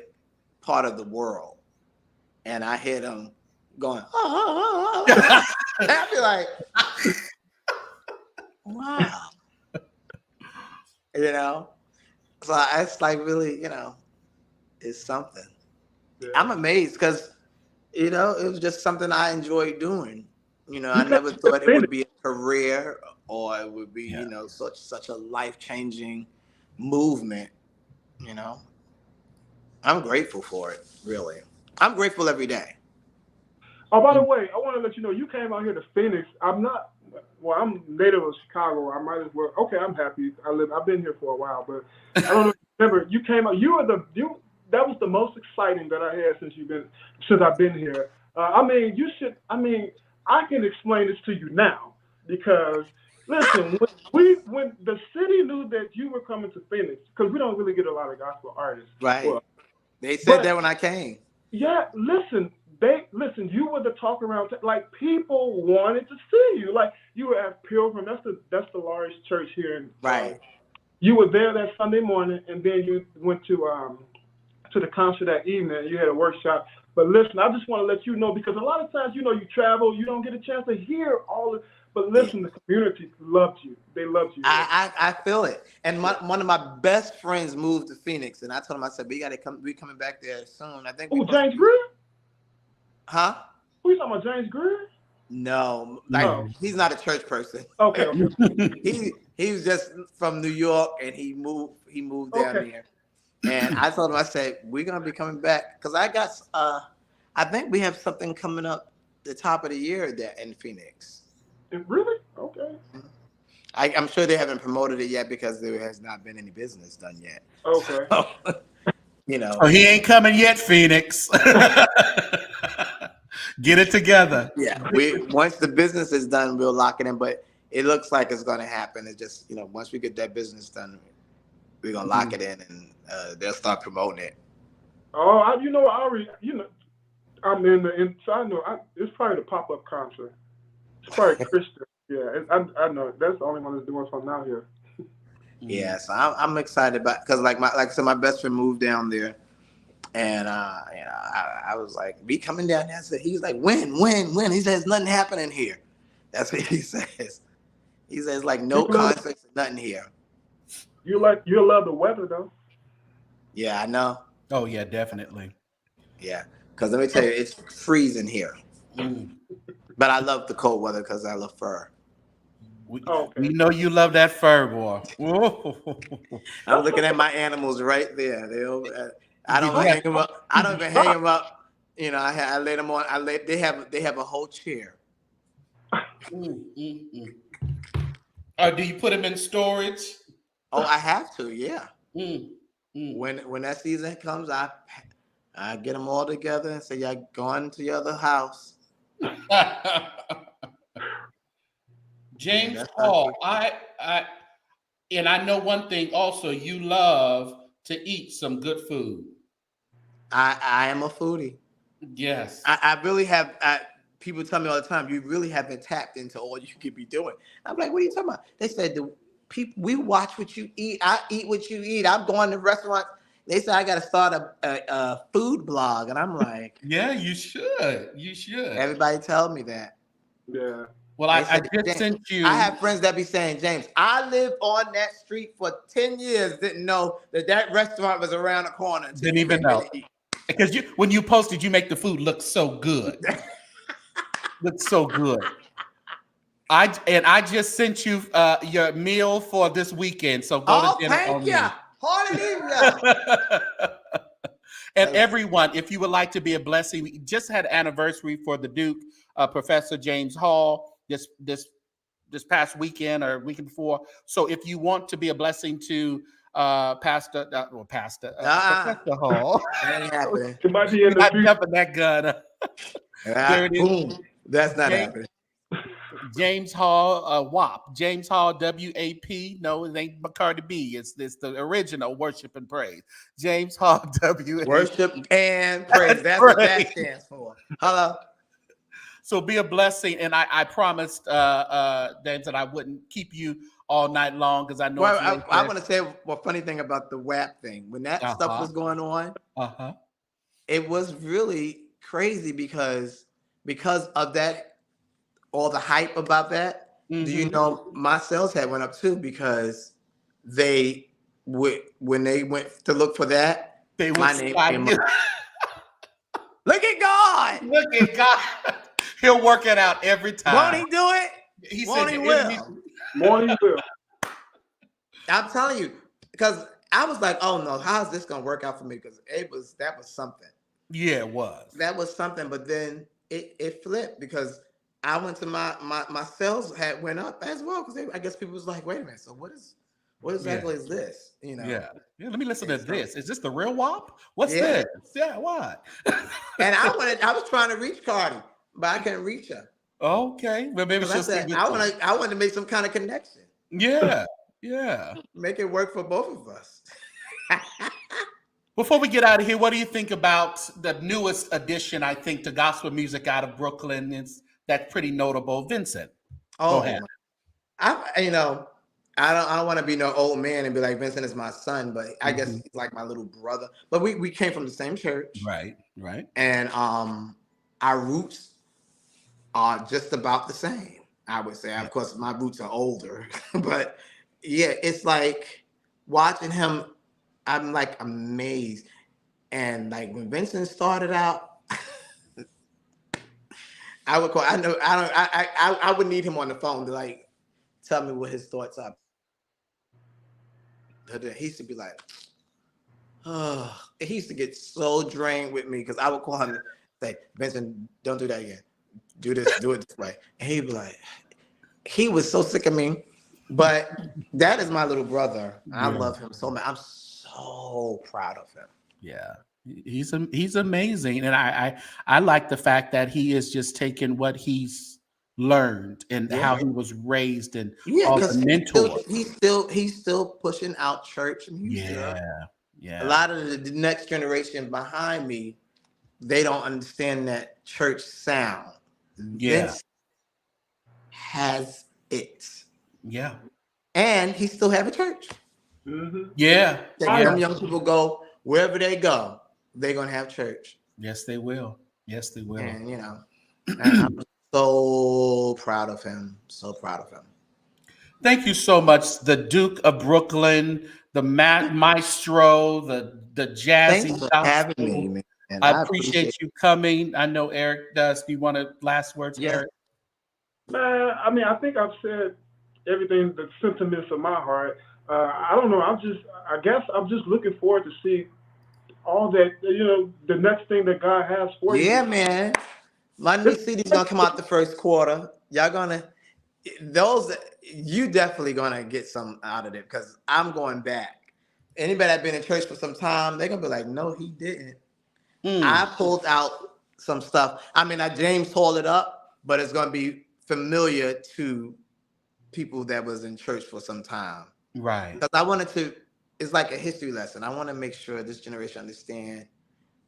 part of the world and I hear them going, I'd be like, wow. So it's like really, it's something. Yeah. I'm amazed because, it was just something I enjoyed doing. I never thought it would be a career or it would be, such a life-changing movement, I'm grateful for it, really. I'm grateful every day. Oh, by the way, I want to let you know, you came out here to Phoenix. I'm native of Chicago. I might as well. Okay, I'm happy. I've been here for a while, but I don't know. Remember, you came out. That was the most exciting that I had since I've been here. I can explain this to you now because listen, when the city knew that you were coming to Phoenix, because we don't really get a lot of gospel artists. Right. Well, they said that when I came. Yeah, listen. You were the talk around. Like people wanted to see you. Like you were at Pilgrim. That's the largest church here in. Right. You were there that Sunday morning, and then you went to the concert that evening. You had a workshop. But listen, I just want to let you know because a lot of times, you travel, you don't get a chance to hear all of. But listen, The community loved you. They loved you. I feel it. And one of my best friends moved to Phoenix, and I told him, I said, we got to come. We coming back there soon. I think. Oh, James Greer? Huh? Who you talking about, James Greer? No, he's not a church person. Okay. He was just from New York, and he moved down there. And I told him, I said, we're gonna be coming back because I think we have something coming up the top of the year there in Phoenix. Really? Okay. I'm sure they haven't promoted it yet because there has not been any business done yet. Okay. So, Oh, he ain't coming yet, Phoenix. Get it together. Yeah. Once the business is done, we'll lock it in. But it looks like it's going to happen. It's just, once we get that business done, we're going to lock it in and they'll start promoting it. Oh, I'm in the inside. It's probably the pop-up concert. It's probably Christian. Yeah, I know. That's the only one that's doing something out here. Yeah, so I'm excited about because like I said, my best friend moved down there, and I was like, "We coming down there?" I said, "He's like, when?" He says, "Nothing happening here." That's what he says. He says, "Like no concerts, nothing here." You'll love the weather though. Yeah, I know. Oh yeah, definitely. Yeah, because let me tell you, it's freezing here. But I love the cold weather because I love fur. We know you love that fur, boy. I'm looking at my animals right there. I don't hang them up. I don't even hang them up. I lay them on. They have a whole chair. Do you put them in storage? Oh, I have to. Yeah. When that season comes, I get them all together and say, "Y'all going to your other house." James Paul, I know one thing also, you love to eat some good food. I am a foodie. Yes. I really have. People tell me all the time, you really haven't tapped into all you could be doing. I'm like, what are you talking about? They said, we watch what you eat. I eat what you eat. I'm going to restaurants. They said I got to start a food blog. And I'm like. Yeah, you should. You should. Everybody tell me that. Yeah. Well, I just sent you. I have friends that be saying, James, I lived on that street for 10 years, didn't know that restaurant was around the corner. Didn't even know. Because when you posted, you make the food look so good. Looks so good. I just sent you your meal for this weekend. So go to dinner on me. Hallelujah. And everyone, if you would like to be a blessing, we just had anniversary for the Duke, Professor James Hall, this past weekend or weekend before. So if you want to be a blessing to Professor Hall, That ain't happening. It might be in the not future. jumping that gun. There it is. Boom. That's not happening. James Hall, WAP. James Hall, WAP. No, it ain't Cardi B. It's the original worship and praise. James Hall, WAP. Worship and praise. That's what that stands for. Hello. So be a blessing. And I promised, James, that I wouldn't keep you all night long because I know. Well, I want to say one funny thing about the WAP thing. When that stuff was going on, it was really crazy because of that. All the hype about that. Do you know my sales had went up too because they would when they went to look for that. My name came up. Look at God. Look at God. He'll work it out every time. Won't he do it? He Won't said he will. Morning will. I'm telling you, because I was like, oh no, how's this gonna work out for me? Because that was something. Yeah, it was. That was something, but then it flipped because I went to my sales had went up as well because I guess people was like, wait a minute, so what exactly is this? You know? Yeah. Let me listen to this. Is this the real WAP? What's this? Yeah, what? And I was trying to reach Cardi, but I couldn't reach her. Okay, but maybe she'll I wanted to make some kind of connection. Yeah. Make it work for both of us. Before we get out of here, what do you think about the newest addition? I think to gospel music out of Brooklyn that's pretty notable, Vincent. Oh, I don't want to be no old man and be like Vincent is my son, but I guess he's like my little brother. But we came from the same church, right? And our roots are just about the same. I would say, of course, my roots are older, but yeah, it's like watching him. I'm like amazed, and like when Vincent started out. I would need him on the phone to like tell me what his thoughts are. He used to be like, oh, he used to get so drained with me because I would call him and say, Vincent, don't do that again. Do it this way. And he'd be like, he was so sick of me. But that is my little brother. I love him so much. I'm so proud of him. Yeah. He's amazing, and I like the fact that he is just taking what he's learned and how he was raised and all the mentors. He's still pushing out church music. Yeah. A lot of the next generation behind me, they don't understand that church sound. Vince has it. Yeah, and he still have a church. Yeah, young people go wherever they go. They're gonna have church. Yes, they will. And I'm so proud of him. So proud of him. Thank you so much, the Duke of Brooklyn, the maestro, the jazzy. Thanks for having me, man. I appreciate you coming. I know Eric does. Do you want to last words, Eric? Man, I mean, I think I've said everything, the sentiments of my heart. I don't know. I guess I'm just looking forward to see all that, the next thing that God has for you. Yeah, man. My new CD's gonna come out the first quarter. You definitely gonna get some out of it because I'm going back. Anybody that's been in church for some time, they're gonna be like, no, he didn't. I pulled out some stuff. I mean, James told it up, but it's gonna be familiar to people that was in church for some time. Right. Because I wanted to. It's like a history lesson. I want to make sure this generation understand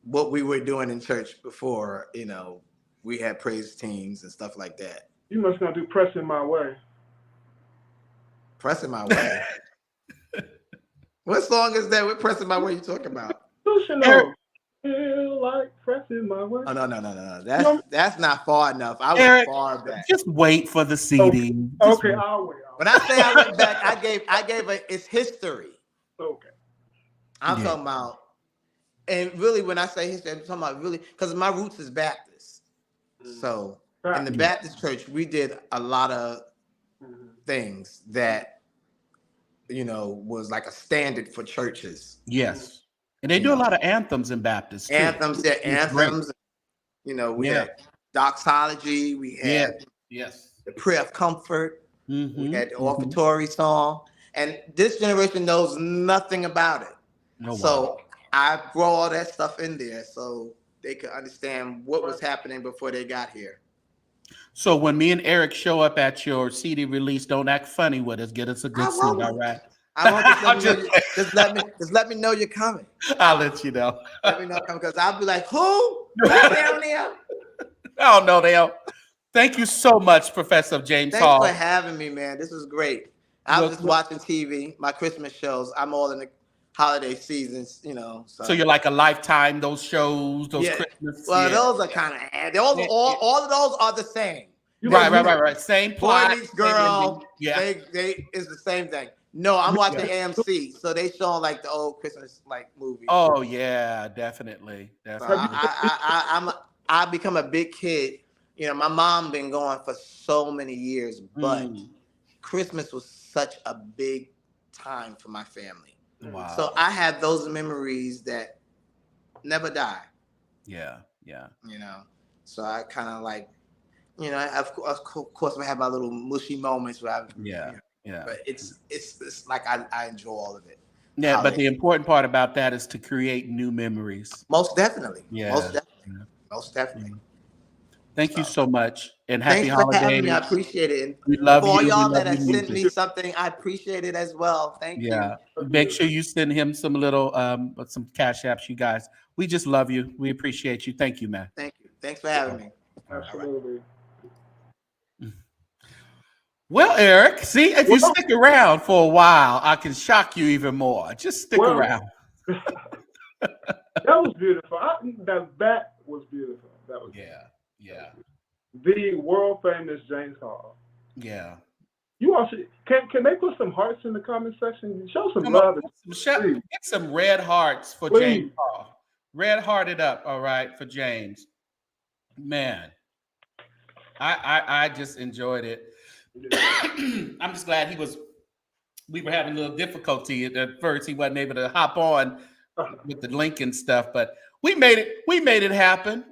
what we were doing in church before, we had praise teams and stuff like that. You must not do Pressing My Way. Pressing My Way? What song is that with Pressing My Way you talking about? Feel like pressing my way. Oh, no. That's not far enough. I was Eric, far back. Just wait for the CD. Okay, I'll wait. When I say I went back, I gave it's history. Okay. I'm talking about, and really when I say history, I'm talking about really, because my roots is Baptist. So in the Baptist church, we did a lot of things that, was like a standard for churches. Yes. And they do a lot of anthems in Baptist too. Anthems, yeah, anthems. We had doxology, we had the prayer of comfort, we had the offertory song, and this generation knows nothing about it. Oh, so wow. I brought all that stuff in there so they could understand what was happening before they got here. So when me and Eric show up at your CD release, don't act funny with us. Get us a good seat, all right? I want just let me know you're coming. I'll let you know. Let me know coming, because I'll be like, who? Right down there? Oh no, Dale. Thank you so much, Professor James Hall. Thanks for having me, man. This was great. I was just watching TV, my Christmas shows. I'm all in the holiday seasons, So you're like a Lifetime, those shows, those Christmas. Well, those are kind of all of those are the same. Right. Same plot. Boy meets girl. They is the same thing. No, I'm watching AMC, so they showing like the old Christmas movies. Oh yeah, definitely. So I become a big kid. My mom been gone for so many years, but Christmas was such a big time for my family. Wow. So I have those memories that never die. Yeah. So I kind of like, of course I have my little mushy moments where but it's like I enjoy all of it. Yeah, but the important part about that is to create new memories. Most definitely. Yeah. Most definitely. Thank you so much, and happy Thanks for holidays. having me. I appreciate it. And we love for you. For y'all that have sent me something, I appreciate it as well. Thank you. Yeah, make sure you send him some little some cash apps, you guys. We just love you. We appreciate you. Thank you, man. Thank you. Thanks for having me. Absolutely. Well, Eric, see, if you stick around for a while, I can shock you even more. Just stick around. That was beautiful. That was beautiful. That was yeah. The world famous James Hall. Yeah. You also can they put some hearts in the comment section? Show some love. Get some red hearts for James Hall. Red hearted up, all right, for James. Man, I just enjoyed it. I'm just glad we were having a little difficulty at first. He wasn't able to hop on with the link and stuff, but we made it happen.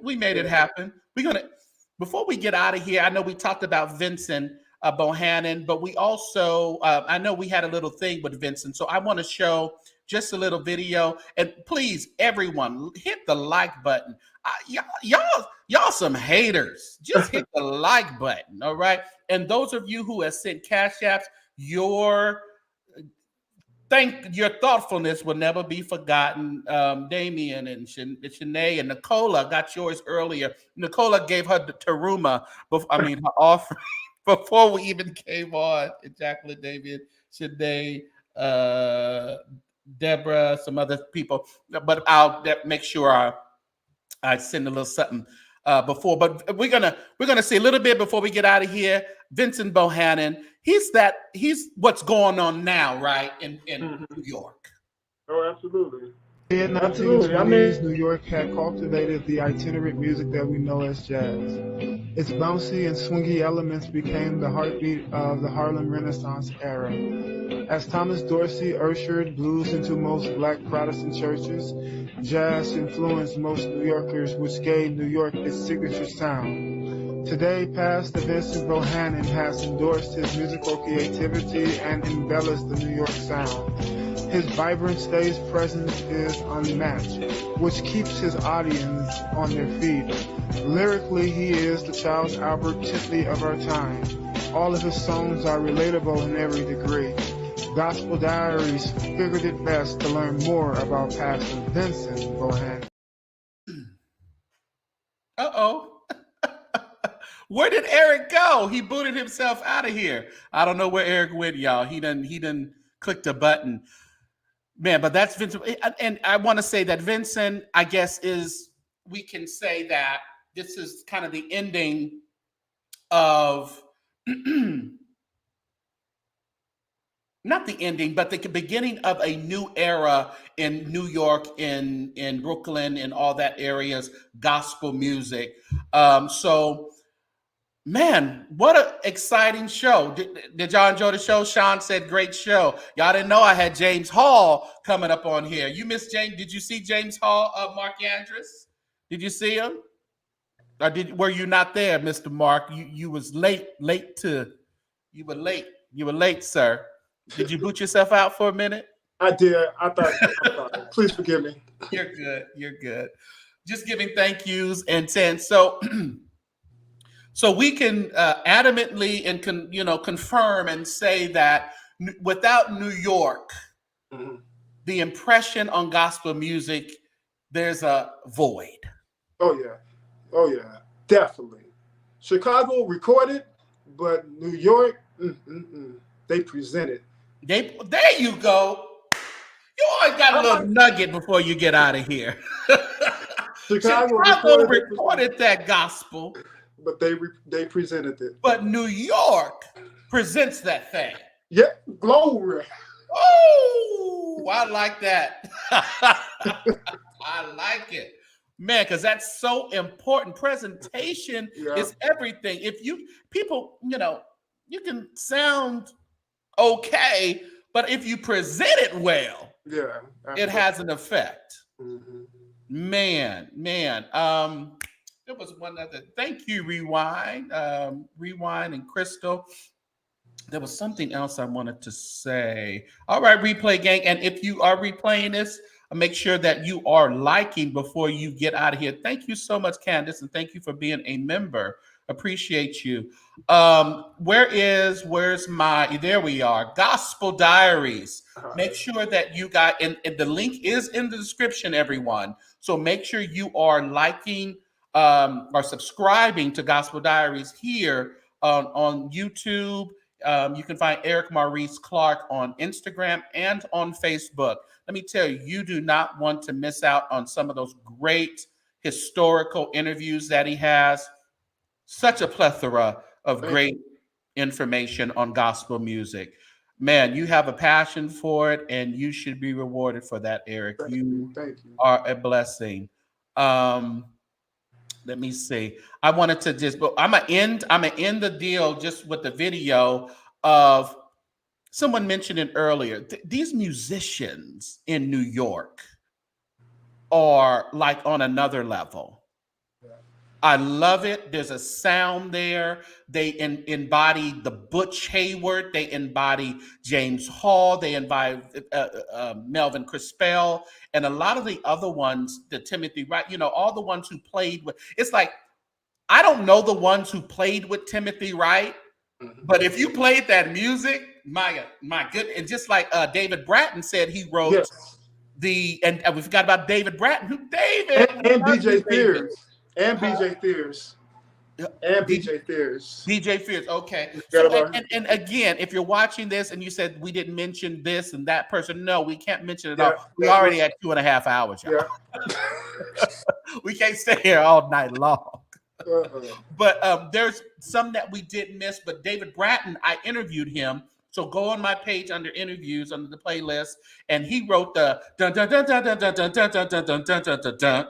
Before we get out of here, I know we talked about Vincent Bohannon, but we also, I know we had a little thing with Vincent, so I want to show just a little video. And please, everyone, hit the like button. Y'all some haters. Just hit the like button, all right? And those of you who have sent cash apps, your thoughtfulness will never be forgotten. Damien and Shanae and Nicola got yours earlier. Nicola gave her the Teruma, her offering before we even came on. Jacqueline, David, Shanae, Deborah, some other people. But I'll make sure I send a little something before. But we're gonna see a little bit before we get out of here. Vincent Bohannon, he's what's going on now, right, in New York. Oh, absolutely. In the 1920s, New York had cultivated the itinerant music that we know as jazz. Its bouncy and swingy elements became the heartbeat of the Harlem Renaissance era. As Thomas Dorsey ushered blues into most black Protestant churches, jazz influenced most New Yorkers, which gave New York its signature sound. Today, Pastor Vincent Bohannon has endorsed his musical creativity and embellished the New York sound. His vibrant stage presence is unmatched, which keeps his audience on their feet. Lyrically, he is the Charles Albert Titley of our time. All of his songs are relatable in every degree. Gospel Diaries figured it best to learn more about Pastor Vincent Bohannon. Uh-oh. Where did Eric go? He booted himself out of here. I don't know where Eric went, y'all. He done clicked a button. Man, but that's Vincent. And I want to say that Vincent, I guess, we can say that this is kind of the ending of, not the ending, but the beginning of a new era in New York, in Brooklyn, in all that areas, gospel music. So Man, what an exciting show. Did y'all enjoy the show? Sean said, great show. Y'all didn't know I had James Hall coming up on here. You missed James. Did you see James Hall of Mark Andrus? Did you see him? Or were you not there, Mr. Mark? You was late. You were late, sir. Did you boot yourself out for a minute? I did. I'm sorry. Please forgive me. You're good. Just giving thank yous and saying so. So we can adamantly and confirm and say that without New York, the impression on gospel music, there's a void. Oh yeah, definitely. Chicago recorded, but New York, they presented. There you go. You always got a little nugget before you get out of here. Chicago recorded that gospel. But they presented it. But New York presents that thing. Yeah, glory. Oh, I like that. I like it. Man, because that's so important. Presentation is everything. If people, you can sound okay, but if you present it well, it has an effect. Mm-hmm. Man. There was one other. Thank you, Rewind and Crystal. There was something else I wanted to say. All right, Replay Gang. And if you are replaying this, make sure that you are liking before you get out of here. Thank you so much, Candace, and thank you for being a member. Appreciate you. Where's my, there we are, Gospel Diaries. Make sure that you got, and the link is in the description, everyone. So make sure you are liking or subscribing to Gospel Diaries here on YouTube. You can find Eric Maurice Clark on Instagram and on Facebook. Let me tell you, you do not want to miss out on some of those great historical interviews that he has. Such a plethora of great information on gospel music. Man, you have a passion for it, and you should be rewarded for that, Eric. Thank you. Are a blessing. Let me see. I wanted to just, but I'm gonna end the deal just with the video of someone mentioned it earlier. These musicians in New York are like on another level. I love it. There's a sound there. They embody the Butch Hayward. They embody James Hall. They embody Melvin Crispell, and a lot of the other ones, the Timothy Wright, all the ones who played with. It's like, I don't know the ones who played with Timothy Wright, but if you played that music, my goodness. And just like David Bratton said, he wrote and we forgot about David Bratton. Who David and BJ Fears. And BJ Fears. BJ Fears. Okay. So, and again, if you're watching this and you said we didn't mention this and that person, no, we can't mention it all. We already had 2.5 hours, y'all. We can't stay here all night long. But there's some that we did miss. But David Bratton, I interviewed him. So go on my page under interviews under the playlist, and he wrote the dun dun dun dun dun dun dun dun dun dun dun dun dun dun.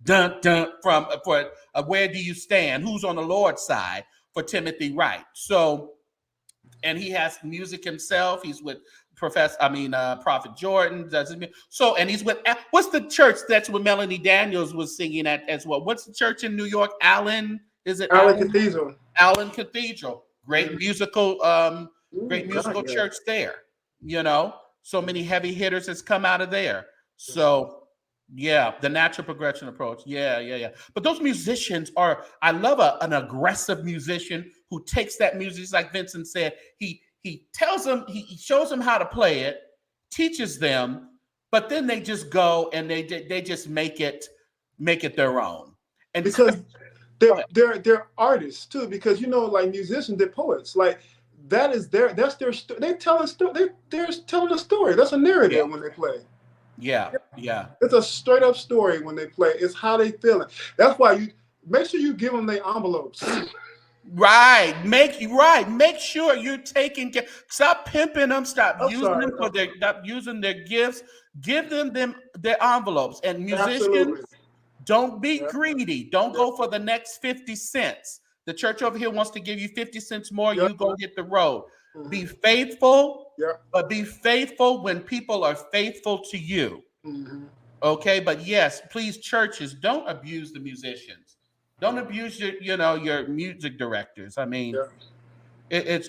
Dun dun for Where Do You Stand? Who's on the Lord's Side for Timothy Wright. So, and he has music himself. He's with Prophet Jordan. So, and he's with, what's the church that's where Melanie Daniels was singing at as well? What's the church in New York? Allen Cathedral. Allen Cathedral. Great musical church there. So many heavy hitters has come out of there. So. Yeah, the natural progression approach. Yeah. But those musicians I love an aggressive musician who takes that music, like Vincent said, he tells them, he shows them how to play it, teaches them, but then they just go and they just make it their own. And because they're artists too, because like musicians, they're poets. Like that's their story. They're telling a story. That's a narrative when they play. Yeah. It's a straight up story when they play. It's how they feeling. That's why you make sure you give them their envelopes. Right. Make sure you're taking care. Stop pimping them. Stop using their gifts. Give them their envelopes. And musicians, don't be greedy. Don't go for the next 50 cents. The church over here wants to give you 50 cents more. Yep. You go hit the road. Mhm. Be faithful, Yep. but be faithful when people are faithful to you. Mm-hmm. Okay, but yes, please, churches, don't abuse the musicians. Don't abuse your music directors. I mean, Yep.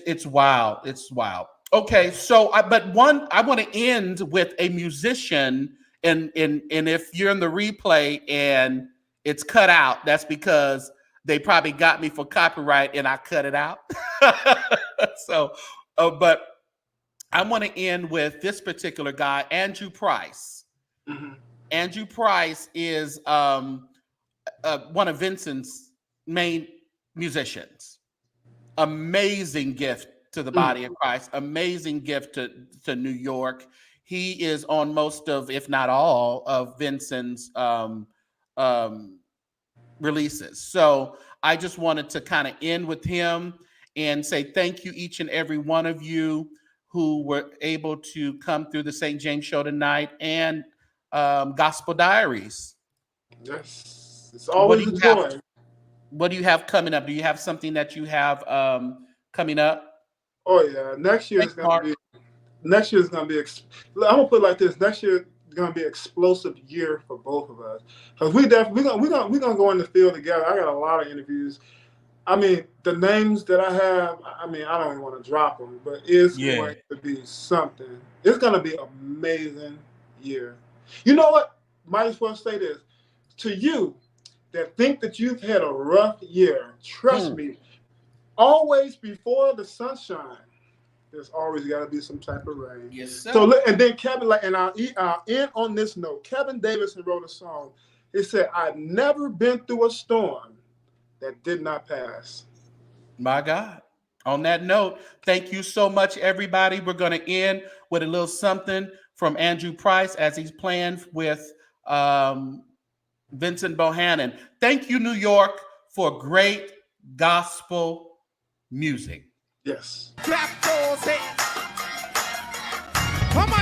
it's wild. It's wild. Okay, so I want to end with a musician, and if you're in the replay and it's cut out, that's because they probably got me for copyright and I cut it out. So, but I want to end with this particular guy, Andrew Price. Mm-hmm. Andrew Price is one of Vincent's main musicians. Amazing gift to the body of Christ. Amazing gift to New York. He is on most of, if not all, of Vincent's releases. So I just wanted to kind of end with him and say thank you, each and every one of you who were able to come through the St. James Show tonight and Gospel Diaries. Yes, it's always a joy. What do you have coming up? Do you have something that you have coming up? Oh yeah, next year is gonna be. I'm gonna put it like this. Next year is gonna be an explosive year for both of us because we're gonna go in the field together. I got a lot of interviews. I mean, the names that I have. I mean, I don't even want to drop them, but it's going to be something. It's gonna be an amazing year. You know what? Might as well say this to you that think that you've had a rough year. Trust me. Always before the sunshine, there's always got to be some type of rain. Yes, sir. So, and then Kevin, and I'll end on this note. Kevin Davidson wrote a song. It said, "I've never been through a storm that did not pass." My God. On that note, thank you so much, everybody. We're going to end with a little something from Andrew Price as he's playing with Vincent Bohannon. Thank you, New York, for great gospel music. Yes. Clap those hands. Come on.